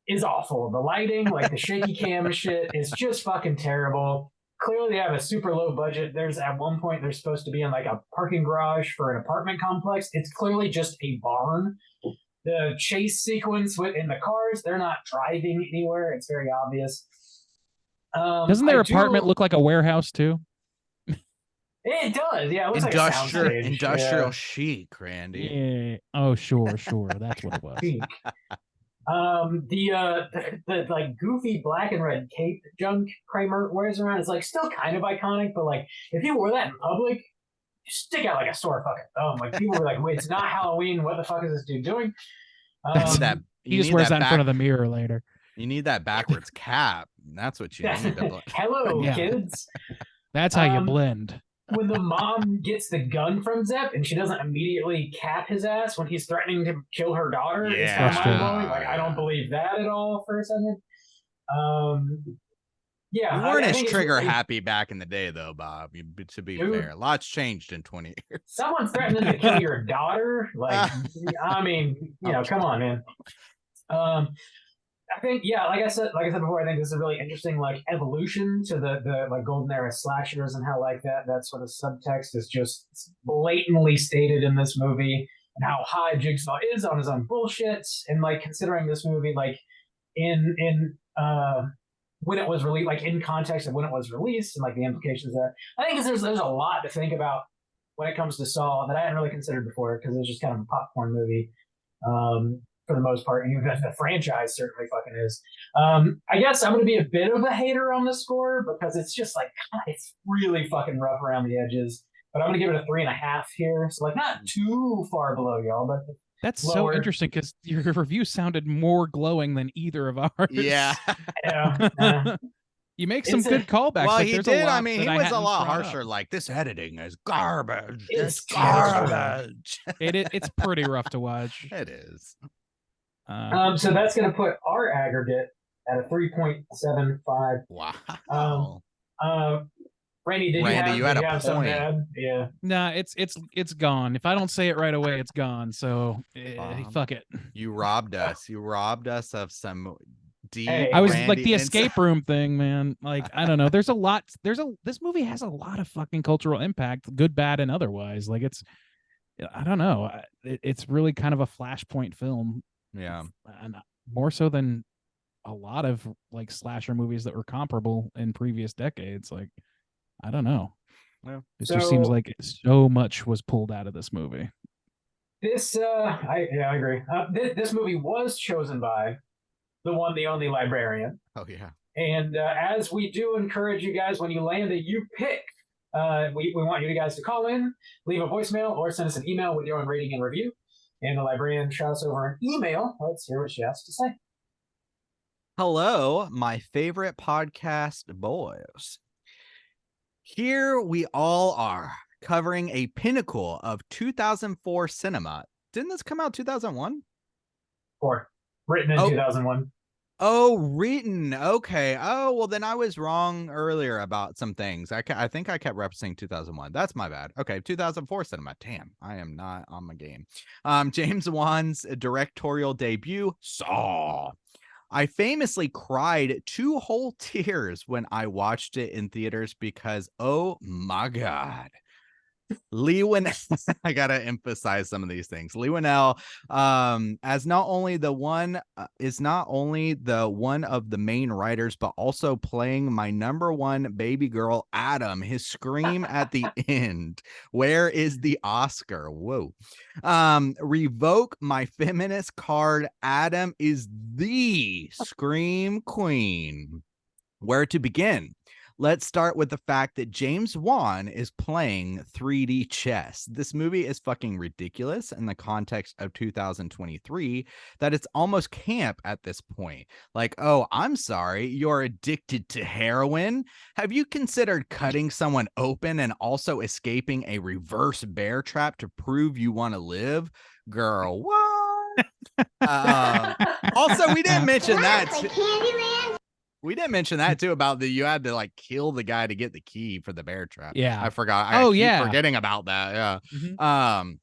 is awful. The lighting, like the shaky cam shit, is just fucking terrible. Clearly, they have a super low budget. There's at one point they're supposed to be in like a parking garage for an apartment complex. It's clearly just a barn. The chase sequence in the cars, they're not driving anywhere. It's very obvious. Doesn't their apartment look like a warehouse too? It does, yeah. It looks Industrial, like a soundstage. industrial chic, Randy. Yeah. Oh, sure. That's what it was. Chic. The like goofy black and red cape junk Kramer wears around is like still kind of iconic, but like if you wore that in public, you stick out like a sore fucking thumb. Like people were like, "Wait, it's not Halloween. What the fuck is this dude doing?" That He you just need wears that in back- front of the mirror later. You need that backwards cap. That's what you need. To Hello, Yeah. kids. That's how you Um, blend. When the mom gets the gun from Zepp and she doesn't immediately cap his ass when he's threatening to kill her daughter, it's kind of Frustrating. mind-blowing. Like I don't believe that at all for a second. Yeah, You weren't I as think it's trigger really- happy back in the day, though, Bob. To be Dude. fair, lots changed in 20 years. Someone threatening to kill your daughter, like I mean, come on, man. I think, yeah, like I said before, I think this is a really interesting like evolution to the like golden era slashers and how like that sort of subtext is just blatantly stated in this movie and how high Jigsaw is on his own bullshit and like considering this movie like in when it was released, like in context of when it was released and like the implications there. I think there's a lot to think about when it comes to Saw that I hadn't really considered before because it was just kind of a popcorn movie. For the most part, and even the franchise certainly fucking is. I guess I'm going to be a bit of a hater on the score because it's just like, God, it's really fucking rough around the edges. But I'm going to give it a 3.5 here. So, like, not too far below y'all, but That's lower. so interesting because your review sounded more glowing than either of ours. Yeah. yeah. You make some It's a- good callbacks. Well, like, he there's a did. I lot mean, that he was a hadn't lot brought harsher. up. Like, this editing is garbage. It's It's garbage. It's pretty rough to watch. It is. So that's going to put our aggregate at a 3.75. Wow. Randy, did Randy, you you had have, a did you have something to point. add? Yeah. Nah, it's gone. If I don't say it right away, it's gone. So fuck it. You robbed us. You robbed us of some deep. Hey, I was Randy like the insight. escape room thing, man. Like I don't know. This movie has a lot of fucking cultural impact, good, bad, and otherwise. Like I don't know. It's really kind of a flashpoint film. Yeah. And more so than a lot of like slasher movies that were comparable in previous decades. Like I don't know. Yeah. It just seems So- like so much was pulled out of this movie. This, I agree. This movie was chosen by the one, the only librarian. Oh, yeah. And as we do encourage you guys, when you land a you pick, we want you guys to call in, leave a voicemail, or send us an email with your own rating and review. And the librarian shouts over an email. Let's hear what she has to say. Hello, my favorite podcast boys. Here we all are covering a pinnacle of 2004 cinema. Didn't this come out 2001? Or written in Oh. 2001. Oh, written. Okay. Oh, well, then I was wrong earlier about some things. I think I kept referencing 2001. That's my bad. Okay, 2004 cinema. Damn, I am not on my game. James Wan's directorial debut, Saw. I famously cried 2 whole tears when I watched it in theaters because, oh my God. Lee Winnell, I gotta emphasize some of these things. Lee Winnell, as not only the one of the main writers, but also playing my number one baby girl, Adam. His scream at the end. Where is the Oscar? Whoa. Revoke my feminist card. Adam is the scream queen. Where to begin? Let's start with the fact that James Wan is playing 3D chess. This movie is fucking ridiculous in the context of 2023 that it's almost camp at this point. Like, oh, I'm sorry, you're addicted to heroin? Have you considered cutting someone open and also escaping a reverse bear trap to prove you want to live? Girl, what? Also, we didn't mention that. We didn't mention that too about you had to like kill the guy to get the key for the bear trap. Yeah. I forgot. Oh, I keep yeah. forgetting about that. Yeah. Mhm.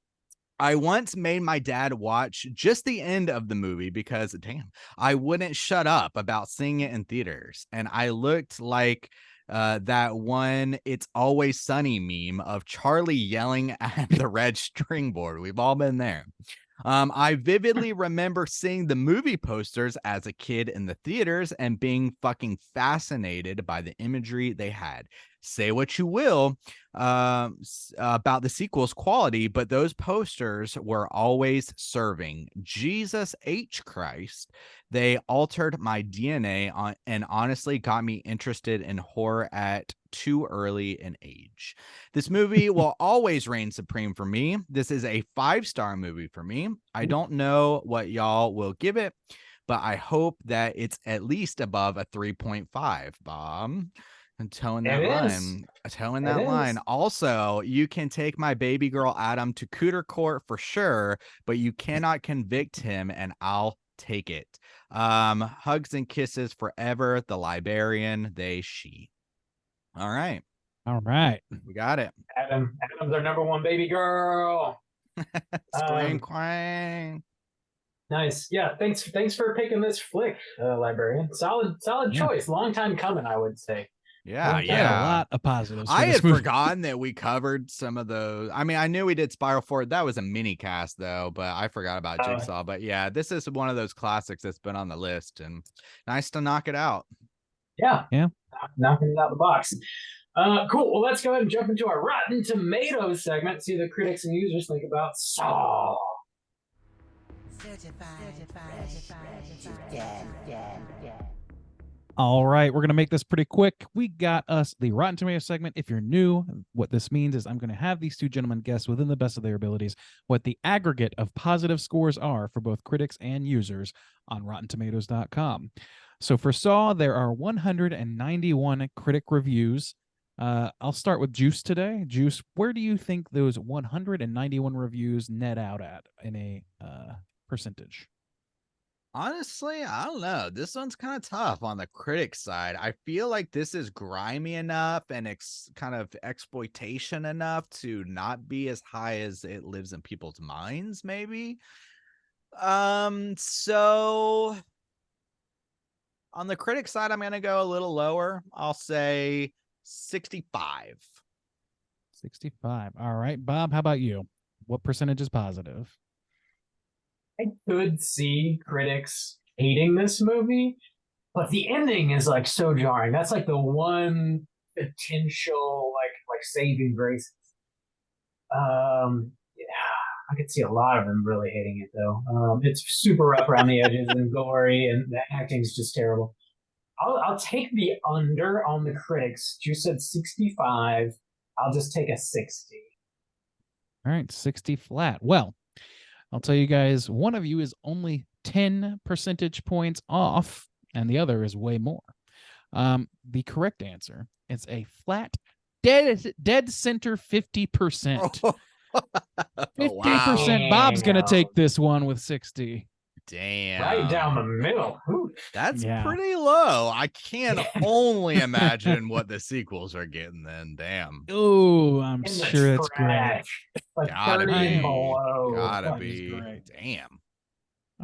I once made my dad watch just the end of the movie because, damn, I wouldn't shut up about seeing it in theaters. And I looked like that one It's Always Sunny meme of Charlie yelling at the red string board. We've all been there. I vividly remember seeing the movie posters as a kid in the theaters and being fucking fascinated by the imagery they had. Say what you will about the sequel's quality, but those posters were always serving Jesus H. Christ. They altered my DNA and honestly got me interested in horror at too early in age. This movie will always reign supreme for me. This is a 5-star movie for me. I don't know what y'all will give it, but I hope that it's at least above a 3.5, Bob. And towing that It is. line. Towing It that line. is. Also, you can take my baby girl Adam to Cooter Court for sure, but you cannot convict him, and I'll take it. Hugs and kisses forever. The librarian, they, she. All right. All right. We got it. Adam's our number one baby girl. Scream quang. Nice. Yeah, thanks for picking this flick, librarian. Solid Yeah. choice. Long time coming, I would say. Yeah, I had I had a yeah. lot of positives. for I this had movie. forgotten that we covered some of those. I mean, I knew we did Spiral Forward. That was a mini cast though, but I forgot about Jigsaw. But yeah, this is one of those classics that's been on the list, and nice to knock it out. Yeah. Yeah. Knocking it out the box. Cool. Well, let's go ahead and jump into our Rotten Tomatoes segment. See what the critics and users think about Saw. Certified fresh to death. All right, we're going to make this pretty quick. We got us the Rotten Tomatoes segment. If you're new, what this means is I'm going to have these two gentlemen guess within the best of their abilities what the aggregate of positive scores are for both critics and users on RottenTomatoes.com. So for Saw, there are 191 critic reviews. I'll start with Juice today. Juice, where do you think those 191 reviews net out at in a percentage? Honestly, I don't know. This one's kind of tough on the critic side. I feel like this is grimy enough and kind of exploitation enough to not be as high as it lives in people's minds, maybe. So on the critic side, I'm gonna go a little lower. I'll say 65. 65. All right, Bob, how about you? What percentage is positive? I could see critics hating this movie, but the ending is like so jarring. That's like the one potential like saving grace. Yeah, I could see a lot of them really hating it though. It's super rough around the edges and gory, and the acting is just terrible. I'll take the under on the critics. You said 65. I'll just take a 60. All right, 60 flat. Well, I'll tell you guys, one of you is only 10 percentage points off, and the other is way more. The correct answer is a flat dead center 50%. 50%. Bob's going to take this one with 60. Damn. Right down the middle. Ooh. That's Yeah. pretty low. I can only imagine what the sequels are getting then. Damn. Oh, I'm In the sure that's great. trash. Like Gotta 30 be. and below. Gotta that is be. great. Damn.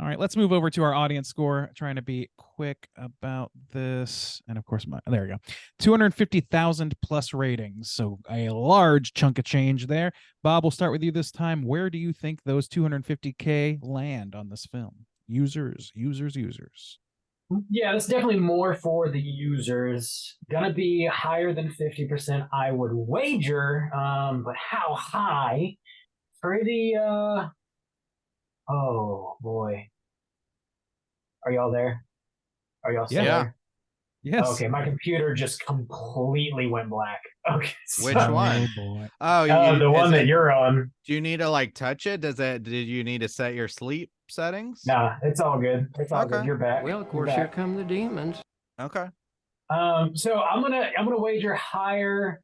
All right, let's move over to our audience score. Trying to be quick about this. And of course, there we go. 250,000 plus ratings. So a large chunk of change there. Bob, we'll start with you this time. Where do you think those 250K land on this film? Users. Yeah, that's definitely more for the users. Gonna be higher than 50%, I would wager. But how high? Pretty oh boy. Are y'all there? Are y'all still Yeah. there? Yes. Okay, my computer just completely went black. Okay. Which so- one? Oh boy. Oh, The is one that it- you're on. Do you need to like touch it? Did you need to set your sleep settings? Nah, it's all good. It's all good. Okay. You're back. Well, of You're course, back. here come the demons. Okay. So I'm gonna wager higher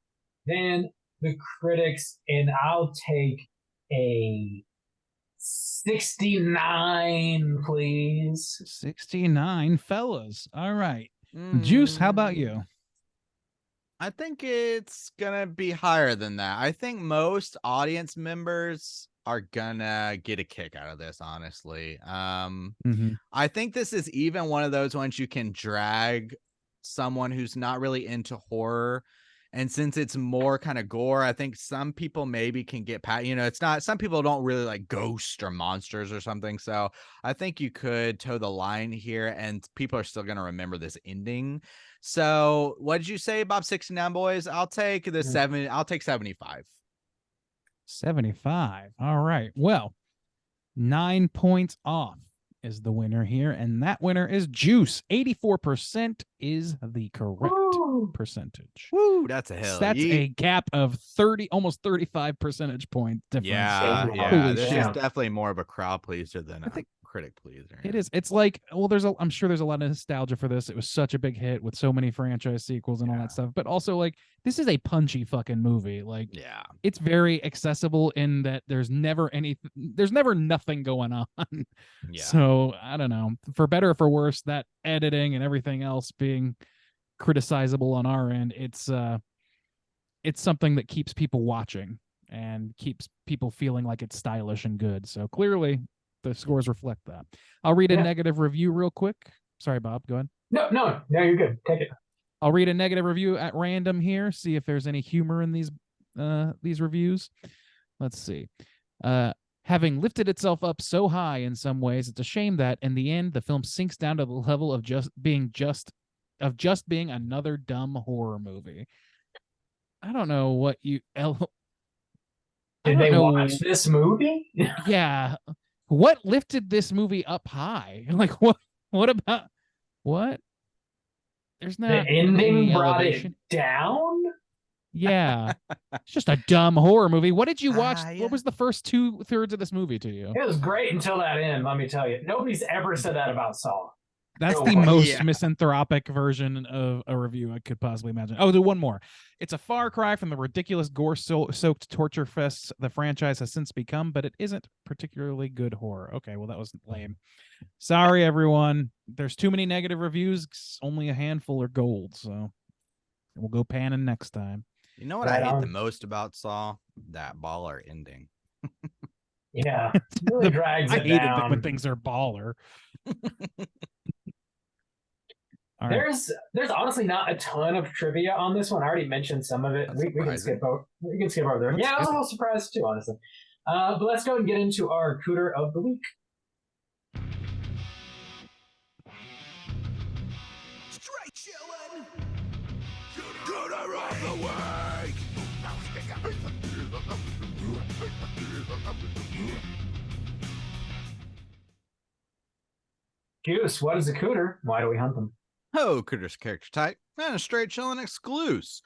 than the critics, and I'll take a 69, please. 69 fellas. All right. Juice, how about Mm, you? I think it's gonna be higher than that. I think most audience members are gonna get a kick out of this, honestly. Mm-hmm. I think this is even one of those ones you can drag someone who's not really into horror. And since it's more kind of gore, I think some people maybe can get past, it's not, some people don't really like ghosts or monsters or something. So I think you could toe the line here and people are still going to remember this ending. So what did you say, Bob 69 boys? I'll take the I'll take 75. 75. All right. Well, 9 points off is the winner here, and that winner is Juice. 84% is the correct Woo. percentage. Woo, that's a So hell. that's a gap of 30, almost 35 percentage point difference. Yeah, Holy yeah. This shit. is definitely more of a crowd pleaser than I a think critic pleaser. it is. It's like, well, I'm sure there's a lot of nostalgia for this. It was such a big hit with so many franchise sequels and all Yeah. that stuff. But also, like, this is a punchy fucking movie. Like, Yeah. it's very accessible in that there's never nothing going on. Yeah. So I don't know, for better or for worse, that editing and everything else being criticizable on our end, it's something that keeps people watching and keeps people feeling like it's stylish and good. So clearly the scores reflect that. I'll read a Yeah. negative review real quick. Sorry, Bob, go ahead. No, you're good. Take it. I'll read a negative review at random here, see if there's any humor in these reviews. Let's see. Having lifted itself up so high in some ways, it's a shame that in the end the film sinks down to the level of just being another dumb horror movie. I don't know what you I Did don't they know- watch this movie? Yeah. What lifted this movie up high? Like what about what? There's not The ending any brought elevation. it down? Yeah. It's just a dumb horror movie. What did you watch? Yeah. What was the first 2/3 of this movie to you? It was great until that end, let me tell you. Nobody's ever said that about Saw. That's No the way. most Yeah. misanthropic version of a review I could possibly imagine. Oh, do one more. It's a far cry from the ridiculous gore-soaked torture fests the franchise has since become, but it isn't particularly good horror. Okay, well, that was lame. Sorry, everyone. There's too many negative reviews. Only a handful are gold, so we'll go panning next time. You know what Right I hate the on. most about Saw? That baller ending. Yeah. It really drags I it hate it down. when things are baller. All right. There's honestly not a ton of trivia on this one. I already mentioned some of it. That's We can surprising. skip over there. Let's Yeah, I was a skip little surprised too, honestly. But let's go and get into our cooter of the week. Straight chillin'. Gooder of the week. Goose, what is a cooter? Why do we hunt them? Oh, Cooter's character type and a straight chillin' exclusive.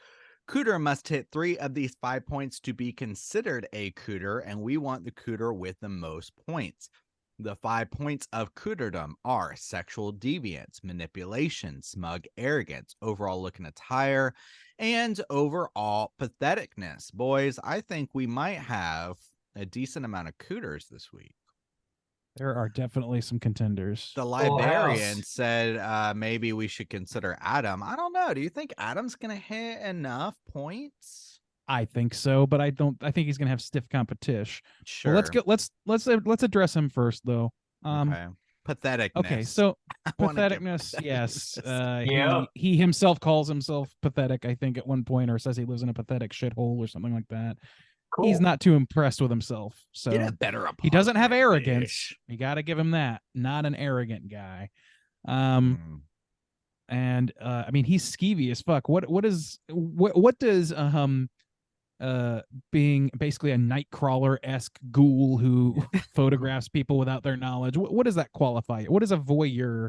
Cooter must hit 3 of these 5 points to be considered a cooter, and we want the cooter with the most points. The 5 points of cooterdom are sexual deviance, manipulation, smug arrogance, overall look and attire, and overall patheticness. Boys, I think we might have a decent amount of cooters this week. There are definitely some contenders. The Full librarian house. said maybe we should consider Adam. I don't know. Do you think Adam's gonna hit enough points? I think so, but I think he's gonna have stiff competition. Sure. Well, let's address him first though. Okay. Patheticness. Okay, so I wanna get patheticness, yes. patheticness. Yeah. He himself calls himself pathetic, I think, at one point, or says he lives in a pathetic shithole or something like that. Cool. He's not too impressed with himself. So Get a better he doesn't have apartment, arrogance. bitch. You got to give him that. Not an arrogant guy. Mm. And I mean, he's skeevy as fuck. What does being basically a nightcrawler-esque ghoul who photographs people without their knowledge, what does that qualify? What is a voyeur?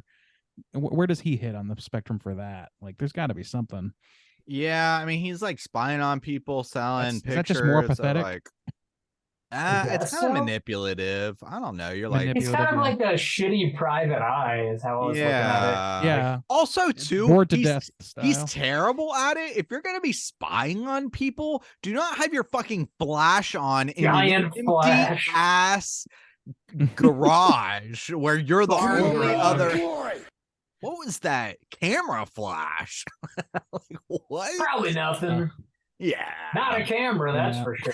Where does he hit on the spectrum for that? Like, there's got to be something. Yeah, I mean, he's like spying on people, selling Is pictures. that just more of, pathetic? Like, I it's guess kind of so. manipulative. I don't know. You're like, He's kind of manipulative, like a shitty private eye, is how I was looking at it. Yeah. Also, too, Bored to he's, death he's style. terrible at it. If you're gonna be spying on people, do not have your fucking flash on in Giant an empty flash. ass garage where you're the Fire only garage. other. Glory. what was that camera flash? Like, what? Probably nothing. Yeah. Not a camera, that's Yeah. for sure.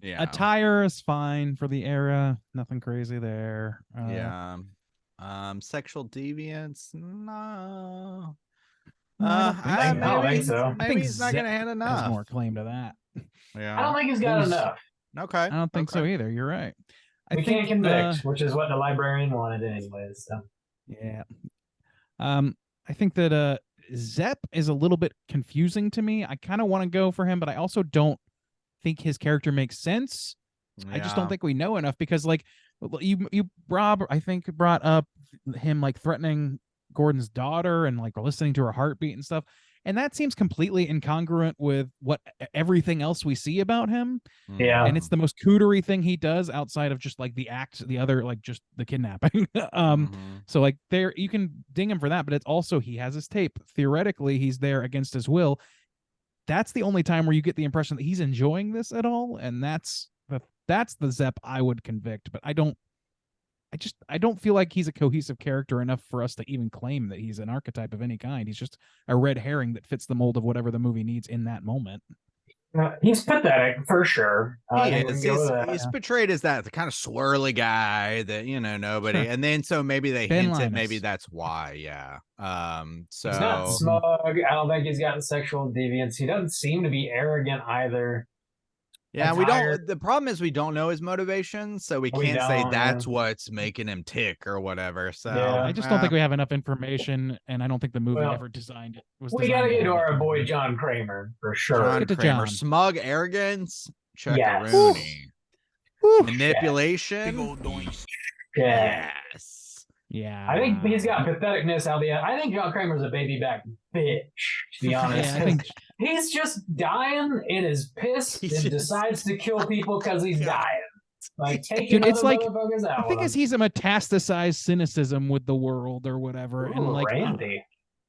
Yeah. Attire is fine for the era. Nothing crazy there. Yeah. Sexual deviance? No. No, I don't think so. I don't think so. I Maybe think he's not gonna Zep have has enough. more claim to that. Yeah. I don't think he's got Who's- enough. Okay. I don't think so okay. either. You're right. I We think, can't convict, which is what the librarian wanted anyways. So. Yeah. I think that Zep is a little bit confusing to me. I kind of want to go for him, but I also don't think his character makes sense. I just don't Yeah. think we know enough because like you Rob, I think brought up him like threatening Gordon's daughter and like listening to her heartbeat and stuff. And that seems completely incongruent with what everything else we see about him. Yeah. And it's the most cootery thing he does outside of just like the act, the other, like just the kidnapping. Mhm. So like there, you can ding him for that, but it's also he has his tape. Theoretically, he's there against his will. That's the only time where you get the impression that he's enjoying this at all, and that's the Zep I would convict. But I don't feel like he's a cohesive character enough for us to even claim that he's an archetype of any kind. He's just a red herring that fits the mold of whatever the movie needs in that moment. He's pathetic for sure. I think we He is. can go with that. He's portrayed as that the kind of swirly guy that nobody, Sure. and then so maybe they Ben hint at Linus. maybe that's why. Yeah. So He's not smug. I don't think he's got sexual deviance. He doesn't seem to be arrogant either. yeah, we attire. don't. The problem is we don't know his motivation, so we We can't say don't, that's yeah. what's making him tick or whatever. So Yeah. I just don't think we have enough information, and I don't think the movie Well, ever designed it. Was We got to designed get to have our it. boy John Kramer for sure. John Get to Kramer, John. smug arrogance, Yes. Rooney, Whew. manipulation. Yeah. Yes. Yeah, I think he's got patheticness out the end. I think John Kramer's a baby back bitch, to be honest. Yeah, I think He's just dying and is pissed He's and just- decides to kill people because he's dying. Like, taking Dude, it's other like- motherfuckers out. the thing with is him. he's a metastasized cynicism with the world or whatever, and Ooh, like Randy.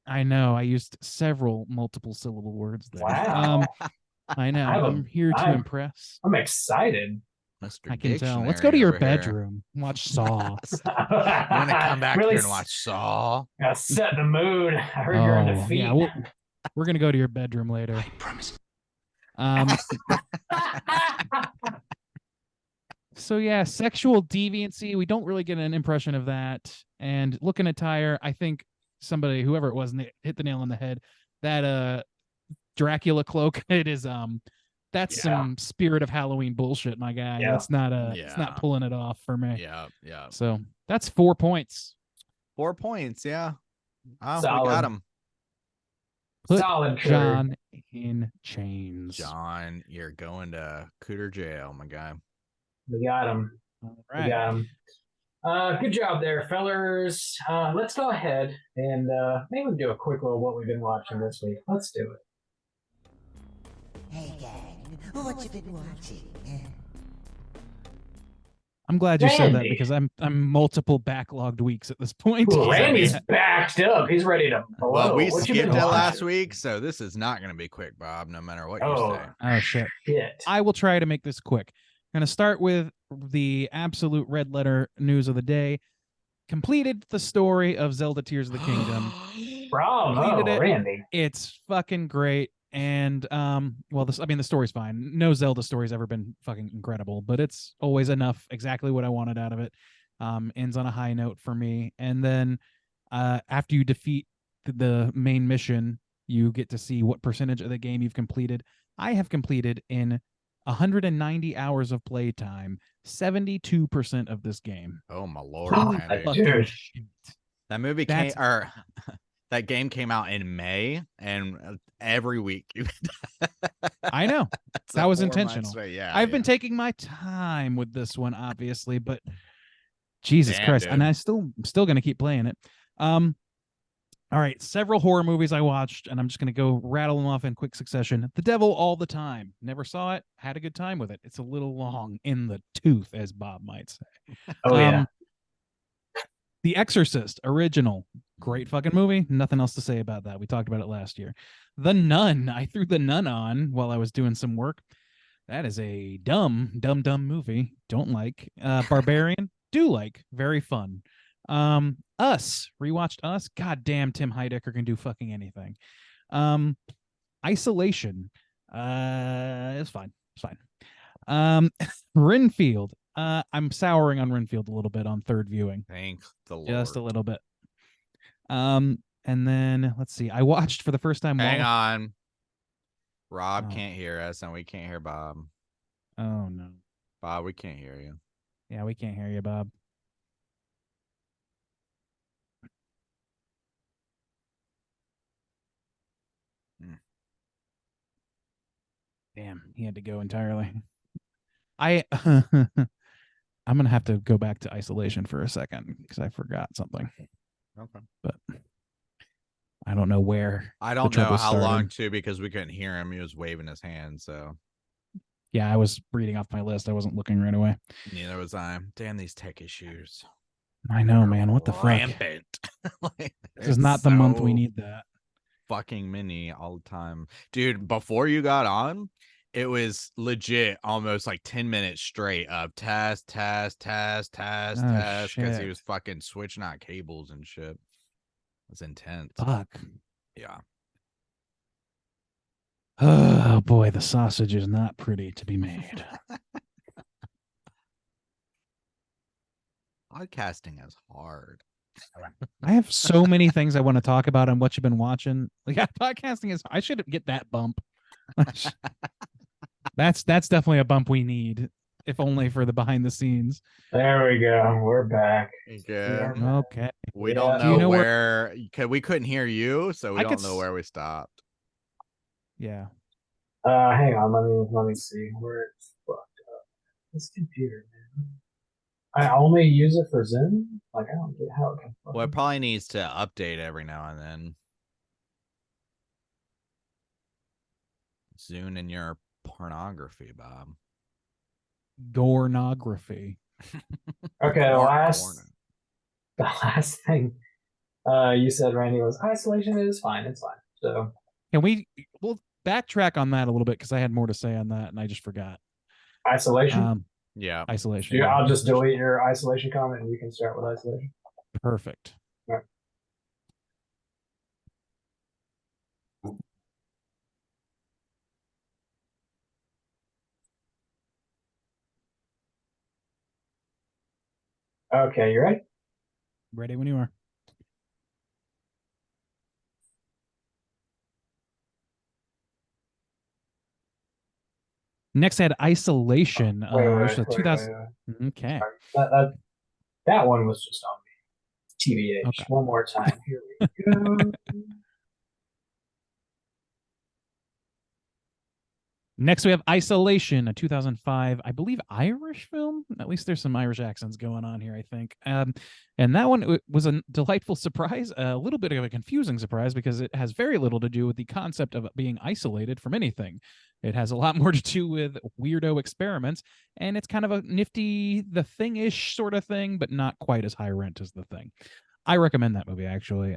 I know I used several multiple syllable words there. Wow. I know. I have a- I'm here to I'm- impress. I'm excited. Mr. I can tell. Let's go to Dictionary your over here. bedroom. Watch Saw. You want to come back Really here and watch Saw? Gotta set the mood. I heard you're in Oh, defeat. yeah, we're gonna go to your bedroom later. I promise. So yeah, sexual deviancy. We don't really get an impression of that. And looking at Tyre, I think somebody, whoever it was, hit the nail on the head. That Dracula cloak. It is that's some Spirit of Halloween bullshit, my guy. Yeah. That's not it's Yeah. not pulling it off for me. Yeah, yeah. So that's 4 points. 4 points. Yeah. Oh, we Solid. got him. Put Solid trigger. John in chains. John, you're going to Cooter jail, my guy. We got him. All We right. got him. Good job there, fellers. Let's go ahead and maybe we'll do a quick little what we've been watching this week. Let's do it. Hey, gang, what you been watching? I'm glad you said that Randy. because I'm multiple backlogged weeks at this point. Ooh, Randy's Yeah. backed up. He's ready to blow. Well, we What you been skipped it last watching? week, so this is not going to be quick, Bob, no matter what you Oh, say. Oh shit. shit. I will try to make this quick. I'm going to start with the absolute red letter news of the day. Completed the story of Zelda Tears of the Kingdom. Bravo, completed it. Randy. It's fucking great. And well, the story's fine. No Zelda story's ever been fucking incredible, but it's always enough. Exactly what I wanted out of it. Ends on a high note for me. And then after you defeat the main mission, you get to see what percentage of the game you've completed. I have completed in 190 hours of playtime, 72% of this game. Oh, my Lord. Oh, Randy. my Dude. Shit. That movie came, That's- or that game came out in May, and every week. I know. That's That a was 4 months intentional. straight, Yeah, I've been yeah. taking my time with this one, obviously, but Jesus Damn, Christ. dude. And I'm still going to keep playing it. All right. Several horror movies I watched, and I'm just going to go rattle them off in quick succession. The Devil All the Time. Never saw it. Had a good time with it. It's a little long in the tooth, as Bob might say. Oh, yeah. The Exorcist original. Great fucking movie. Nothing else to say about that. We talked about it last year. The Nun. I threw The Nun on while I was doing some work. That is a dumb movie. Don't like. Barbarian. Do like. Very fun. Us rewatched Us. God damn, Tim Heidecker can do fucking anything. Isolation. It's fine. It's fine. Renfield. I'm souring on Renfield a little bit on third viewing. Thank the Lord. Just a little bit. And then let's see. I watched for the first time. Hang Wall- on. Rob Oh. can't hear us, and we can't hear Bob. Oh no. Bob, we can't hear you. Yeah, we can't hear you, Bob. Hmm. Damn, he had to go entirely. I'm gonna have to go back to isolation for a second because I forgot something, Okay. but I don't know where. I don't know trouble how long started. too because we couldn't hear him. He was waving his hand, so Yeah, I was reading off my list. I wasn't looking right away. neither was I. Damn these tech issues. I know, They're man. What the fuck? rampant. Like, This is not the month we so need that. fucking many all the time. Dude, before you got on, it was legit almost like 10 minutes straight of test because he shit. was fucking switching out cables and shit. It was intense. Fuck. Yeah. Oh boy, the sausage is not pretty to be made. Podcasting is hard. I have so many things I want to talk about on what you've been watching. Like, yeah, podcasting is. I should get that bump. That's definitely a bump we need, if only for the behind the scenes. There we go. We're back. Good. Okay. We Yeah. don't Do you know know where- where we couldn't hear you, so we I don't could know s- where we stopped. Yeah. Hang on. Let me see. Where it's fucked up. This computer, man. I only use it for Zoom. Like, I don't get how it can. Well, it probably needs to update every now and then. Zoom in your pornography, Bob. Gornography. Okay, the Porn. last thing you said, Randy, was isolation is fine. It's fine. So Can we'll backtrack on that a little bit because I had more to say on that and I just forgot. isolation. Yeah. Isolation. Yeah, yeah. I'll just delete your isolation comment, and you can start with isolation. Perfect. Okay, you ready? Ready when you are. Next, I had Isolation. Which is 2000. wait. Okay. That one was just on me. TBH. Okay. One more time. Here we go. Next, we have Isolation, a 2005, I believe, Irish film. At least there's some Irish accents going on here, I think. And that one was a delightful surprise, a little bit of a confusing surprise because it has very little to do with the concept of being isolated from anything. It has a lot more to do with weirdo experiments, and it's kind of a nifty, The Thing-ish sort of thing, but not quite as high rent as The Thing. I recommend that movie, actually.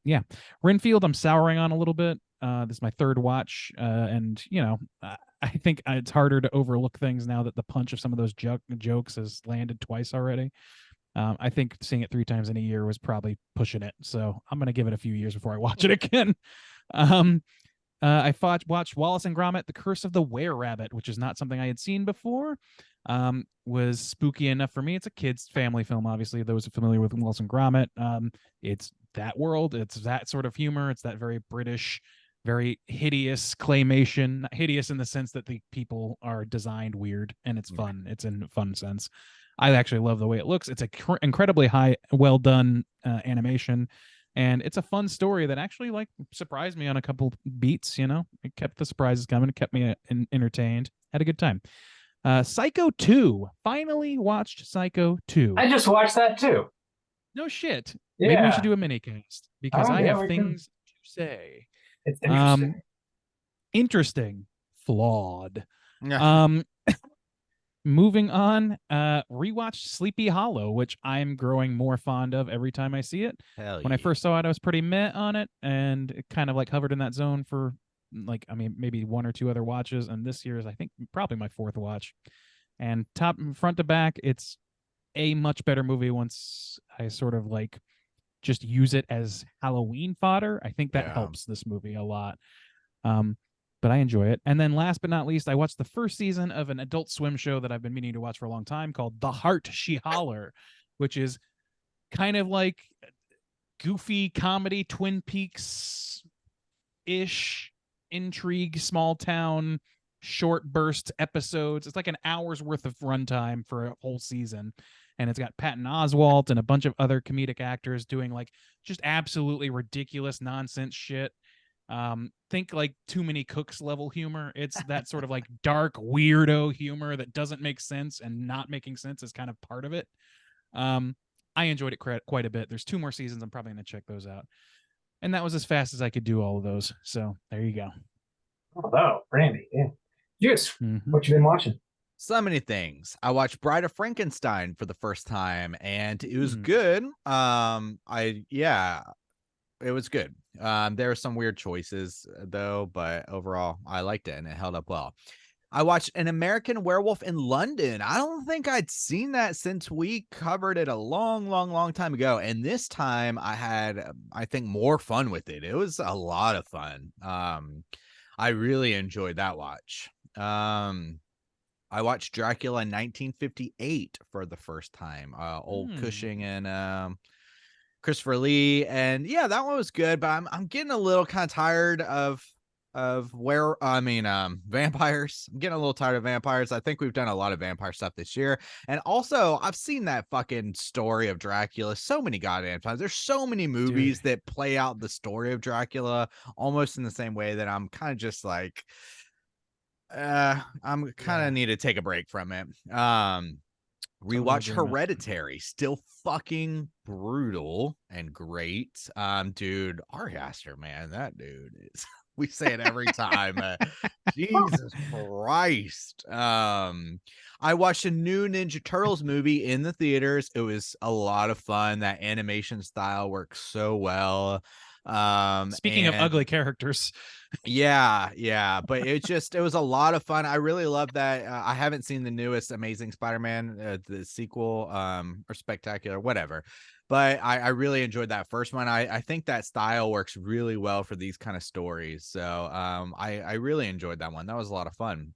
Yeah, Renfield, I'm souring on a little bit. This is my third watch, and I think it's harder to overlook things now that the punch of some of those jokes has landed twice already. I think seeing it 3 times in a year was probably pushing it, so I'm gonna give it a few years before I watch it again. I watched Wallace and Gromit: The Curse of the Were-Rabbit, which is not something I had seen before. Was spooky enough for me. It's a kids' family film, obviously. Those familiar with Wallace and Gromit, it's that world. It's that sort of humor. It's that very British, very hideous claymation. Not hideous in the sense that the people are designed weird, and it's fun. It's in a fun sense. I actually love the way it looks. It's incredibly well done animation. And it's a fun story that actually surprised me on a couple beats. It kept the surprises coming. It kept me entertained. Had a good time. Psycho 2. Finally watched Psycho 2. I just watched that too. No shit. Yeah. Maybe we should do a mini cast because Oh, I yeah, have we can. things to say. It's interesting. Interesting. Flawed. Yeah. Moving on, rewatched Sleepy Hollow, which I'm growing more fond of every time I see it. Hell When I yeah. first saw it, I was pretty meh on it, and it kind of hovered in that zone for maybe 1 or 2 other watches. And this year is, I think, probably my 4th watch. And front to back, it's a much better movie once I sort of like just use it as Halloween fodder. I think that Yeah. helps this movie a lot. But I enjoy it. And then last but not least, I watched the first season of an Adult Swim show that I've been meaning to watch for a long time called The Heart She Holler, which is kind of like goofy comedy, Twin Peaks ish intrigue, small town, short burst episodes. It's like an hour's worth of runtime for a whole season. And it's got Patton Oswalt and a bunch of other comedic actors doing like just absolutely ridiculous nonsense shit. Think like Too Many Cooks level humor. It's that sort of like dark weirdo humor that doesn't make sense, and not making sense is kind of part of it. I enjoyed it quite a bit. There's 2 more seasons. I'm probably going to check those out. And that was as fast as I could do all of those. So there you go. Oh, Randy. Yeah. Juice, Mhm. what you been watching? So many things. I watched Bride of Frankenstein for the first time, and it was Mm. good. It was good. There were some weird choices though, but overall I liked it and it held up well. I watched An American Werewolf in London. I don't think I'd seen that since we covered it a long time ago. And this time I had, I think, more fun with it. It was a lot of fun. I really enjoyed that watch. I watched Dracula in 1958 for the first time. Old Cushing and Christopher Lee, and yeah, that one was good. But I'm getting a little kind of tired of vampires. I'm getting a little tired of vampires. I think we've done a lot of vampire stuff this year, and also I've seen that fucking story of Dracula so many goddamn times. There's so many movies that play out the story of Dracula almost in the same way that I'm kind of just like. I'm kind of need to take a break from it. Rewatch agreement. Hereditary, still fucking brutal and great. Dude, Ari Aster, man, that dude is. We say it every time. Jesus Christ. I watched a new Ninja Turtles movie in the theaters. It was a lot of fun. That animation style works so well. Speaking of ugly characters, yeah, but it was a lot of fun. I really love that. I haven't seen the newest Amazing Spider-Man, the sequel, or Spectacular, whatever, but I really enjoyed that first one. I think that style works really well for these kind of stories. So I really enjoyed that one. That was a lot of fun.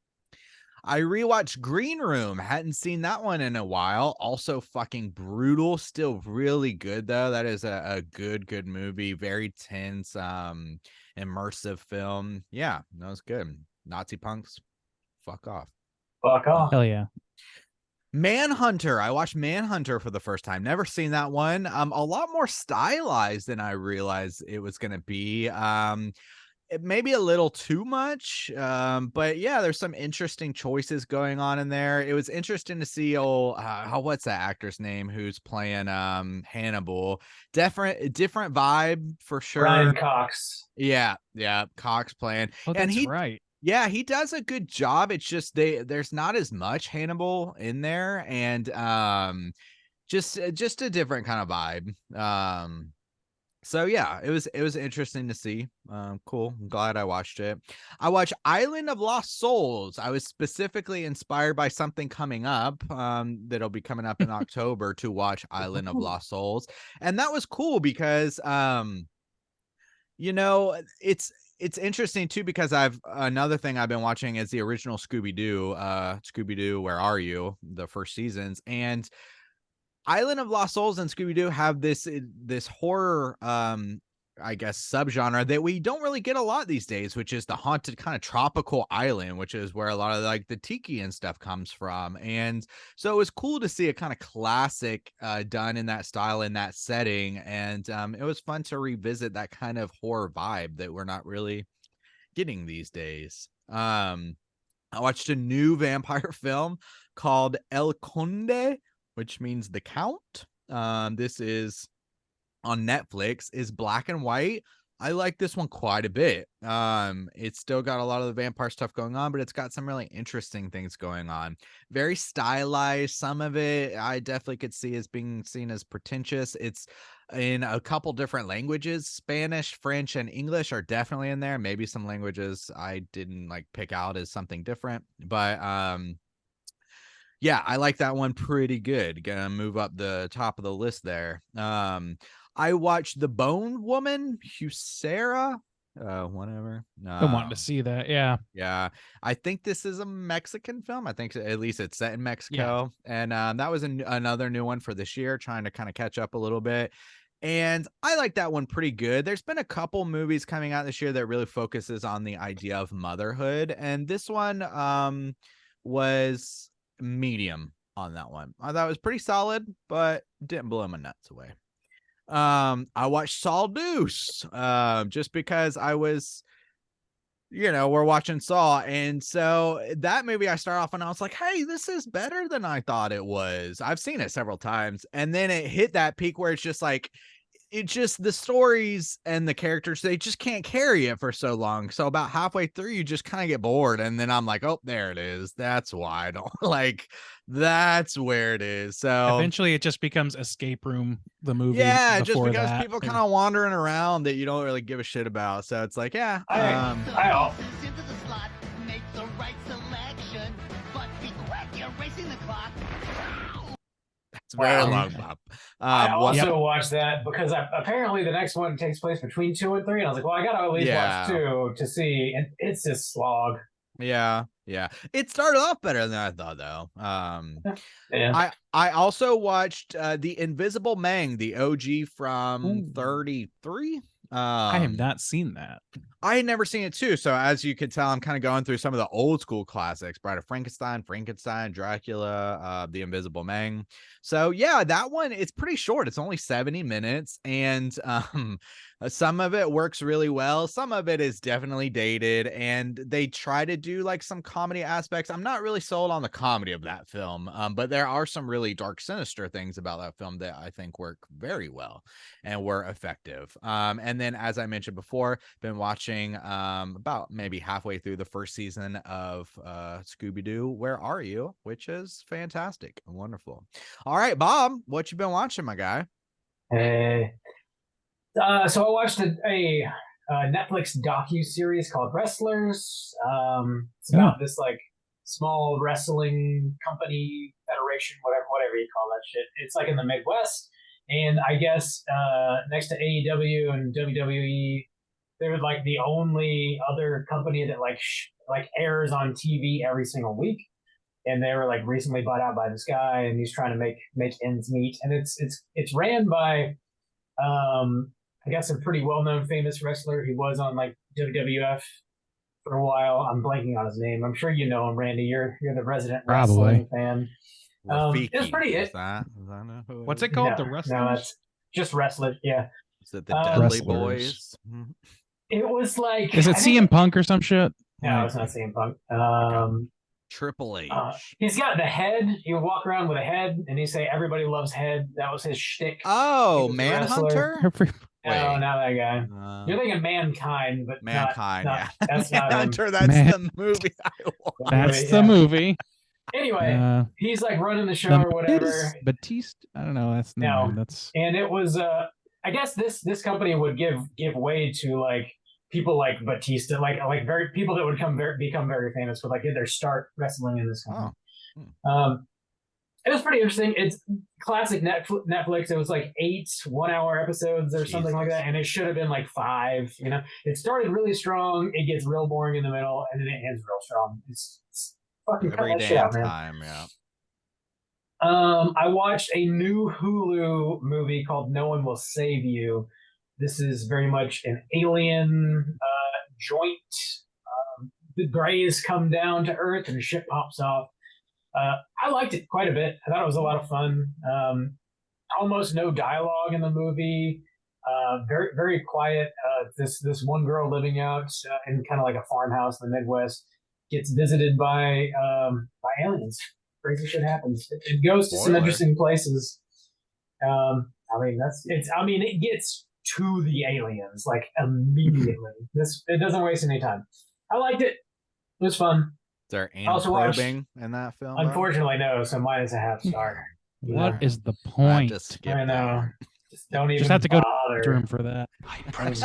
I rewatched Green Room. Hadn't seen that one in a while. Also fucking brutal. Still really good though. That is a good movie. Very tense, immersive film. Yeah, that was good. Nazi punks, fuck off. Fuck off. hell yeah. Manhunter. I watched Manhunter for the first time. Never seen that one. A lot more stylized than I realized it was gonna be. It may be a little too much, but yeah, there's some interesting choices going on in there. It was interesting to see what's that actor's name who's playing Hannibal. Different vibe for sure. Brian Cox. Yeah, Cox playing. Oh, that's and right. Yeah, he does a good job. It's just there's not as much Hannibal in there, and just a different kind of vibe. So yeah, it was interesting to see. Cool. I'm glad I watched it. I watched Island of Lost Souls. I was specifically inspired by something coming up that'll be coming up in October to watch Island of Lost Souls. And that was cool because it's interesting too, because another thing I've been watching is the original Scooby-Doo, Where Are You? The first seasons, and Island of Lost Souls and Scooby-Doo have this horror I guess subgenre that we don't really get a lot these days, which is the haunted kind of tropical island, which is where a lot of like the tiki and stuff comes from. And so it was cool to see a kind of classic done in that style, in that setting, and it was fun to revisit that kind of horror vibe that we're not really getting these days. I watched a new vampire film called El Conde, which means the Count. This is on Netflix, is black and white. I like this one quite a bit. It's still got a lot of the vampire stuff going on, but it's got some really interesting things going on. Very stylized. Some of it I definitely could see as being seen as pretentious. It's in a couple different languages. Spanish, French, and English are definitely in there. Maybe some languages I didn't like pick out as something different, but Yeah, I like that one pretty good. Gonna move up the top of the list there. I watched The Bone Woman, Husera, whatever. I wanted to see that. Yeah. Yeah, I think this is a Mexican film. I think at least it's set in Mexico, and that was another new one for this year, trying to kind of catch up a little bit. And I like that one pretty good. There's been a couple movies coming out this year that really focuses on the idea of motherhood, and this one was medium on that one. I thought it was pretty solid, but didn't blow my nuts away. I watched Saw Deuce just because I was, we're watching Saw, and so that movie I start off and I was like, hey, this is better than I thought it was. I've seen it several times, and then it hit that peak where it's just like, it's just the stories and the characters, they just can't carry it for so long. So about halfway through, you just kind of get bored, and then I'm like, oh, there it is. That's why I don't like. That's where it is. So Eventually, it just becomes Escape Room, the movie. yeah, just before because that. people kind of wandering around that you don't really give a shit about. So it's like, yeah, I Into the slot, make the right selection, but be quick, you're racing the clock. it's very Wow. long, Bob. I What- also watched that because apparently the next one takes place between 2 and 3, and I was like, well, I gotta at least Yeah. watch 2 to see, and it's just slog. yeah, it started off better than I thought, though. Yeah. I also watched The Invisible Man, the OG from Ooh. 33. I have not seen that. I had never seen it too. So as you can tell, I'm kind of going through some of the old school classics: Bride of Frankenstein, Dracula, The Invisible Man. So yeah, that one, it's pretty short. It's only 70 minutes, and some of it works really well. Some of it is definitely dated, and they try to do like some comedy aspects. I'm not really sold on the comedy of that film, but there are some really dark, sinister things about that film that I think work very well and were effective. And then, as I mentioned before, been watching about maybe halfway through the first season of Scooby-Doo, Where Are You?, which is fantastic and wonderful. All right, Bob, what you been watching, my guy? Hey. So I watched a Netflix docu-series called Wrestlers. It's about this like small wrestling company, federation, whatever you call that shit. It's like in the Midwest, and I guess next to AEW and WWE, they're like the only other company that like airs on TV every single week. And they were like recently bought out by this guy, and he's trying to make ends meet. And it's ran by I guess a pretty well-known famous wrestler. He was on like WWF for a while. I'm blanking on his name. I'm sure you know him, Randy. You're the resident wrestling fan. It's pretty- Is that who What's is? it called? No, The no, Wrestlers? that's just wrestler. Yeah, Is it the Dudley Wrestlers. Boys? it was like. Is it I think- CM Punk or some shit? No, Like, it's not CM Punk. Triple H. He's got the head. He would walk around with a head, and he'd say, "Everybody loves head." That was his shtick. Oh, he was a wrestler. Manhunter? No, Wait. not that guy. Uh, You're thinking Mankind, but Mankind, not, yeah. that's not him. Manhunter, that's Man- the movie I watched. That's Yeah. the movie. Anyway, he's like running the show the or whatever, Batiste. I don't know. That's No. That's and it was. I guess this company would give way to like people like Batista, like very people that would become very famous would like get their start wrestling in this company. It was pretty interesting. It's classic Netflix. It was like 8 1-hour episodes or something like Jesus. that, and it should have been like 5. It started really strong. It gets real boring in the middle, and then it ends real strong. It's fucking cut Every that shit out, damn man. time, yeah. I watched a new Hulu movie called No One Will Save You. This is very much an alien joint. The Greys come down to Earth and a ship pops off. I liked it quite a bit. I thought it was a lot of fun. Almost no dialogue in the movie. Very very quiet. This one girl living out in kind of like a farmhouse in the Midwest gets visited by aliens. Crazy shit happens. It goes to some Spoiler. interesting places. It gets to the aliens like immediately. It doesn't waste any time. I liked it. It was fun. Is there Also anal watched- probing in that film? bro? Unfortunately, no. So mine is a half star. what is the I have point? to skip I that know. one. Just don't even Just have to go to bother. Bedroom for that. I premise.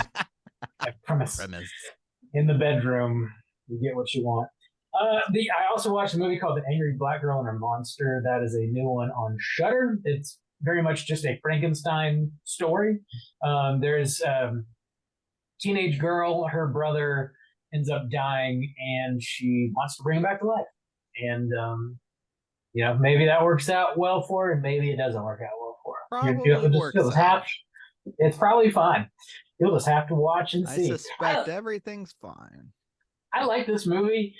Premise. In the bedroom, you get what you want. I also watched a movie called The Angry Black Girl and Her Monster. That is a new one on Shudder. It's very much just a Frankenstein story. There's teenage girl, her brother ends up dying, and she wants to bring him back to life. And maybe that works out well for her, and maybe it doesn't work out well for her. It's probably fine. You'll just have to watch and see. I suspect everything's fine. I like this movie.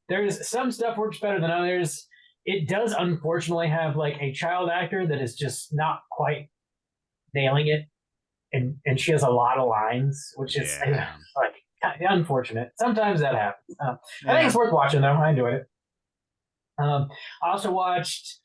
There's some stuff works better than others. It does unfortunately have like a child actor that is just not quite nailing it, and she has a lot of lines, which is like kind of unfortunate. Sometimes that happens. I think it's worth watching though. I enjoyed it. I also watched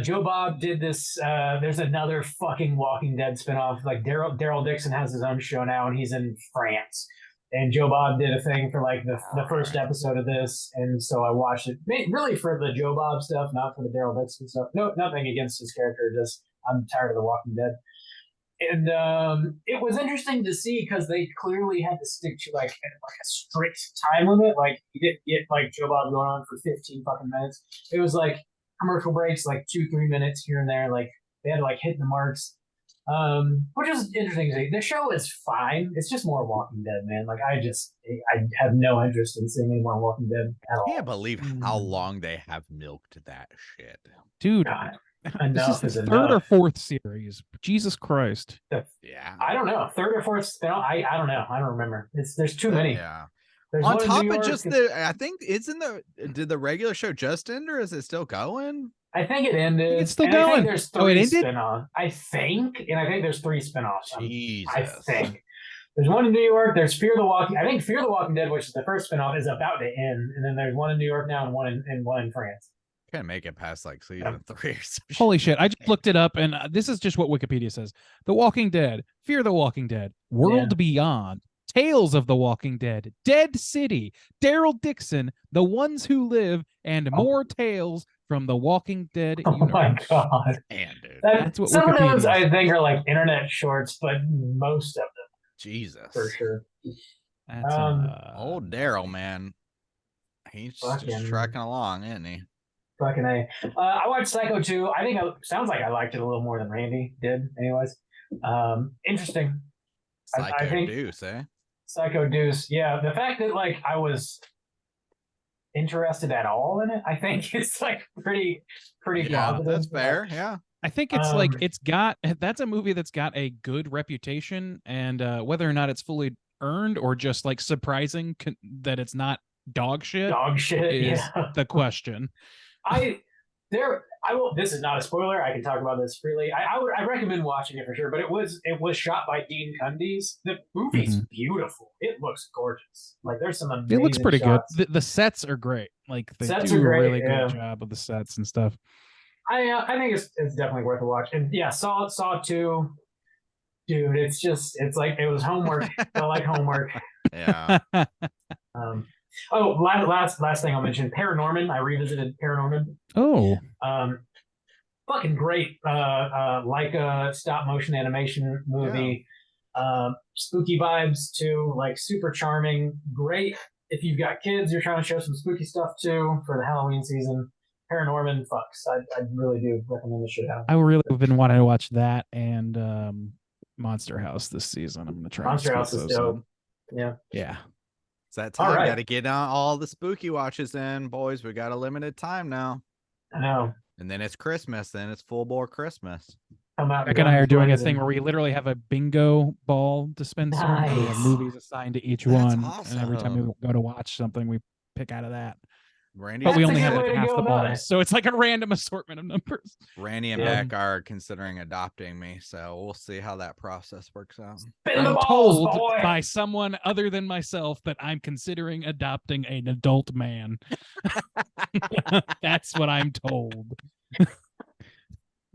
Joe Bob did this. There's another fucking Walking Dead spinoff. Like Daryl Dixon has his own show now, and he's in France. And Joe Bob did a thing for like the first episode of this, and so I watched it really for the Joe Bob stuff, not for the Daryl Dixon stuff. No, nothing against his character. Just I'm tired of The Walking Dead, and it was interesting to see because they clearly had to stick to like a strict time limit. Like you didn't get like Joe Bob going on for 15 fucking minutes. It was like commercial breaks, like 2-3 minutes here and there. Like they had to like hit the marks. Which is interesting to see. The show is fine. It's just more Walking Dead, man. Like I have no interest in seeing any more Walking Dead at all. I can't believe how long they have milked that shit. Dude, God, this enough is is the third or enough. fourth series. Jesus Christ. Yeah. I don't know. Third or fourth spin-off? I don't know. I don't remember. There's too many. Yeah. There's On one in top New of York. just I think did the regular show just end or is it still going? I think it ended. It's still and I going. think there's Oh, it three ended? spin-offs. I think there's 3 spin-offs. Jesus. I think. There's one in New York. There's Fear the Walking. I think Fear the Walking Dead, which is the first spin-off, is about to end, and then there's one in New York now and one in France. Can't make it past like season 3 or some shit. Holy shit. I just looked it up, and this is just what Wikipedia says. The Walking Dead, Fear the Walking Dead, World Beyond, Tales of the Walking Dead, Dead City, Daryl Dixon, The Ones Who Live, and more tales from the Walking Dead Oh universe. my god! Man, dude. That's what some of Wikipedia those I says. think are like internet shorts, but most of them Jesus. for sure. That's, Old Daryl, man. He's just Fucking- trucking along, isn't he? Fucking A. I watched Psycho 2. I think it sounds like I liked it a little more than Randy did. Anyways, interesting. Psycho I think- Deuce, eh? Psycho Deuce. Yeah, the fact that like I was interested at all in it, I think it's like pretty Yeah, positive. that's fair. Yeah. I think it's like Um, that's a movie that's got a good reputation, and whether or not it's fully earned or just like surprising that it's not dog shit Dog shit. is Yeah. the question. I will. This is not a spoiler. I can talk about this freely. I recommend watching it for sure. But it was shot by Dean Cundies. The movie's beautiful. It looks gorgeous. Like there's some amazing. It looks pretty shots. good. The sets are great. Like they Sets do are a great, really yeah. good job of the sets and stuff. I think it's definitely worth a watch. And yeah, Saw 2. Dude, it's like it was homework. I like homework. Yeah. Last thing I'll mention, Paranorman. I revisited Paranorman. Oh, Fucking great. Like a stop motion animation movie. Spooky vibes too. Like super charming. Great if you've got kids. You're trying to show some spooky stuff too for the Halloween season. Paranorman fucks. I really do recommend the shit out. I really have been wanting to watch that and Monster House this season. I'm gonna try. Monster and House squeeze is those dope. in. Yeah. Yeah. It's that All time. right. Got to get on all the spooky watches in, boys. We got a limited time now. I know. And then it's Christmas. Then it's full bore Christmas. Come out. Beck and I are doing a guns thing and- where we literally have a bingo ball dispenser. And we have Nice. movies assigned to each That's one, and every time we awesome. go to watch something, we pick out of that. Randy, But we That's a only good have way like to half go the about balls, it. so it's like a random assortment of numbers. Randy and Yeah. Beck are considering adopting me, so we'll see how that process works out. Spin the I'm balls, told boy. by someone other than myself that I'm considering adopting an adult man. That's what I'm told.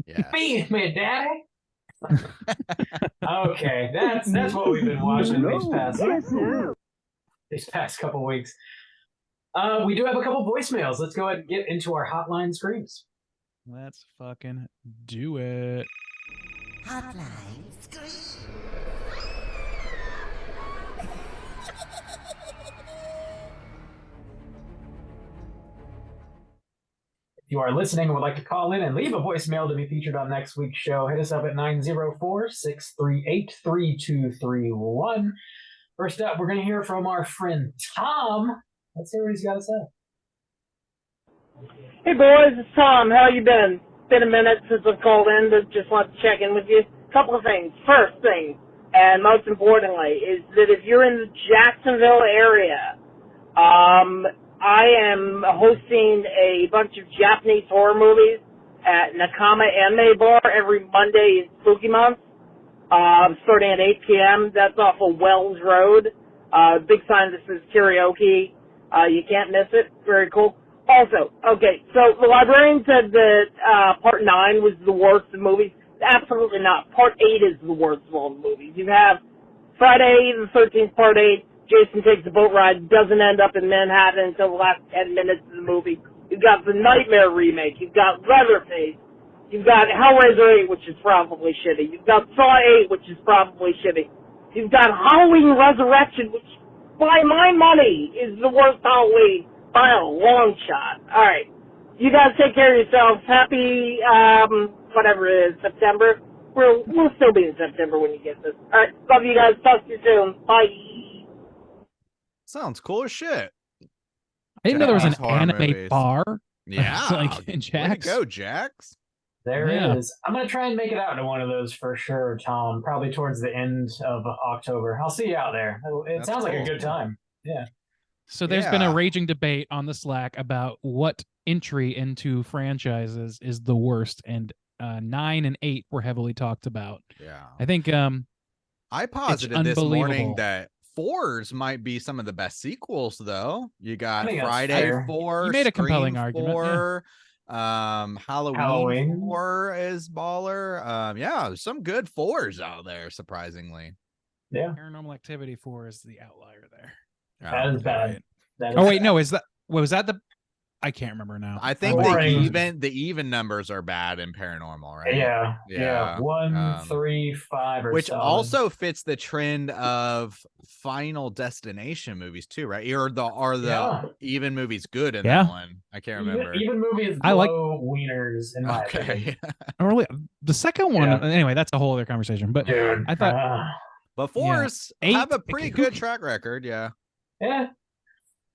Yeah. Feed me, daddy. Okay, that's what we've been watching these past couple weeks. We do have a couple voicemails. Let's go ahead and get into our hotline screams. Let's fucking do it. Hotline scream. If you are listening and would like to call in and leave a voicemail to be featured on next week's show, hit us up at 904-638-3231. First up, we're going to hear from our friend Tom. Let's hear what he's got to say. Hey boys, it's Tom. How you been? Been a minute since I've called in, but just want to check in with you. Couple of things. First thing, and most importantly, is that if you're in the Jacksonville area, I am hosting a bunch of Japanese horror movies at Nakama Anime Bar every Monday in Spooky Month, starting at 8 p.m. That's off of Wells Road. Big sign that says karaoke. You can't miss it. Very cool. Also, okay, so the librarian said that Part 9 was the worst of movies. Absolutely not. Part 8 is the worst of all the movies. You have Friday the 13th, Part 8. Jason takes a boat ride, doesn't end up in Manhattan until the last 10 minutes of the movie. You've got the Nightmare remake. You've got Leatherface. You've got Hellraiser 8, which is probably shitty. You've got Saw 8, which is probably shitty. You've got Halloween Resurrection, which, by my money, is the worst Halloween by a long shot. All right. You guys take care of yourselves. Happy, whatever it is, September. We'll still be in September when you get this. All right. Love you guys. Talk to you soon. Bye. Sounds cool as shit. I didn't know there was an Japanese horror anime movies. bar. Yeah. Like in Way to Jax. go, Jax. There it Yeah. is. I'm going to try and make it out to one of those for sure, Tom, probably towards the end of October. I'll see you out there. It That's sounds like a cool. good time. Yeah. So there's been a Yeah. raging debate on the Slack about what entry into franchises is the worst, and 9 and 8 were heavily talked about. Yeah. I think I posited this morning unbelievable. that 4s might be some of the best sequels, though. You got think that's Friday fair. 4, You made a Scream compelling argument, yeah. 4, Halloween Halloween. 4 is baller. Yeah, there's some good 4s out there, surprisingly. Yeah. Paranormal Activity 4 is the outlier there. That is bad. Right. That Oh is wait, bad. no, is that was that the? I can't remember now. I think Boring. the even numbers are bad in Paranormal, right? Yeah. Yeah, Yeah. 1, 3, 5, or Which so. also fits the trend of Final Destination movies too, right? Or the Yeah. even movies good in Yeah. that one? I can't remember. Even movies I like- blow wieners in my opinion. Okay, Oh, really, the second one. Yeah. Anyway, that's a whole other conversation. But Dude. I thought- but Yeah. 4s 8, have a pretty who good ca- track record. Yeah, yeah.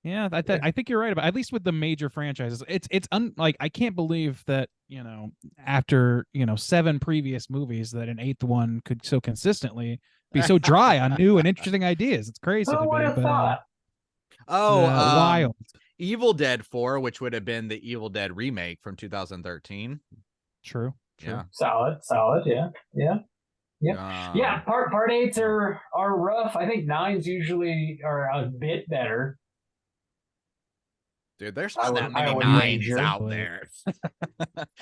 yeah, I think you're right about at least with the major franchises. It's like I can't believe that after 7 previous movies that an 8th one could so consistently be so dry on new and interesting ideas. It's crazy Who to would me, have but thought? wild. Evil Dead 4, which would have been the Evil Dead remake from 2013. True. Yeah, Solid. Yeah. Yeah. Yeah. Part 8s are rough. I think 9s usually are a bit better. dude, there's I not would- that I many would 9s wager. out there.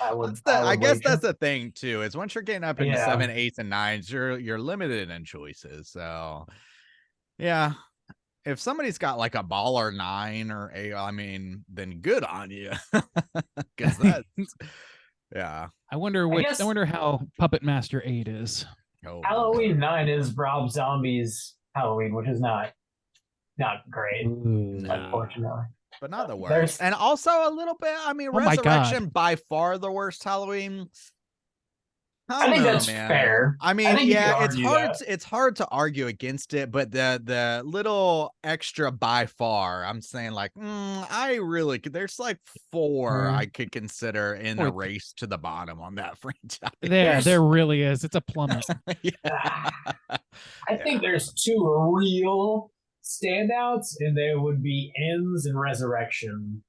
I I guess wager. that's the thing too. Is once you're getting up into Yeah. 7, 8s, and 9s, you're limited in choices. So, yeah, if somebody's got like a baller 9 or 8, I mean, then good on you, because that's yeah. I wonder guess- I wonder how Puppet Master 8 is. Oh, Halloween 9 is Rob Zombie's Halloween, which is not great, unfortunately. but not the worst. There's- And also a little bit. I mean, Oh my God. Resurrection by far the worst Halloween. I don't think know, that's man. fair. I I mean, think you yeah, could it's argue hard. that. It's hard to argue against it, but the little extra by far, I'm saying like, I really could. There's like 4 Mm. I could consider in Or the th- race to the bottom on that franchise. There really is. It's a plummet. I think there's 2 real standouts, and they would be Ends and Resurrection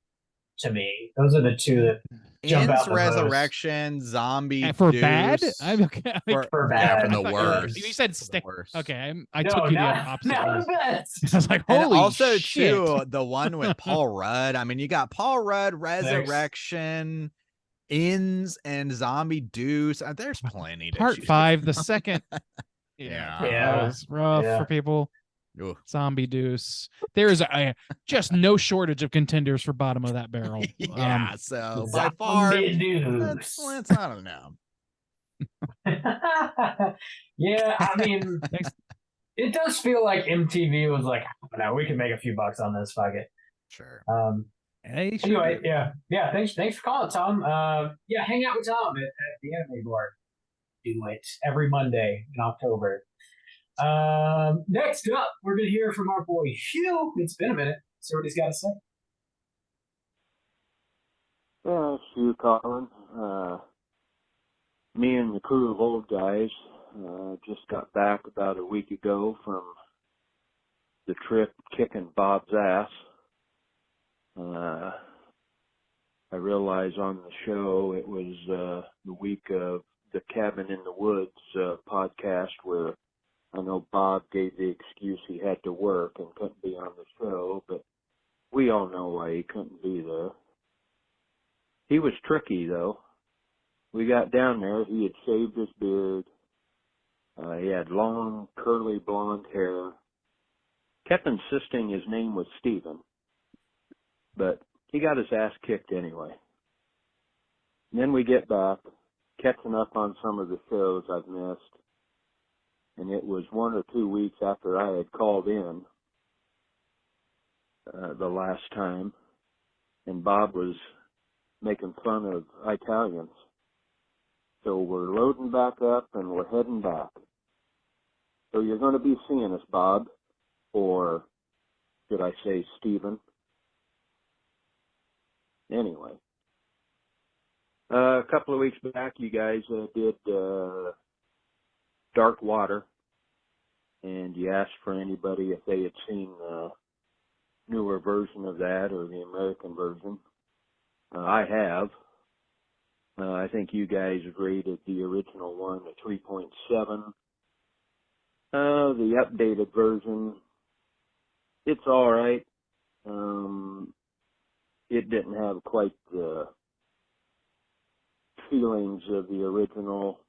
to me. Those are the 2 that jump Ends out the most. Resurrection, Zombie And for bad, Deuce, I'm okay. For yeah, bad. for the I thought worst. You said for the stick. worst. Okay, I No, took you the not opposite. the way. best. I was like, And holy also shit. too, the one with Paul Rudd. I mean, you got Paul Rudd, Resurrection, Ends, and Zombie Deuce. There's plenty. To Part choose 5, the second. Yeah. Part Yeah. 5 was rough Yeah. for people. Ooh. Zombie Deuce. There's just no shortage of contenders for bottom of that barrel. Yeah, so by far, Zombie that's, Deuce. I don't know. Yeah, I mean, Thanks. it does feel like MTV was like, no, we can make a few bucks on this. Fuck it. Sure. Hey, sure Anyway, do. yeah. Thanks for calling, Tom. Yeah, hang out with Tom at the anime bar. Do it every Monday in October. Next up, we're gonna hear from our boy Hugh. It's been a minute. See what he's got to say. Yeah, Hugh Collins. Me and the crew of old guys just got back about a week ago from the trip kicking Bob's ass. I realize on the show it was the week of the Cabin in the Woods podcast where I know Bob gave the excuse he had to work and couldn't be on the show, but we all know why he couldn't be there. He was tricky, though. We got down there, he had shaved his beard. He had long, curly blonde hair. Kept insisting his name was Steven, but he got his ass kicked anyway. And then we get back, catching up on some of the shows I've missed, and it was 1 or 2 weeks after I had called in the last time, and Bob was making fun of Italians. So we're loading back up and we're heading back. So you're going to be seeing us, Bob, or should I say Steven? Anyway, a couple of weeks back, you guys did Dark Water, and you asked for anybody if they had seen the newer version of that or the American version. I have. I think you guys rated the original one a 3.7. The updated version, it's all right. It didn't have quite the feelings of the original.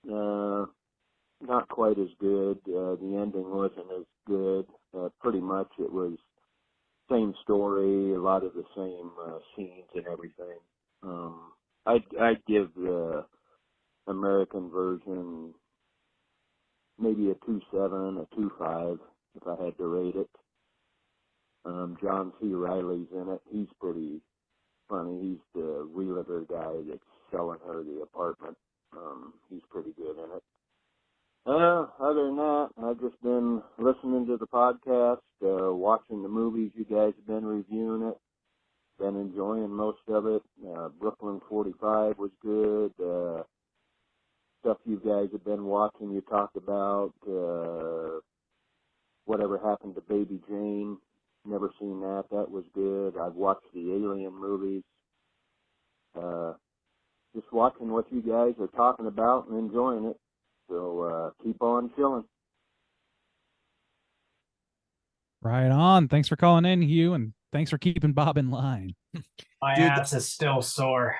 Not quite as good. The ending wasn't as good. Pretty much it was same story, a lot of the same scenes and everything. I'd give the American version maybe a 2.7, a 2.5 if I had to rate it. John C. Reilly's in it. He's pretty funny. He's the realtor guy that's selling her the apartment. He's pretty good in it. Other than that, I've just been listening to the podcast, watching the movies you guys have been reviewing it. Been enjoying most of it. Brooklyn 45 was good. Stuff you guys have been watching, you talked about Whatever Happened to Baby Jane. Never seen that. That was good. I've watched the Alien movies. Just watching what you guys are talking about and enjoying it. So keep on chilling. Right on. Thanks for calling in, Hugh, and thanks for keeping Bob in line. My Dude, ass is still sore.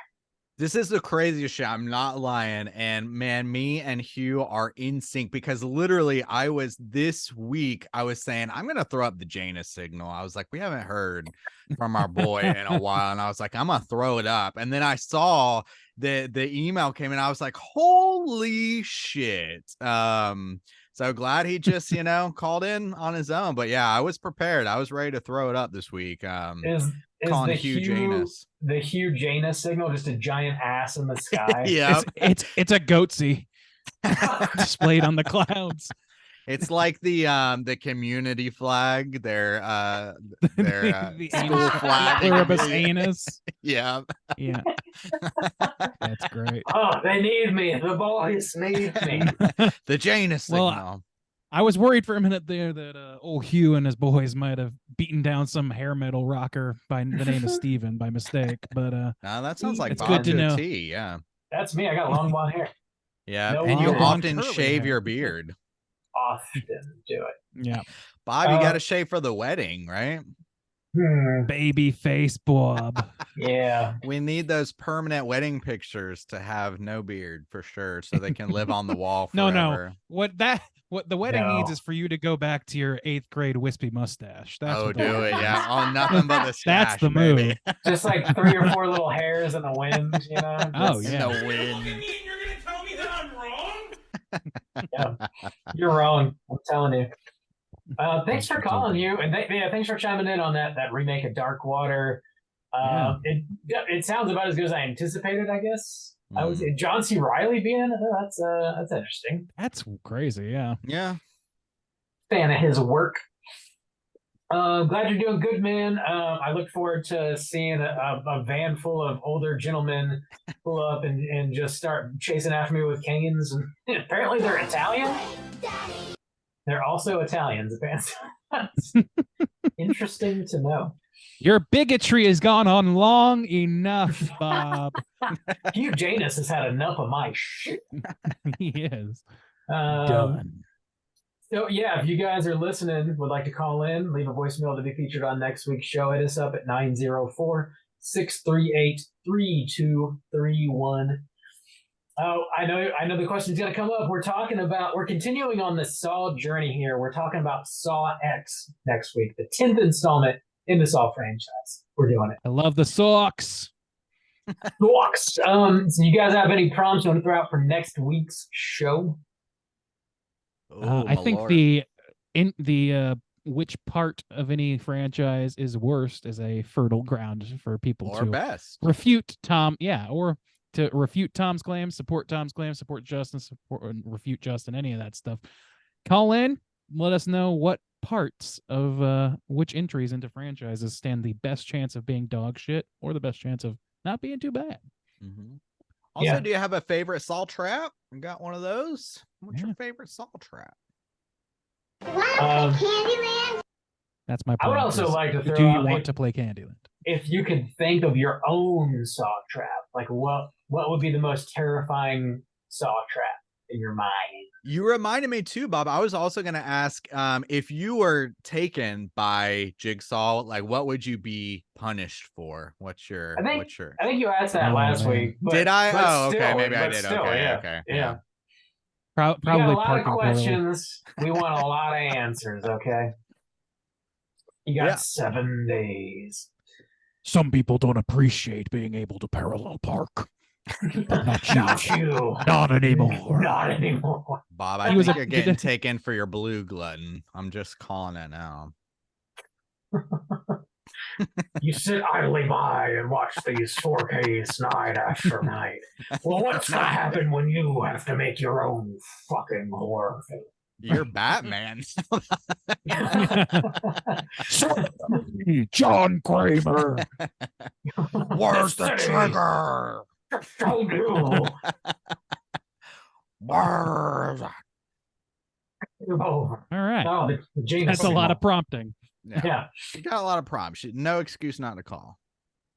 This is the craziest shit. I'm not lying. And man, me and Hugh are in sync because literally this week, I was saying, I'm going to throw up the Janus signal. I was like, we haven't heard from our boy in a while. And I was like, I'm going to throw it up. And then I saw the email came in. I was like, holy shit. So glad he just, called in on his own. But yeah, I was prepared. I was ready to throw it up this week. Is Calling the Hugh Janus. the Hugh Janus signal just a giant ass in the sky? Yeah. It's a goatsy displayed on the clouds. It's like the community flag, their The school anus- flag. pluribus anus. Yeah. Yeah. That's great. Oh, they need me. The boys need me. The Janus Well, signal. I was worried for a minute there that old Hugh and his boys might have beaten down some hair metal rocker by the name of Steven by mistake. But No, that sounds like It's Bob good to to a know. T, yeah. That's me. I got long blonde hair. Yeah. No and you longer on often curly shave hair. your beard. Often do it. yeah, Bob, you Uh, got to shave for the wedding, right? baby face Bob. Yeah. We need those permanent wedding pictures to have no beard for sure, so they can live on the wall No, forever. no. What the wedding No. needs is for you to go back to your 8th grade wispy mustache. That's Oh, what the do wedding it, needs. yeah. Oh, nothing but the That's stash, the baby. move. Just like 3 or 4 little hairs in the wind, Oh, Just- yeah. In the wind. You're gonna tell me that I'm wrong? Yeah. You're wrong. I'm telling you. Thanks for Thanks for calling talking. you, and thanks for chiming in on that remake of Dark Water. It sounds about as good as I anticipated, I guess. I was John C. Riley being in it. That's interesting. That's crazy. Yeah. Yeah. Fan of his work. Glad you're doing good, man. I look forward to seeing a van full of older gentlemen pull up and just start chasing after me with canes. And apparently they're Italian. They're also Italians, apparently. That's interesting to know. Your bigotry has gone on long enough, Bob. Hugh Janus has had enough of my shit. He is. Done. So yeah, if you guys are listening, would like to call in, leave a voicemail to be featured on next week's show, hit us up at 904-638-3231. Oh, I know the question's gonna come up. We're continuing on the Saw journey here. We're talking about Saw X next week, the 10th installment in the Saw franchise. We're doing it. I love the socks. Socks. So you guys have any prompts you want to throw out for next week's show? I think which part of any franchise is worst is a fertile ground for people or to best refute Tom. Yeah, or to refute Tom's claims, support Tom's claims, support Justin, refute Justin, any of that stuff. Call in, let us know what parts of which entries into franchises stand the best chance of being dog shit or the best chance of not being too bad. Mm-hmm. Also, do you have a favorite Saw trap? You got one of those? What's your favorite Saw trap? Candyland? That's my point. I would also like to throw do you out want to play Candyland? If you could think of your own Saw trap, like what would be the most terrifying Saw trap in your mind? You reminded me too, Bob. I was also going to ask if you were taken by Jigsaw, like what would you be punished for? I think you asked that last week. But, did I? But okay, maybe I did. Still, okay. Yeah. Probably we got a lot of parking questions. We want a lot of answers. Okay. You got 7 days. Some people don't appreciate being able to parallel park. Not you. Not anymore. Not anymore. Bob, I think you're getting taken for your blue glutton. I'm just calling it now. You sit idly by and watch these 4Ks night after night. Well, what's going to happen when you have to make your own fucking horror film? You're Batman. John Kramer. Where's the trigger? Show you. Where's All right. Oh, the That's a lot of prompting. Yeah. You got a lot of prompts. No excuse not to call.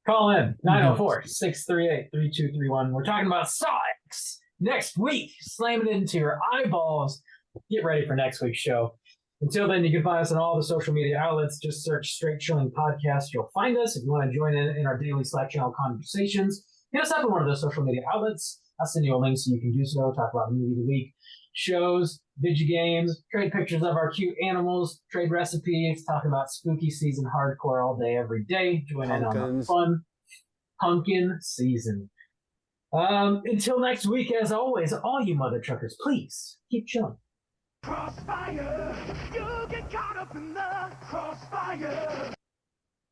Call in 904-638-3231. We're talking about Saw X next week. Slam it into your eyeballs. Get ready for next week's show. Until then, you can find us on all the social media outlets. Just search Straight Chilling Podcast. You'll find us. If you want to join in our daily Slack channel conversations, hit us up on one of those social media outlets. I'll send you a link so you can do so. Talk about movie of the week, shows, video games, trade pictures of our cute animals, trade recipes, talk about spooky season hardcore all day, every day. Join in on the fun pumpkin season. Until next week, as always, all you mother truckers, please keep chilling. Crossfire, you get caught up in the crossfire.